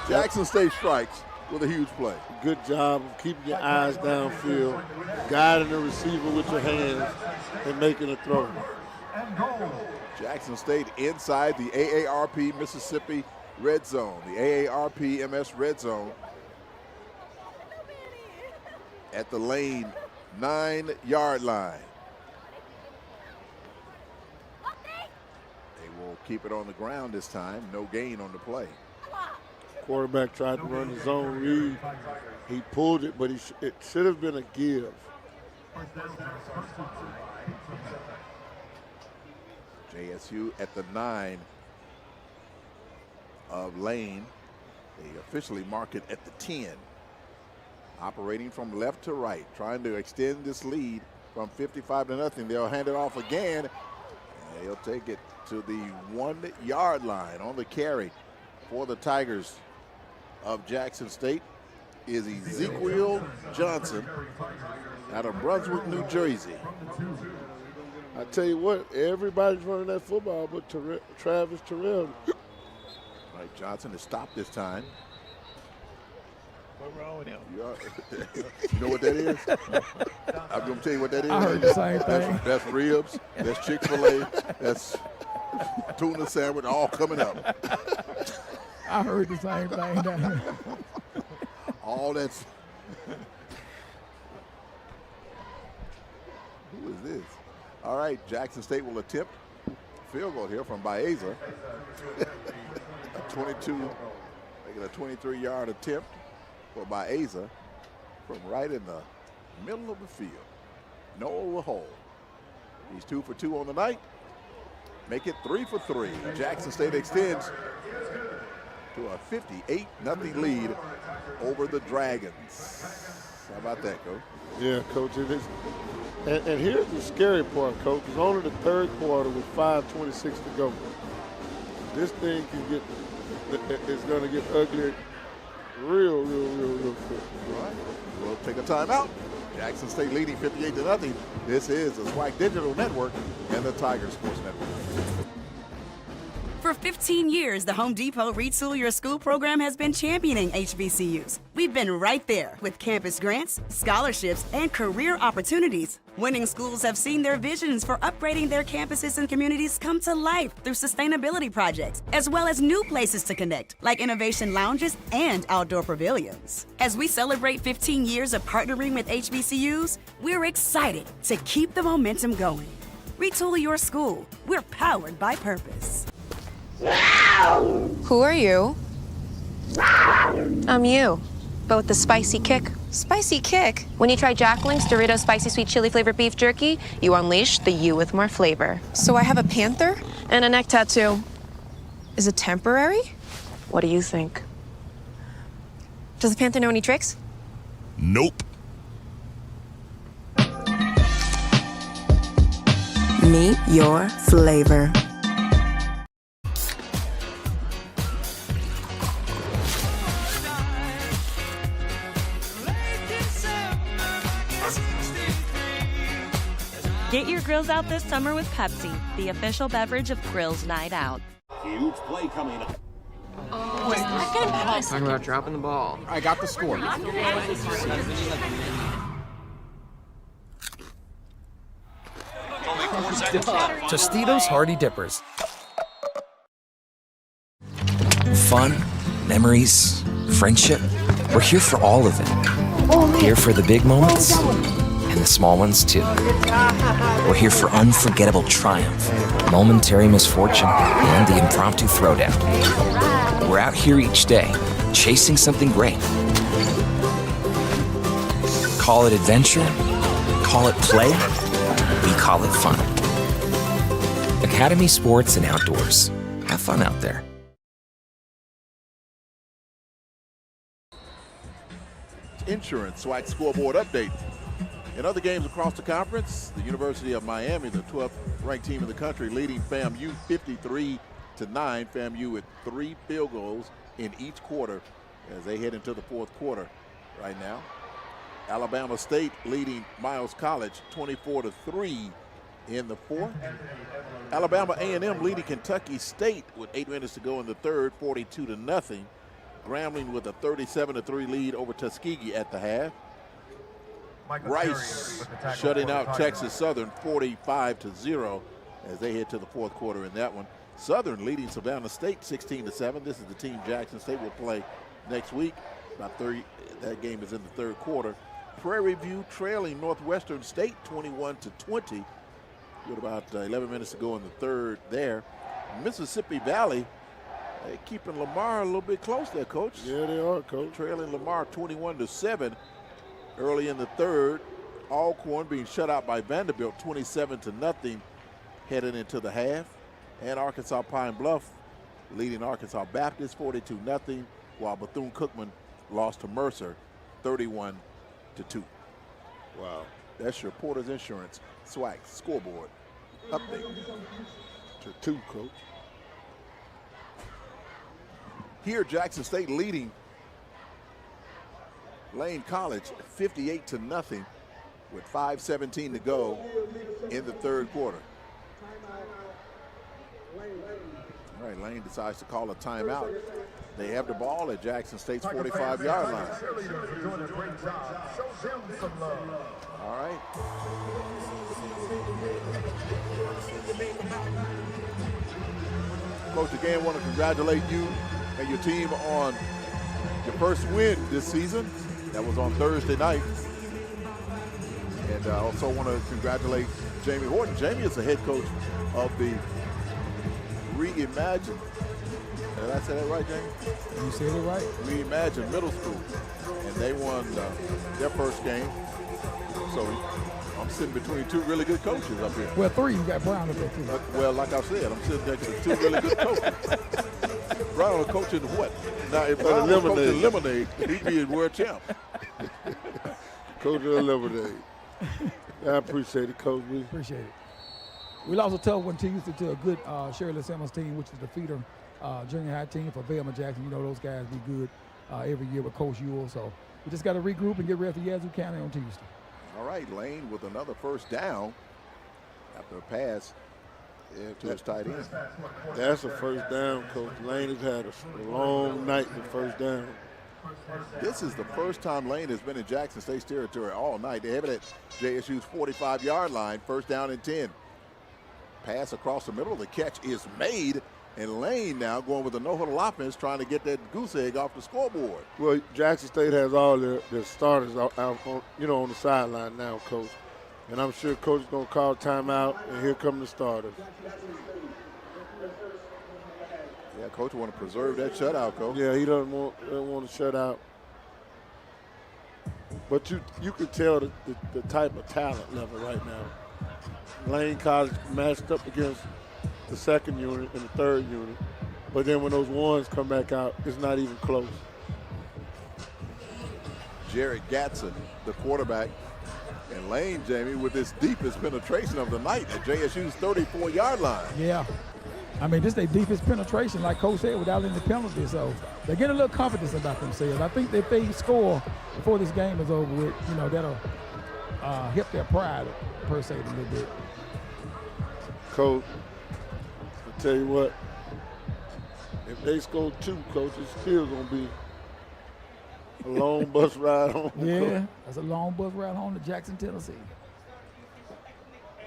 Jackson State strikes with a huge play. Good job of keeping your eyes downfield, guiding the receiver with your hands, and making a throw. Jackson State inside the AARP Mississippi red zone, the AARP MS red zone at the Lane 9-yard line. They will keep it on the ground this time. No gain on the play. Quarterback tried to run his own read. He pulled it, but it should have been a give. JSU at the 9 of Lane. They officially mark it at the 10. Operating from left to right, trying to extend this lead from 55-0. They'll hand it off again. And they'll take it to the 1-yard line. On the carry for the Tigers of Jackson State is Ezekiel Johnson out of Brunswick, New Jersey. I tell you what, everybody's running that football but Travis Terrell. Right, Johnson is stopped this time. What's wrong with him? You know what that is? I'm going to tell you what that is. I heard the same thing. That's ribs, that's Chick-fil-A, that's tuna sandwich, all coming up. I heard the same thing down here. All that's. Who is this? All right, Jackson State will attempt field goal here from Baeza. A 23-yard attempt for Baeza from right in the middle of the field. No hole. He's 2 for 2 on the night. Make it 3 for 3. Jackson State extends to a 58-0 lead over the Dragons. How about that, Coach? Yeah, Coach. It is. And here's the scary part, Coach. It's only the third quarter with 5:26 to go. This thing it's going to get ugly real quick. All right. We'll take a timeout. Jackson State leading 58-0. This is the SWAC Digital Network and the Tiger Sports Network. For 15 years, the Home Depot Retool Your School program has been championing HBCUs. We've been right there with campus grants, scholarships, and career opportunities. Winning schools have seen their visions for upgrading their campuses and communities come to life through sustainability projects, as well as new places to connect, like innovation lounges and outdoor pavilions. As we celebrate 15 years of partnering with HBCUs, we're excited to keep the momentum going. Retool your school. We're powered by purpose. Who are you? I'm you, but with the spicy kick. Spicy kick. When you try Jack Link's Doritos Spicy Sweet Chili Flavored Beef Jerky, you unleash the you with more flavor. So I have a panther and a neck tattoo. Is it temporary? What do you think? Does the panther know any tricks? Nope. Meet your flavor. Get your grills out this summer with Pepsi, the official beverage of Grills Night Out. Huge play coming up. Talking about dropping the ball. I got the score. Tostitos Hardy Dippers. Fun, memories, friendship. We're here for all of it. Here for the big moments and the small ones too. We're here for unforgettable triumph, momentary misfortune, and the impromptu throwdown. We're out here each day, chasing something great. Call it adventure, call it play, we call it fun. Academy Sports and Outdoors. Have fun out there. Insurance SWAC scoreboard update. In other games across the conference, the University of Miami, the 12th ranked team in the country, leading FAMU 53-9. FAMU with 3 field goals in each quarter as they head into the fourth quarter right now. Alabama State leading Miles College 24-3 in the fourth. Alabama A&M leading Kentucky State with 8 minutes to go in the third, 42-0. Grambling with a 37-3 lead over Tuskegee at the half. Rice shutting out Texas Southern 45-0 as they head to the fourth quarter in that one. Southern leading Savannah State 16-7. This is the team Jackson State will play next week. About 30. That game is in the third quarter. Prairie View trailing Northwestern State 21-20 with about 11 minutes to go in the third there. Mississippi Valley keeping Lamar a little bit close there, Coach. Yeah, they are, Coach. Trailing Lamar 21-7 early in the third. Alcorn being shut out by Vanderbilt 27-0 heading into the half. And Arkansas Pine Bluff leading Arkansas Baptist 42-0, while Bethune-Cookman lost to Mercer 31-2. Wow. That's your Porter's Insurance SWAC scoreboard update. To 2, Coach. Here, Jackson State leading Lane College 58-0 with 5:17 to go in the third quarter. All right, Lane decides to call a timeout. They have the ball at Jackson State's 45-yard line. All right. Coach, again, want to congratulate you and your team on your first win this season. That was on Thursday night. And I also want to congratulate Jamie Horton. Jamie is the head coach of the Reimagine. Did I say that right, Jamie? You said it right. Reimagine Middle School. And they won their first game. So I'm sitting between 2 really good coaches up here. Well, 3. You got Brown up there, too. Well, like I said, I'm sitting next to 2 really good coaches. Brown is coaching what? Now, if Brown was coaching Lemonade, he'd be a world champ. Coach of Lemonade. I appreciate it, Coach. We appreciate it. We lost a tough one to Houston to a good Shirley Simmons team, which is the feeder junior high team for Velma Jackson. You know those guys be good every year with Coach Ewell. So we just got to regroup and get ready for Yazoo County on Tuesday. All right, Lane with another first down after a pass to his tight end. That's a first down, Coach. Lane has had a long night with first down. This is the first time Lane has been in Jackson State's territory all night. They have it at JSU's 45-yard line, first down and 10. Pass across the middle. The catch is made. And Lane now going with a no-huddle offense, trying to get that goose egg off the scoreboard. Well, Jackson State has all their starters out on, on the sideline now, Coach. And I'm sure Coach is going to call timeout, and here come the starters. Yeah, coach want to preserve that shutout, coach. Yeah, he doesn't want to shut out. But you could tell the type of talent level right now. Lane College matched up against the second unit and the third unit. But then when those ones come back out, it's not even close. Jared Gatson, the quarterback, and Lane, Jamie, with his deepest penetration of the night at JSU's 34-yard line. Yeah. I mean, this is their deepest penetration, like Coach said, without any penalties. So they get a little confidence about themselves. I think if they score before this game is over with, you know, that'll hit their pride, per se, a little bit. Coach, I'll tell you what, if they score 2, Coach, it's still going to be a long bus ride home. Yeah, Coach. that's a long bus ride home to Jackson, Tennessee.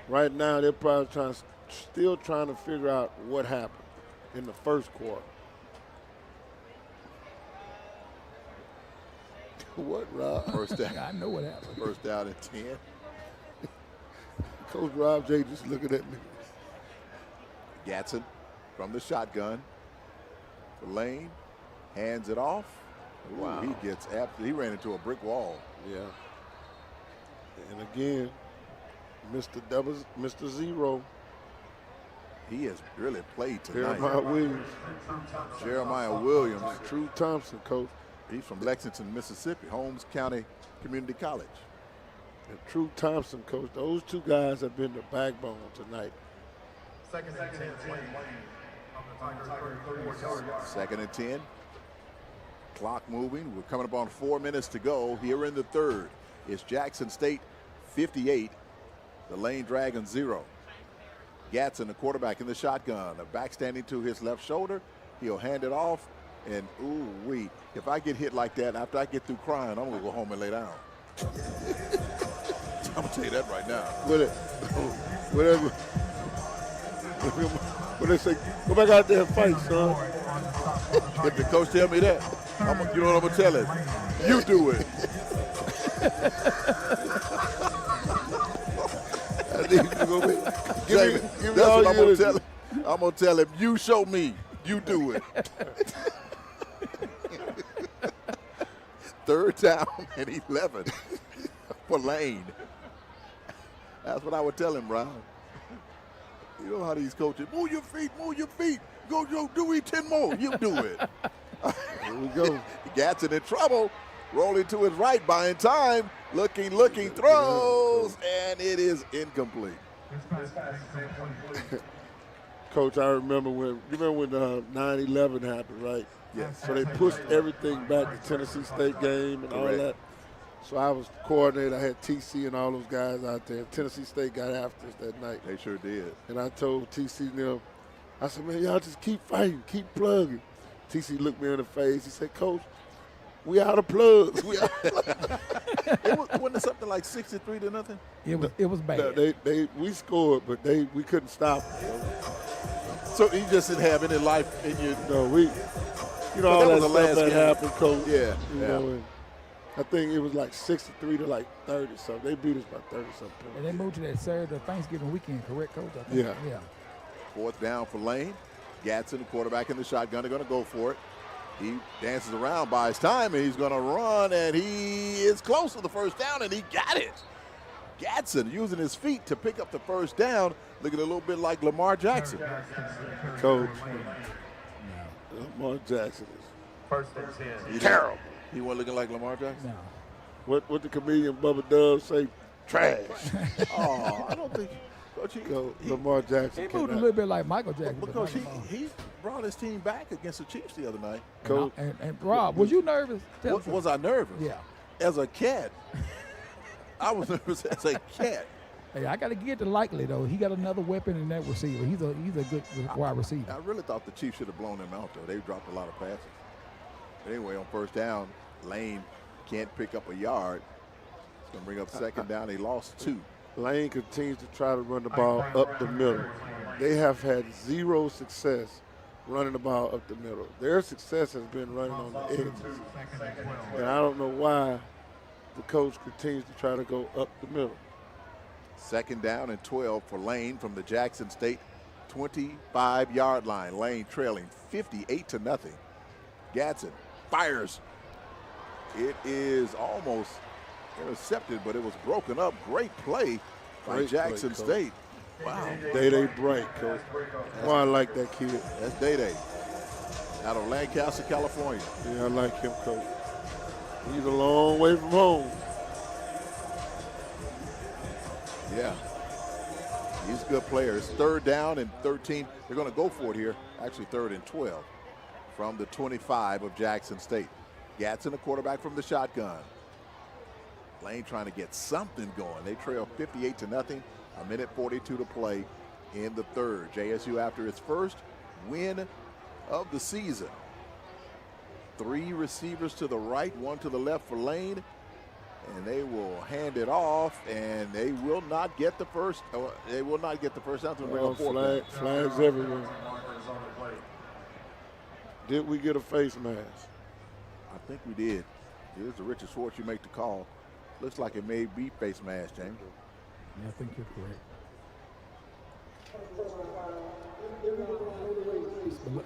Right now, they're probably still trying to figure out what happened in the first quarter. What, Rob? First down. I know what happened. First down at 10. Coach Rob J just looking at me. Gatson from the shotgun. Lane hands it off. Ooh, Wow. He ran into a brick wall. Yeah. And again, Mr. Zero. He has really played tonight. Jeremiah Williams. Jeremiah Williams. True Thompson, Coach. He's from Lexington, Mississippi, Holmes County Community College. And True Thompson, Coach. Those two guys have been the backbone tonight. Second and 10. Second and 10. Clock moving. We're coming up on 4 minutes to go here in the third. It's Jackson State 58, the Lane Dragons 0. Gatson, the quarterback in the shotgun, a back standing to his left shoulder. He'll hand it off, and ooh-wee. If I get hit like that, after I get through crying, I'm going to go home and lay down. I'm going to tell you that right now. Whatever. When they say, go back out there and fight, son. If the coach tell me that, you know what I'm going to tell him? You do it. That's what I'm going to tell him. I'm going to tell him, you show me. You do it. Third down and 11 for Lane. That's what I would tell him, Ron. You know how these coaches, move your feet. Go, do it 10 more. You do it. Here we go. Gatson in trouble. Rolling to his right, buying time. Looking, throws, and it is incomplete. Coach, I remember when 9/11 happened, right? Yes. So they pushed everything back to Tennessee State game and all that. So I was coordinator. I had TC and all those guys out there. Tennessee State got after us that night. They sure did. And I told TC and them, I said, man, y'all just keep fighting, keep plugging. TC looked me in the face. He said, Coach, we out of plugs. Wasn't it something like 63-0? It was bad. No, we scored, but we couldn't stop them. So you just didn't have any life in you? No, all that stuff that happened, Coach. Yeah. You know, and I think it was like 63-30 something. They beat us by 30 something. And they moved to that Saturday Thanksgiving weekend, correct, Coach? I think. Yeah. Fourth down for Lane. Gatson, the quarterback in the shotgun, are going to go for it. He dances around, buys time, and he's going to run, and he is close to the first down, and he got it. Gatson using his feet to pick up the first down, looking a little bit like Lamar Jackson. Coach, Lamar Jackson is First and 10. terrible. He wasn't looking like Lamar Jackson? No. What the comedian Bubba Dove say? Trash. Oh, I don't think. Coach, Lamar Jackson. He moved a little bit like Michael Jackson. Because he brought his team back against the Chiefs the other night. Coach. And Rob, was you nervous? Was I nervous? Yeah. As a cat. I was nervous as a cat. Hey, I got to get to Likely, though. He got another weapon in that receiver. He's a good wide receiver. I really thought the Chiefs should have blown him out, though. They dropped a lot of passes. But anyway, on first down, Lane can't pick up a yard. It's going to bring up second down. He lost 2. Lane continues to try to run the ball up the middle. They have had 0 success running the ball up the middle. Their success has been running on the edges. And I don't know why the coach continues to try to go up the middle. Second down and 12 for Lane from the Jackson State 25-yard line. Lane trailing 58-0. Gadsden fires. It is almost intercepted, but it was broken up. Great play by Jackson State. Wow. Day break, Coach. Well, I like that kid. That's Day out of Lancaster, California. Yeah, I like him, Coach. He's a long way from home. Yeah. He's a good player. It's 3rd down and 13. They're going to go for it here. Actually, 3rd and 12 from the 25 of Jackson State. Gadsden, the quarterback from the shotgun. Lane trying to get something going. They trail 58-0. A minute 42 to play in the 3rd. JSU after its first win of the season. 3 receivers to the right, 1 to the left for Lane. And they will hand it off, and they will not get the first. They will not get the first down to bring up 4th. Flags everywhere. Did we get a face mask? I think we did. Here's the Richard Schwartz. You make the call. Looks like it may be face mask, James. Yeah, I think you're correct.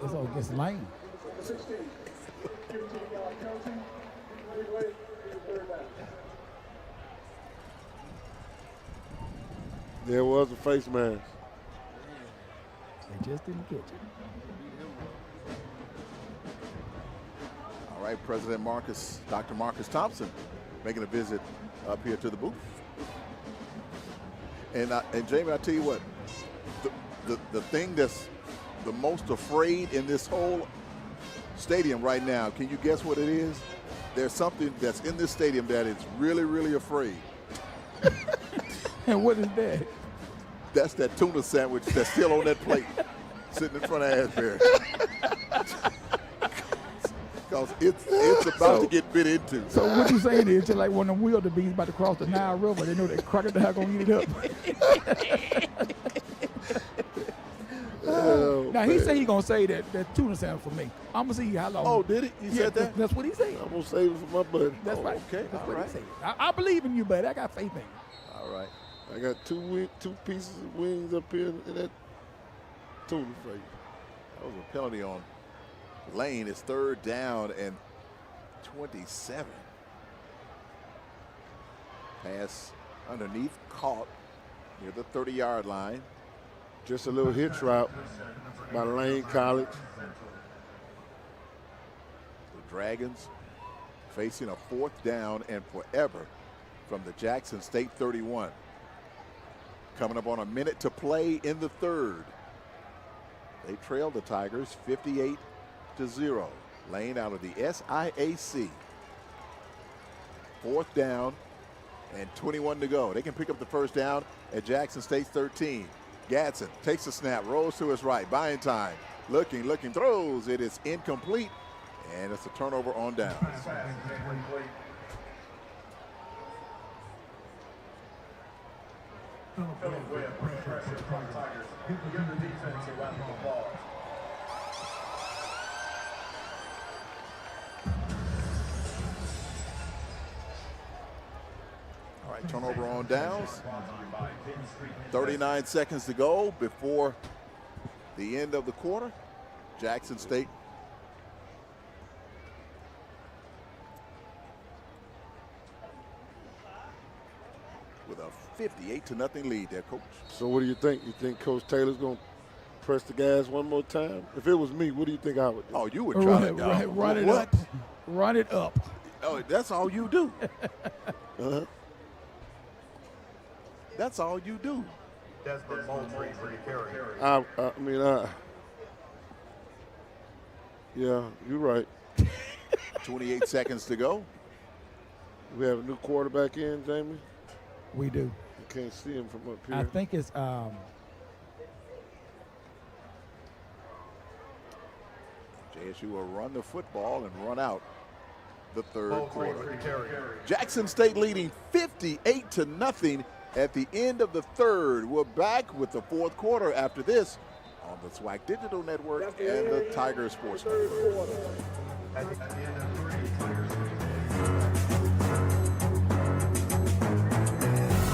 It's all against Lane. There was a face mask. They just didn't catch it. All right, President Marcus, Dr. Marcus Thompson, making a visit up here to the booth. And Jamie, I tell you what, the thing that's the most afraid in this whole stadium right now, can you guess what it is? There's something that's in this stadium that is really, really afraid. And what is that? That's that tuna sandwich that's still on that plate, sitting in front of Asbury. Because it's about to get bit into. So what you saying is just like when the wildebeest about to cross the Nile River, they know that crocodile gonna eat it up. Now he said he gonna say that tuna sandwich for me. I'm gonna see how long. Oh, did he? He said that? That's what he said. I'm gonna save it for my buddy. That's right. Okay, That's all what right. he said. I believe in you, buddy. I got faith in you. All right. I got two pieces of wings up here in that tuna face. That was a penalty on Lane. It's 3rd down and 27. Pass underneath, caught near the 30-yard line. Just a little hitch route by Lane College. The Dragons facing a 4th down and forever from the Jackson State 31. Coming up on a minute to play in the 3rd. They trail the Tigers 58-0. Lane out of the SIAC. 4th down and 21 to go. They can pick up the first down at Jackson State's 13. Gadsden takes the snap, rolls to his right, buying time. Looking, throws. It is incomplete, and it's a turnover on downs. All right, turnover on downs. 39 seconds to go before the end of the quarter. Jackson State with a 58-0 lead there, Coach. So what do you think? You think Coach Taylor's going to press the gas one more time? If it was me, what do you think I would do? Oh, you would try to run it up. Run it up. Oh, that's all you do. Uh-huh. That's all you do. Yeah, you're right. 28 seconds to go. We have a new quarterback in, Jamie. We do. You can't see him from up here. I think it's JSU will run the football and run out the 3rd quarter. Jackson State leading 58-0 at the end of the 3rd. We're back with the 4th quarter after this on the SWAC Digital Network and the Tiger Sports Network.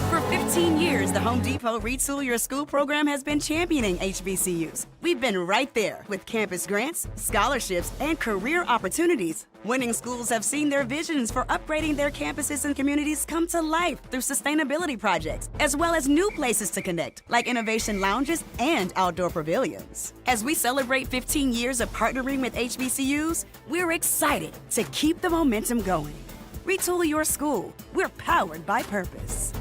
For 15 15 years, the Home Depot Retool Your School program has been championing HBCUs. We've been right there with campus grants, scholarships, and career opportunities. Winning schools have seen their visions for upgrading their campuses and communities come to life through sustainability projects, as well as new places to connect, like innovation lounges and outdoor pavilions. As we celebrate 15 years of partnering with HBCUs, we're excited to keep the momentum going. Retool your school. We're powered by purpose.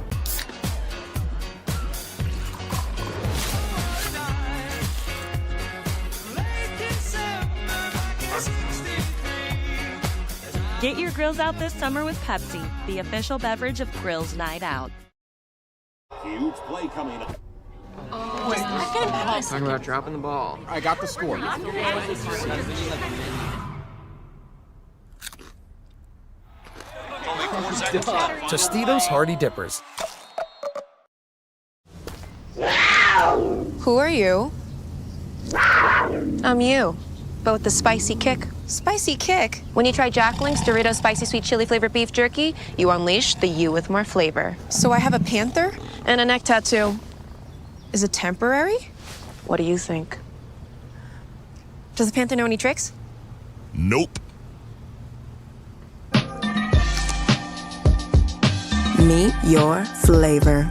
Get your grills out this summer with Pepsi, the official beverage of Grills Night Out. Huge play coming up. Wait, talking about dropping the ball. I got the score. Tostitos Hearty Dippers. Who are you? I'm you, but with the spicy kick. Spicy kick? When you try Jacqueline's Doritos Spicy Sweet Chili Flavored Beef Jerky, you unleash the you with more flavor. So I have a panther? And a neck tattoo. Is it temporary? What do you think? Does the panther know any tricks? Nope. Meet your flavor.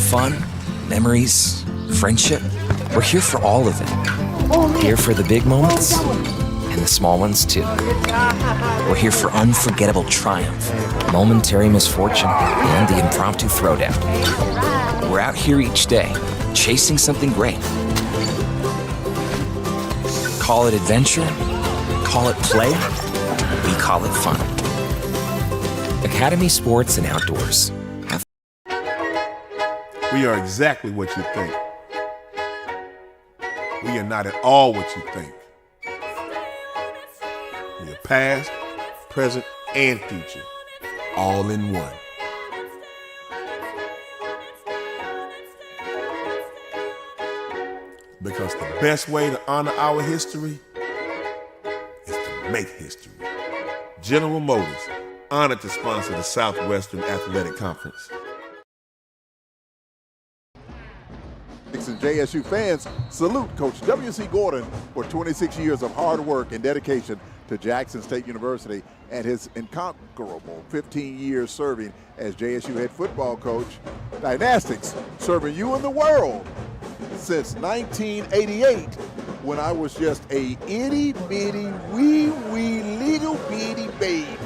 Fun, memories, friendship. We're here for all of it. Here for the big moments and the small ones too. We're here for unforgettable triumph, momentary misfortune, and the impromptu throwdown. We're out here each day, chasing something great. Call it adventure, call it play, we call it fun. Academy Sports and Outdoors. We are exactly what you think. We are not at all what you think. We are past, present, and future, all in one. Because the best way to honor our history is to make history. General Motors, honored to sponsor the Southwestern Athletic Conference. And JSU fans salute Coach W.C. Gordon for 26 years of hard work and dedication to Jackson State University and his incomparable 15 years serving as JSU head football coach. Dynastics serving you in the world since 1988 when I was just a itty bitty wee little bitty babe.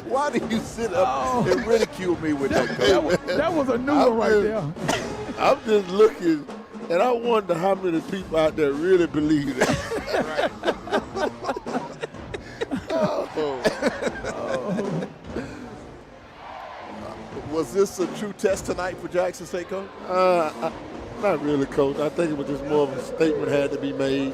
Why do you sit up and ridicule me with that? That was a new one right there. I'm just looking, and I wonder how many people out there really believe that. Was this a true test tonight for Jackson State, Coach? Not really, Coach. I think it was just more of a statement had to be made.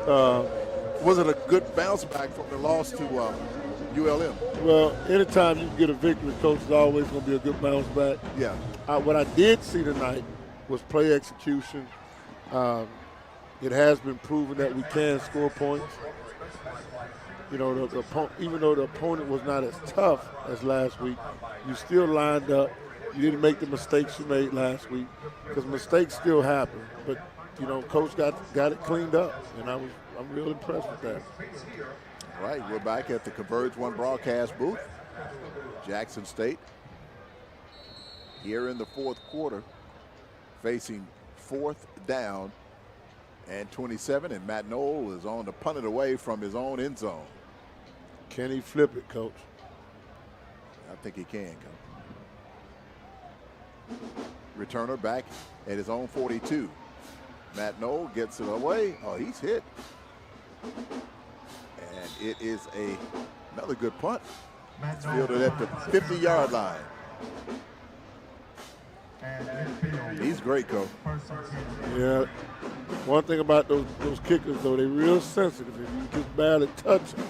Was it a good bounce back from the loss to ULM? Well, anytime you get a victory, Coach, is always going to be a good bounce back. Yeah. What I did see tonight was play execution. It has been proven that we can score points. You know, even though the opponent was not as tough as last week, you still lined up. You didn't make the mistakes you made last week because mistakes still happen. But, you know, Coach got it cleaned up, and I'm real impressed with that. All right, we're back at the Converge One broadcast booth. Jackson State here in the fourth quarter facing 4th down and 27, and Matt Knoll is on to punt it away from his own end zone. Can he flip it, Coach? I think he can, Coach. Returner back at his own 42. Matt Knoll gets it away. Oh, he's hit. And it is another good punt. It's fielded at the 50-yard line. He's great, Coach. Yeah. One thing about those kickers, though, they're real sensitive. If you just barely touch them.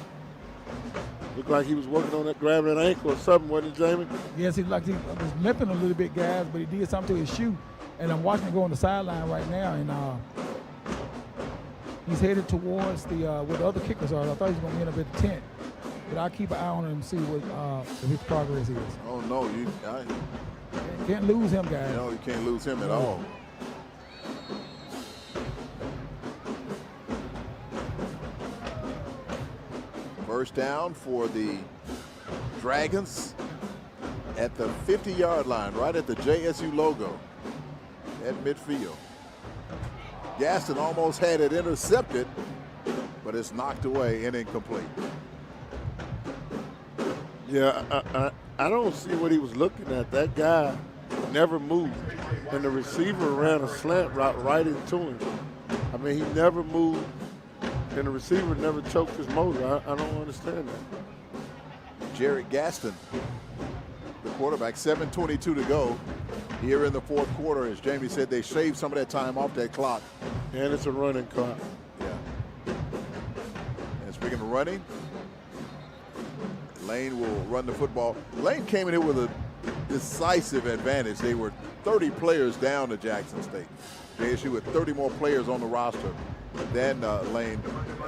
Looked like he was working on that, grabbing an ankle or something, wasn't he, Jamie? Yes, he was limping a little bit, guys, but he did something to his shoe. And I'm watching him go on the sideline right now, and He's headed towards the where the other kickers are. I thought he was going to end up at the tent. But I'll keep an eye on him and see what his progress is. Oh, no. Can't lose him, guys. No, you can't lose him at all. First down for the Dragons at the 50-yard line, right at the JSU logo at midfield. Gaston almost had it intercepted, but it's knocked away and incomplete. Yeah, I don't see what he was looking at. That guy never moved, and the receiver ran a slant route right into him. I mean, he never moved, and the receiver never choked his motor. I don't understand that. Jared Gaston, the quarterback, 7:22 to go here in the fourth quarter. As Jamie said, they shaved some of that time off that clock. And it's a running clock. Yeah. And speaking of running, Lane will run the football. Lane came in here with a decisive advantage. They were 30 players down to Jackson State. JSU with 30 more players on the roster than Lane.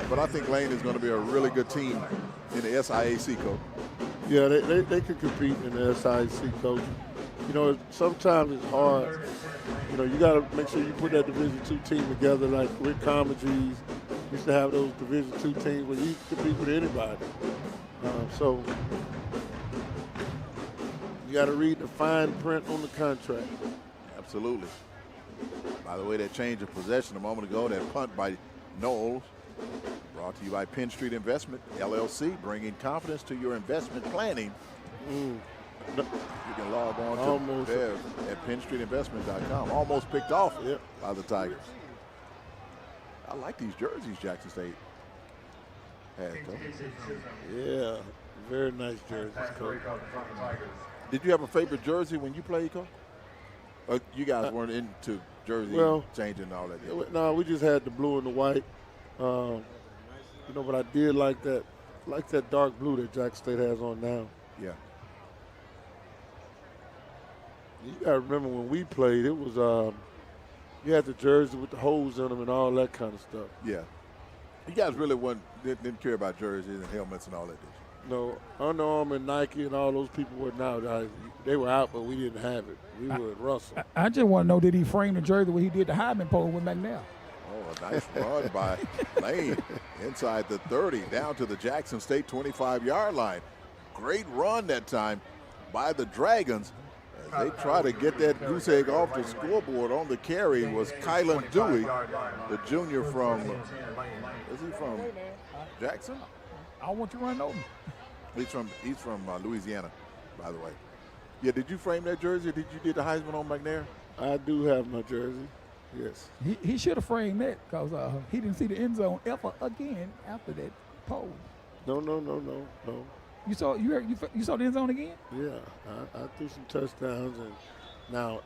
But I think Lane is going to be a really good team in the SIAC, Coach. Yeah, they could compete in the SIAC, Coach. You know, sometimes it's hard. You know, you got to make sure you put that Division II team together. Like Rick Comagese used to have those Division II teams where you compete with anybody. So you got to read the fine print on the contract. Absolutely. By the way, that change of possession a moment ago, that punt by Knowles, brought to you by Penn Street Investment, LLC, bringing confidence to your investment planning. You can log on to there at PennStreetInvestment.com. Almost picked off by the Tigers. I like these jerseys Jackson State has, Coach. Yeah, very nice jerseys, Coach. Did you have a favorite jersey when you played, Coach? Or you guys weren't into jersey changing and all that? No, we just had the blue and the white. You know, but I did like that dark blue that Jackson State has on now. Yeah. You got to remember when we played, it was you had the jersey with the holes in them and all that kind of stuff. Yeah. You guys really didn't care about jerseys and helmets and all that, did you? No, Under Armour and Nike and all those people were out. They were out, but we didn't have it. We were at Russell. I just want to know, did he frame the jersey where he did the Heisman poll with McNair? Oh, a nice run by Lane inside the 30, down to the Jackson State 25-yard line. Great run that time by the Dragons. As they try to get that goose egg off the scoreboard. On the carry was Kylan Dewey, the junior from, is he from Jackson? I want you to run over. He's from Louisiana, by the way. Yeah, did you frame that jersey or did you the Heisman on McNair? I do have my jersey, yes. He should have framed that because he didn't see the end zone ever again after that poll. No. You saw the end zone again? Yeah, I threw some touchdowns, and now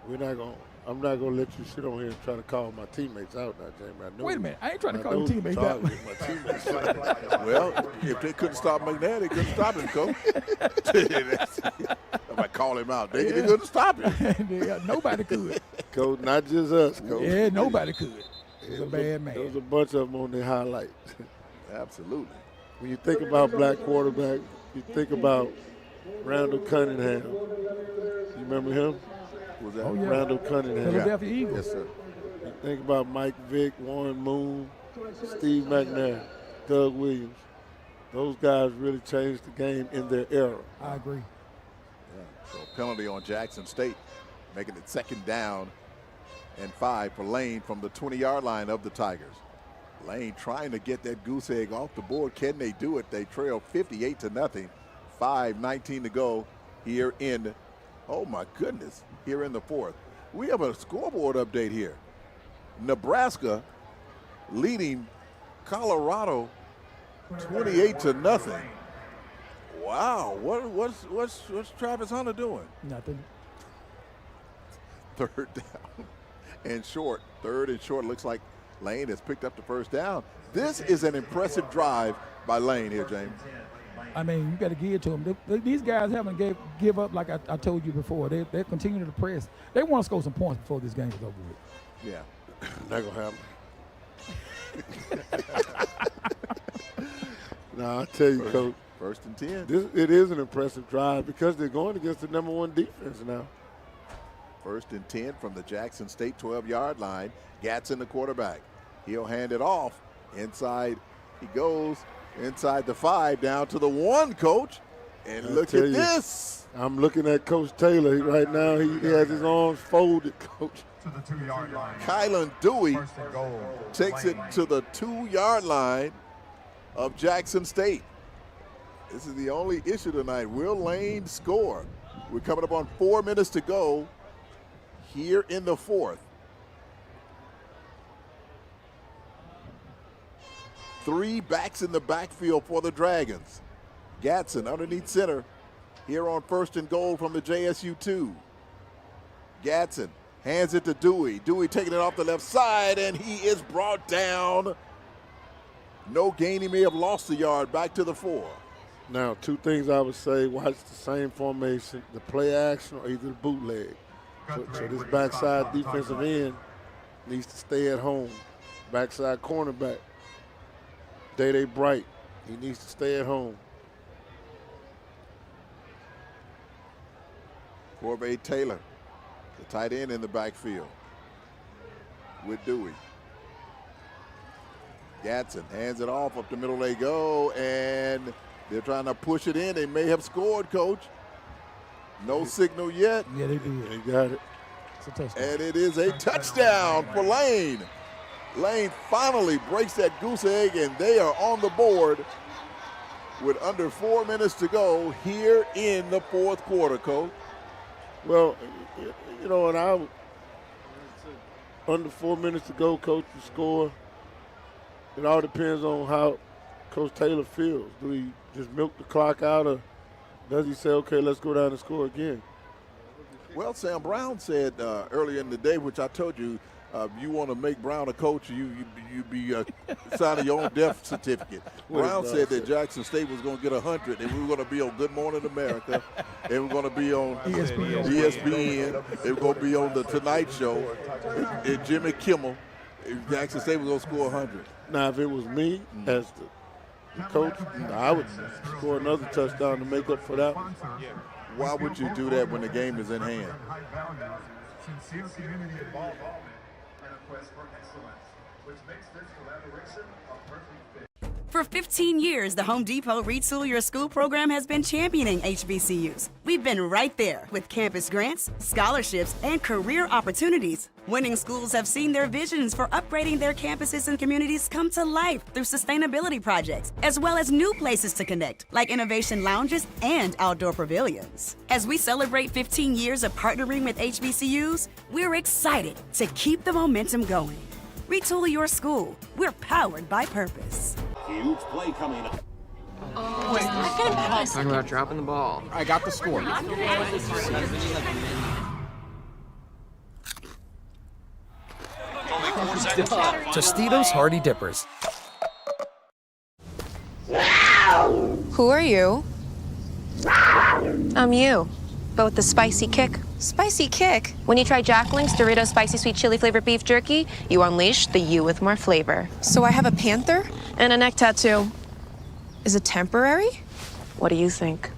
I'm not gonna let you sit on here and try to call my teammates out now, Jamie. Wait a minute, I ain't trying to call your teammates out. Well, if they couldn't stop McNair, they couldn't stop him, Coach. If I call him out, they couldn't stop him. Yeah, nobody could. Coach, not just us, Coach. Yeah, nobody could. He's a bad man. There was a bunch of them on their highlights. Absolutely. When you think about black quarterback, you think about Randall Cunningham. You remember him? Was that Randall Cunningham? Philadelphia Eagles. Yes, sir. You think about Mike Vick, Warren Moon, Steve McNair, Doug Williams. Those guys really changed the game in their era. I agree. Yeah. So penalty on Jackson State, making it 2nd down and 5 for Lane from the 20-yard line of the Tigers. Lane trying to get that goose egg off the board. Can they do it? They trail 58-0. 5:19 to go here in, oh my goodness, here in the fourth. We have a scoreboard update here. Nebraska leading Colorado 28-0. Wow, what's Travis Hunter doing? Nothing. 3rd down and short. 3rd and short. Looks like Lane has picked up the 1st down. This is an impressive drive by Lane here, James. I mean, you got to give it to them. These guys haven't give up like I told you before. They're continuing to press. They want to score some points before this game is over with. Yeah. Not going to happen. Now I tell you, Coach. First and 10. It is an impressive drive because they're going against the #1 defense now. First and 10 from the Jackson State 12-yard line. Gatson, the quarterback. He'll hand it off. Inside he goes. Inside the 5, down to the 1, Coach. And look at this. I'm looking at Coach Taylor right now. He has his arms folded, Coach. To the 2-yard line. Kylan Dewey First and goal. takes it to the 2-yard line of Jackson State. This is the only issue tonight. Will Lane score? We're coming up on 4 minutes to go here in the 4th. 3 backs in the backfield for the Dragons. Gatson underneath center here on first and goal from the JSU 2. Gatson hands it to Dewey. Dewey taking it off the left side, and he is brought down. No gain. He may have lost a yard. Back to the 4. Now, 2 things I would say. Watch the same formation, the play action or either the bootleg. So this backside defensive end needs to stay at home. Backside cornerback, Day Bright, he needs to stay at home. Corvée Taylor, the tight end in the backfield with Dewey. Gatson hands it off. Up the middle they go, and they're trying to push it in. They may have scored, Coach. No signal yet. Yeah, they did. They got it. It's a touchdown. And it is a touchdown for Lane. Lane finally breaks that goose egg, and they are on the board with under 4 minutes to go here in the 4th quarter, Coach. Well, you know, and under 4 minutes to go, Coach, to score. It all depends on how Coach Taylor feels. Do he just milk the clock out, or does he say, okay, let's go down and score again? Well, Sam Brown said earlier in the day, which I told you, you want to make Brown a coach, you be signing your own death certificate. Brown said that Jackson State was going to get 100, and we were going to be on Good Morning America, and we're going to be on ESPN. They were going to be on the Tonight Show, and Jimmy Kimmel. Jackson State was going to score 100. Now, if it was me as the coach, I would score another touchdown to make up for that one. Why would you do that when the game is in hand? Sincere community involvement and a quest for excellence, which makes this collaboration a perfect fit. For 15 years, the Home Depot Retool Your School program has been championing HBCUs. We've been right there with campus grants, scholarships, and career opportunities. Winning schools have seen their visions for upgrading their campuses and communities come to life through sustainability projects, as well as new places to connect, like innovation lounges and outdoor pavilions. As we celebrate 15 years of partnering with HBCUs, we're excited to keep the momentum going. Retool your school. We're powered by purpose. Huge play coming up. Wait, talking about dropping the ball. I got the score. Tostitos Hardy Dippers. Who are you? I'm you, but with the spicy kick. Spicy kick. When you try Jack Link's Doritos Spicy Sweet Chili Flavored Beef Jerky, you unleash the you with more flavor. So I have a panther and a neck tattoo. Is it temporary? What do you think?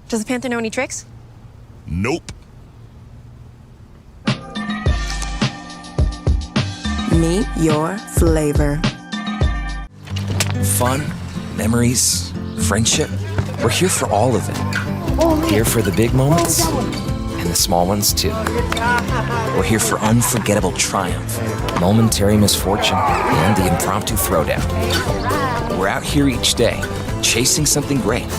Does the panther know any tricks? Nope. Meet your flavor. Fun, memories, friendship. We're here for all of it. Here for the big moments and the small ones too. We're here for unforgettable triumph, momentary misfortune, and the impromptu throwdown. We're out here each day, chasing something great.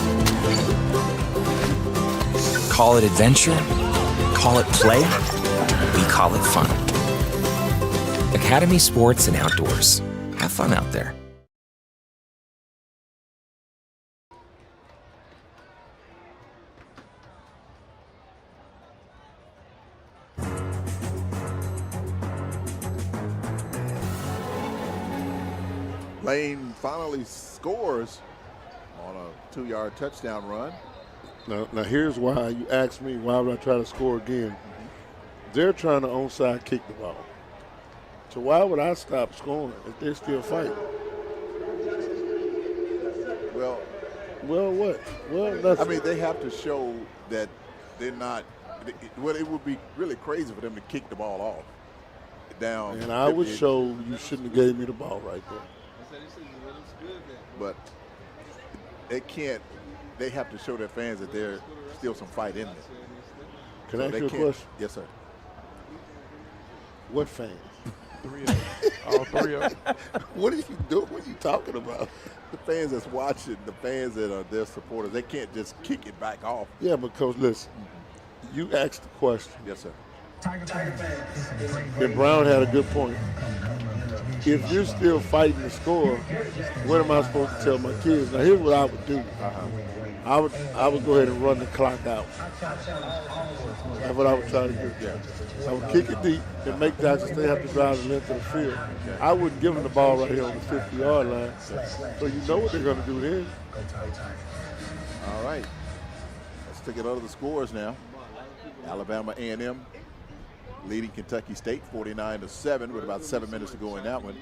Call it adventure, call it play, we call it fun. Academy Sports and Outdoors. Have fun out there. Lane finally scores on a 2-yard touchdown run. Now here's why you asked me why would I try to score again. They're trying to onside kick the ball. So why would I stop scoring if they're still fighting? Well, what? Well, that's. I mean, they have to show that they're not. Well, it would be really crazy for them to kick the ball off down. And I would show you shouldn't have gave me the ball right there. But they can't. They have to show their fans that there's still some fight in there. Can I ask you a question? Yes, sir. What fans? 3 of them. All 3 of them. What are you doing? What are you talking about? The fans that's watching, the fans that are their supporters, they can't just kick it back off. Yeah, but Coach, listen, you asked the question. Yes, sir. And Brown had a good point. If you're still fighting to score, what am I supposed to tell my kids? Now, here's what I would do. I would go ahead and run the clock out. That's what I would try to do. I would kick it deep and make Jackson State have to drive the length of the field. I wouldn't give them the ball right here on the 50-yard line. So you know what they're going to do then. All right. Let's take it over the scores now. Alabama A&M leading Kentucky State 49-7 with about 7 minutes to go in that one.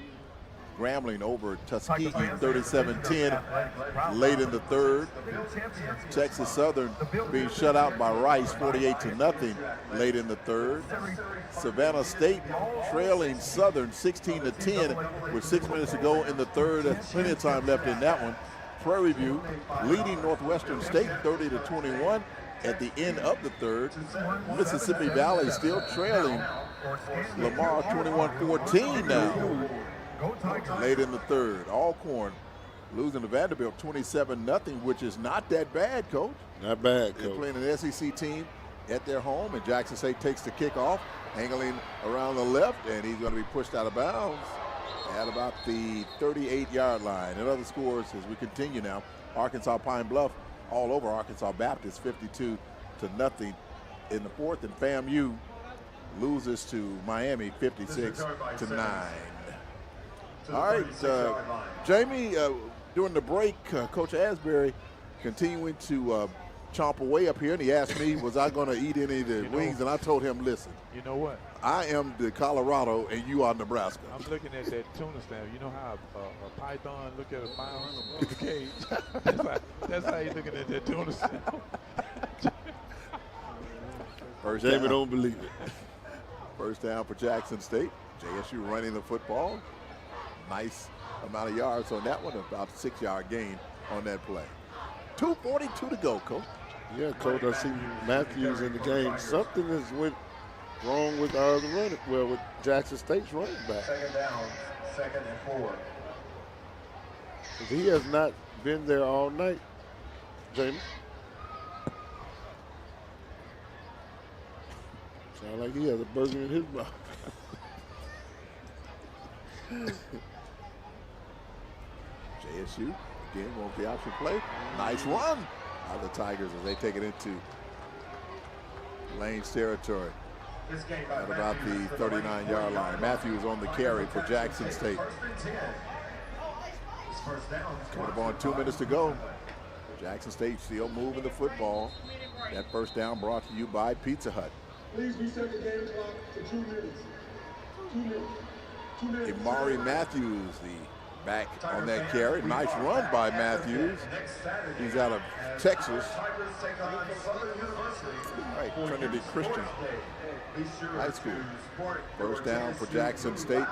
Grambling over Tuskegee 37-10 late in the third. Texas Southern being shut out by Rice 48-0 late in the third. Savannah State trailing Southern 16-10 with 6 minutes to go in the third. There's plenty of time left in that one. Prairie View leading Northwestern State 30-21 at the end of the third. Mississippi Valley still trailing Lamar 21-14 now. Late in the third. Alcorn losing to Vanderbilt 27-0, which is not that bad, Coach. Not bad, They're Coach. playing an SEC team at their home, and Jackson State takes the kickoff, angling around the left, and he's going to be pushed out of bounds at about the 38-yard line. And other scores as we continue now. Arkansas Pine Bluff all over Arkansas Baptist 52-0 in the fourth, and FAMU loses to Miami 56-9. All right, Jamie, during the break, Coach Asbury continuing to chomp away up here, and he asked me, was I going to eat any of the wings, and I told him, listen. You know what? I am the Colorado, and you are Nebraska. I'm looking at that tuna stand. You know how a python look at a mouse in the cage? That's how he's looking at that tuna stand. First Jamie down. don't believe it. First down for Jackson State. JSU running the football. Nice amount of yards on that one, about a 6-yard gain on that play. 2:42 to go, Coach. Yeah, Coach, I see Matthews in the game. Something has went wrong with our other running, well, with Jackson State's running back. Second down, 2nd and 4. He has not been there all night, Jamie. Sound like he has a burger in his mouth. JSU again won't the option play. Nice run by the Tigers as they take it into Lane's territory at about the 39-yard line. Matthews on the carry for Jackson State. Coming up on 2 minutes to go. Jackson State still moving the football. That first down brought to you by Pizza Hut. Please reset the game clock to 2 minutes. 2 minutes. 2 minutes. Amari Matthews, the back on that carry. Nice run by Matthews. He's out of Texas. Right, Trinity Christian High School. First down for Jackson State.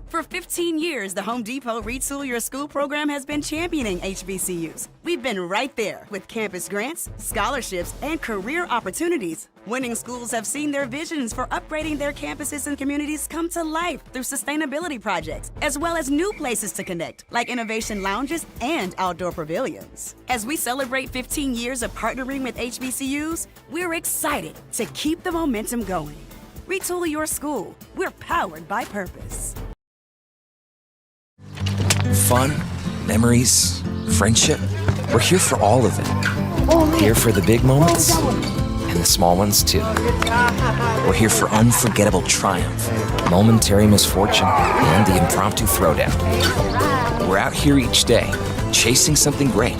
For 15 years, the Home Depot Retool Your School program has been championing HBCUs. We've been right there with campus grants, scholarships, and career opportunities. Winning schools have seen their visions for upgrading their campuses and communities come to life through sustainability projects, as well as new places to connect, like innovation lounges and outdoor pavilions. As we celebrate 15 years of partnering with HBCUs, we're excited to keep the momentum going. Retool Your School. We're powered by purpose. Fun, memories, friendship. We're here for all of it. Here for the big moments and the small ones too. We're here for unforgettable triumph, momentary misfortune, and the impromptu throwdown. We're out here each day, chasing something great.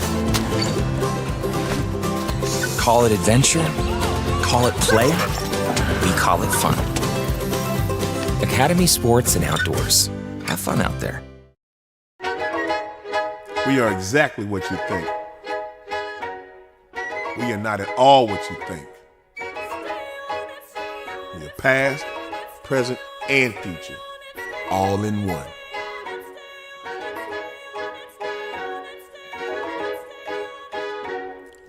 Call it adventure, call it play, we call it fun. Academy Sports and Outdoors. Have fun out there. We are exactly what you think. We are not at all what you think. We are past, present, and future, all in one.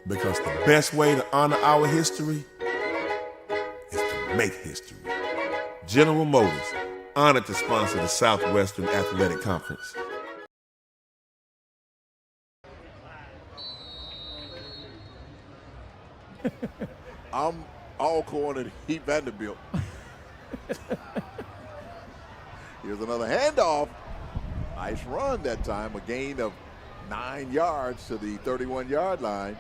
Because the best way to honor our history is to make history. General Motors, honored to sponsor the Southwestern Athletic Conference. I'm all cornered. He Vanderbilt. Here's another handoff. Nice run that time. A gain of 9 yards to the 31-yard line.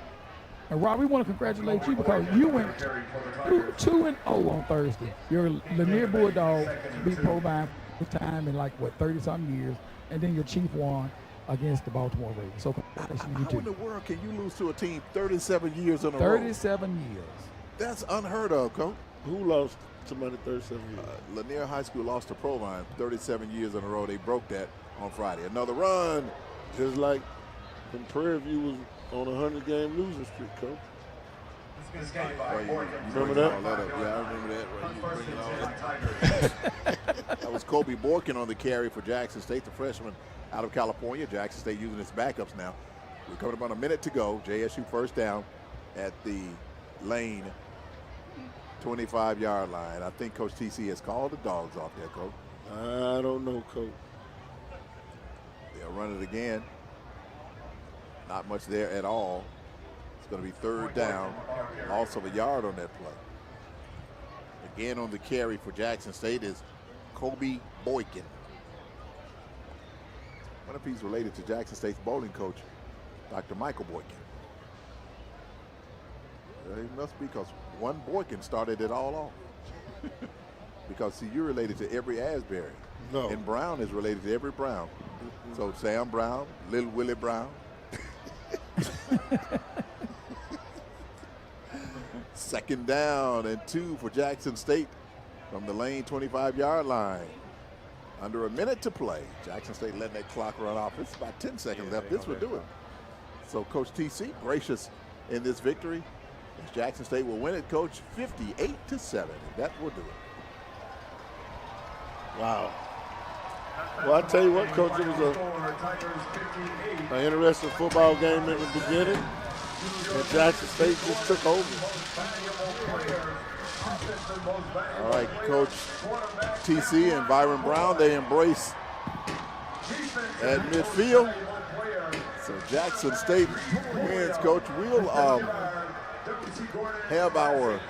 And Rob, we want to congratulate you because you went 2-0 on Thursday. Your Lanier Bulldogs beat Provine first time in 30-something years, and then your Chief won against the Baltimore Ravens. So congratulations to you How in too. the world can you lose to a team 37 years in a row? 37 years. That's unheard of, Coach. Who lost somebody 37 years? Lanier High School lost to Provine 37 years in a row. They broke that on Friday. Another run. Just like when Prairie View was on a 100-game losing streak, Coach. Remember that? Yeah, I remember that. That was Kobe Borkin on the carry for Jackson State, the freshman out of California. Jackson State using its backups now. We're coming about a minute to go. JSU first down at the Lane 25-yard line. I think Coach TC has called the dogs off there, Coach. I don't know, Coach. They'll run it again. Not much there at all. It's going to be third down. Loss of a yard on that play. Again on the carry for Jackson State is Kobe Boykin. I wonder if he's related to Jackson State's bowling coach, Dr. Michael Boykin. He must be, because one Boykin started it all off. Because, see, you're related to every Asbury. No. And Brown is related to every Brown. So Sam Brown, Little Willie Brown. Second down and 2 for Jackson State from the Lane 25-yard line. Under a minute to play. Jackson State letting that clock run off. It's about 10 seconds left. This will do it. So Coach TC gracious in this victory. As Jackson State will win it, Coach, 58-7. And that will do it. Wow. Well, I tell you what, Coach, it was an interesting football game in the beginning, and Jackson State just took over. All right, Coach TC and Byron Brown, they embrace at midfield. So Jackson State wins, Coach. We'll have our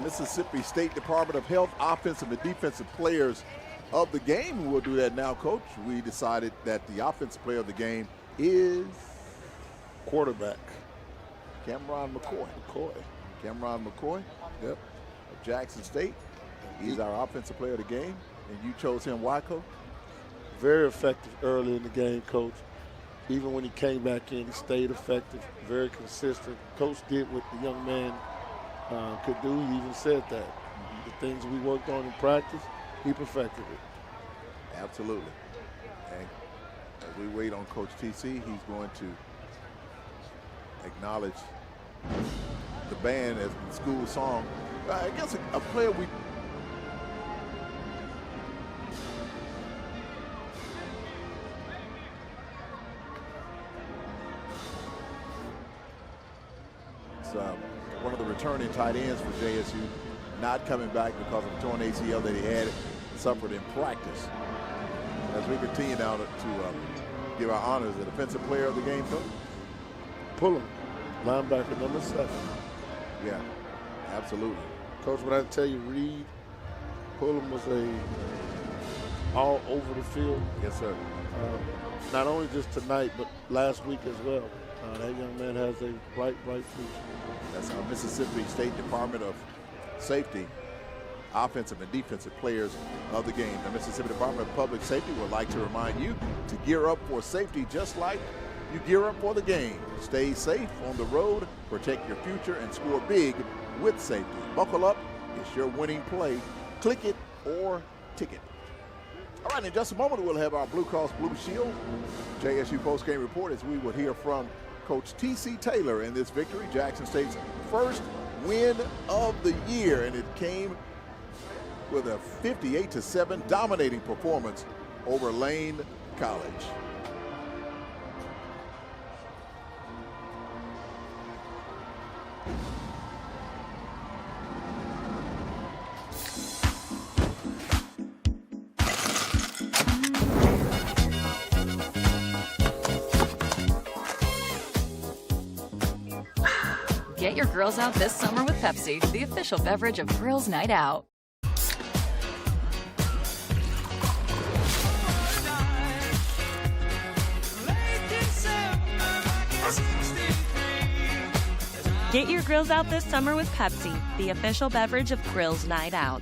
Mississippi State Department of Health offensive and defensive players of the game. We'll do that now, Coach. We decided that the offensive player of the game is quarterback Cameron McCoy. Cameron McCoy, yep, of Jackson State. He's our offensive player of the game, and you chose him. Why, Coach? Very effective early in the game, Coach. Even when he came back in, he stayed effective, very consistent. Coach did what the young man could do. He even said that. The things we worked on in practice, he perfected it. Absolutely. And as we wait on Coach TC, he's going to acknowledge the band as the school song. I guess a player we one of the returning tight ends for JSU, not coming back because of a torn ACL that he had suffered in practice. As we continue now to give our honors the defensive player of the game, Coach. Pullum, linebacker number 7. Yeah, absolutely. Coach, when I tell you Reed, Pullum was all over the field. Yes, sir. Not only just tonight, but last week as well. That young man has a bright future. That's our Mississippi State Department of Safety offensive and defensive players of the game. The Mississippi Department of Public Safety would like to remind you to gear up for safety just like You gear up for the game. Stay safe on the road, protect your future, and score big with safety. Buckle up. It's your winning play. Click it or ticket. All right, in just a moment, we'll have our Blue Cross Blue Shield JSU postgame report as we will hear from Coach T.C. Taylor in this victory, Jackson State's first win of the year, and it came with a 58-7 dominating performance over Lane College. Get your girls out this summer with Pepsi, the official beverage of Girls Night Out. Get your grills out this summer with Pepsi, the official beverage of Girls Night Out.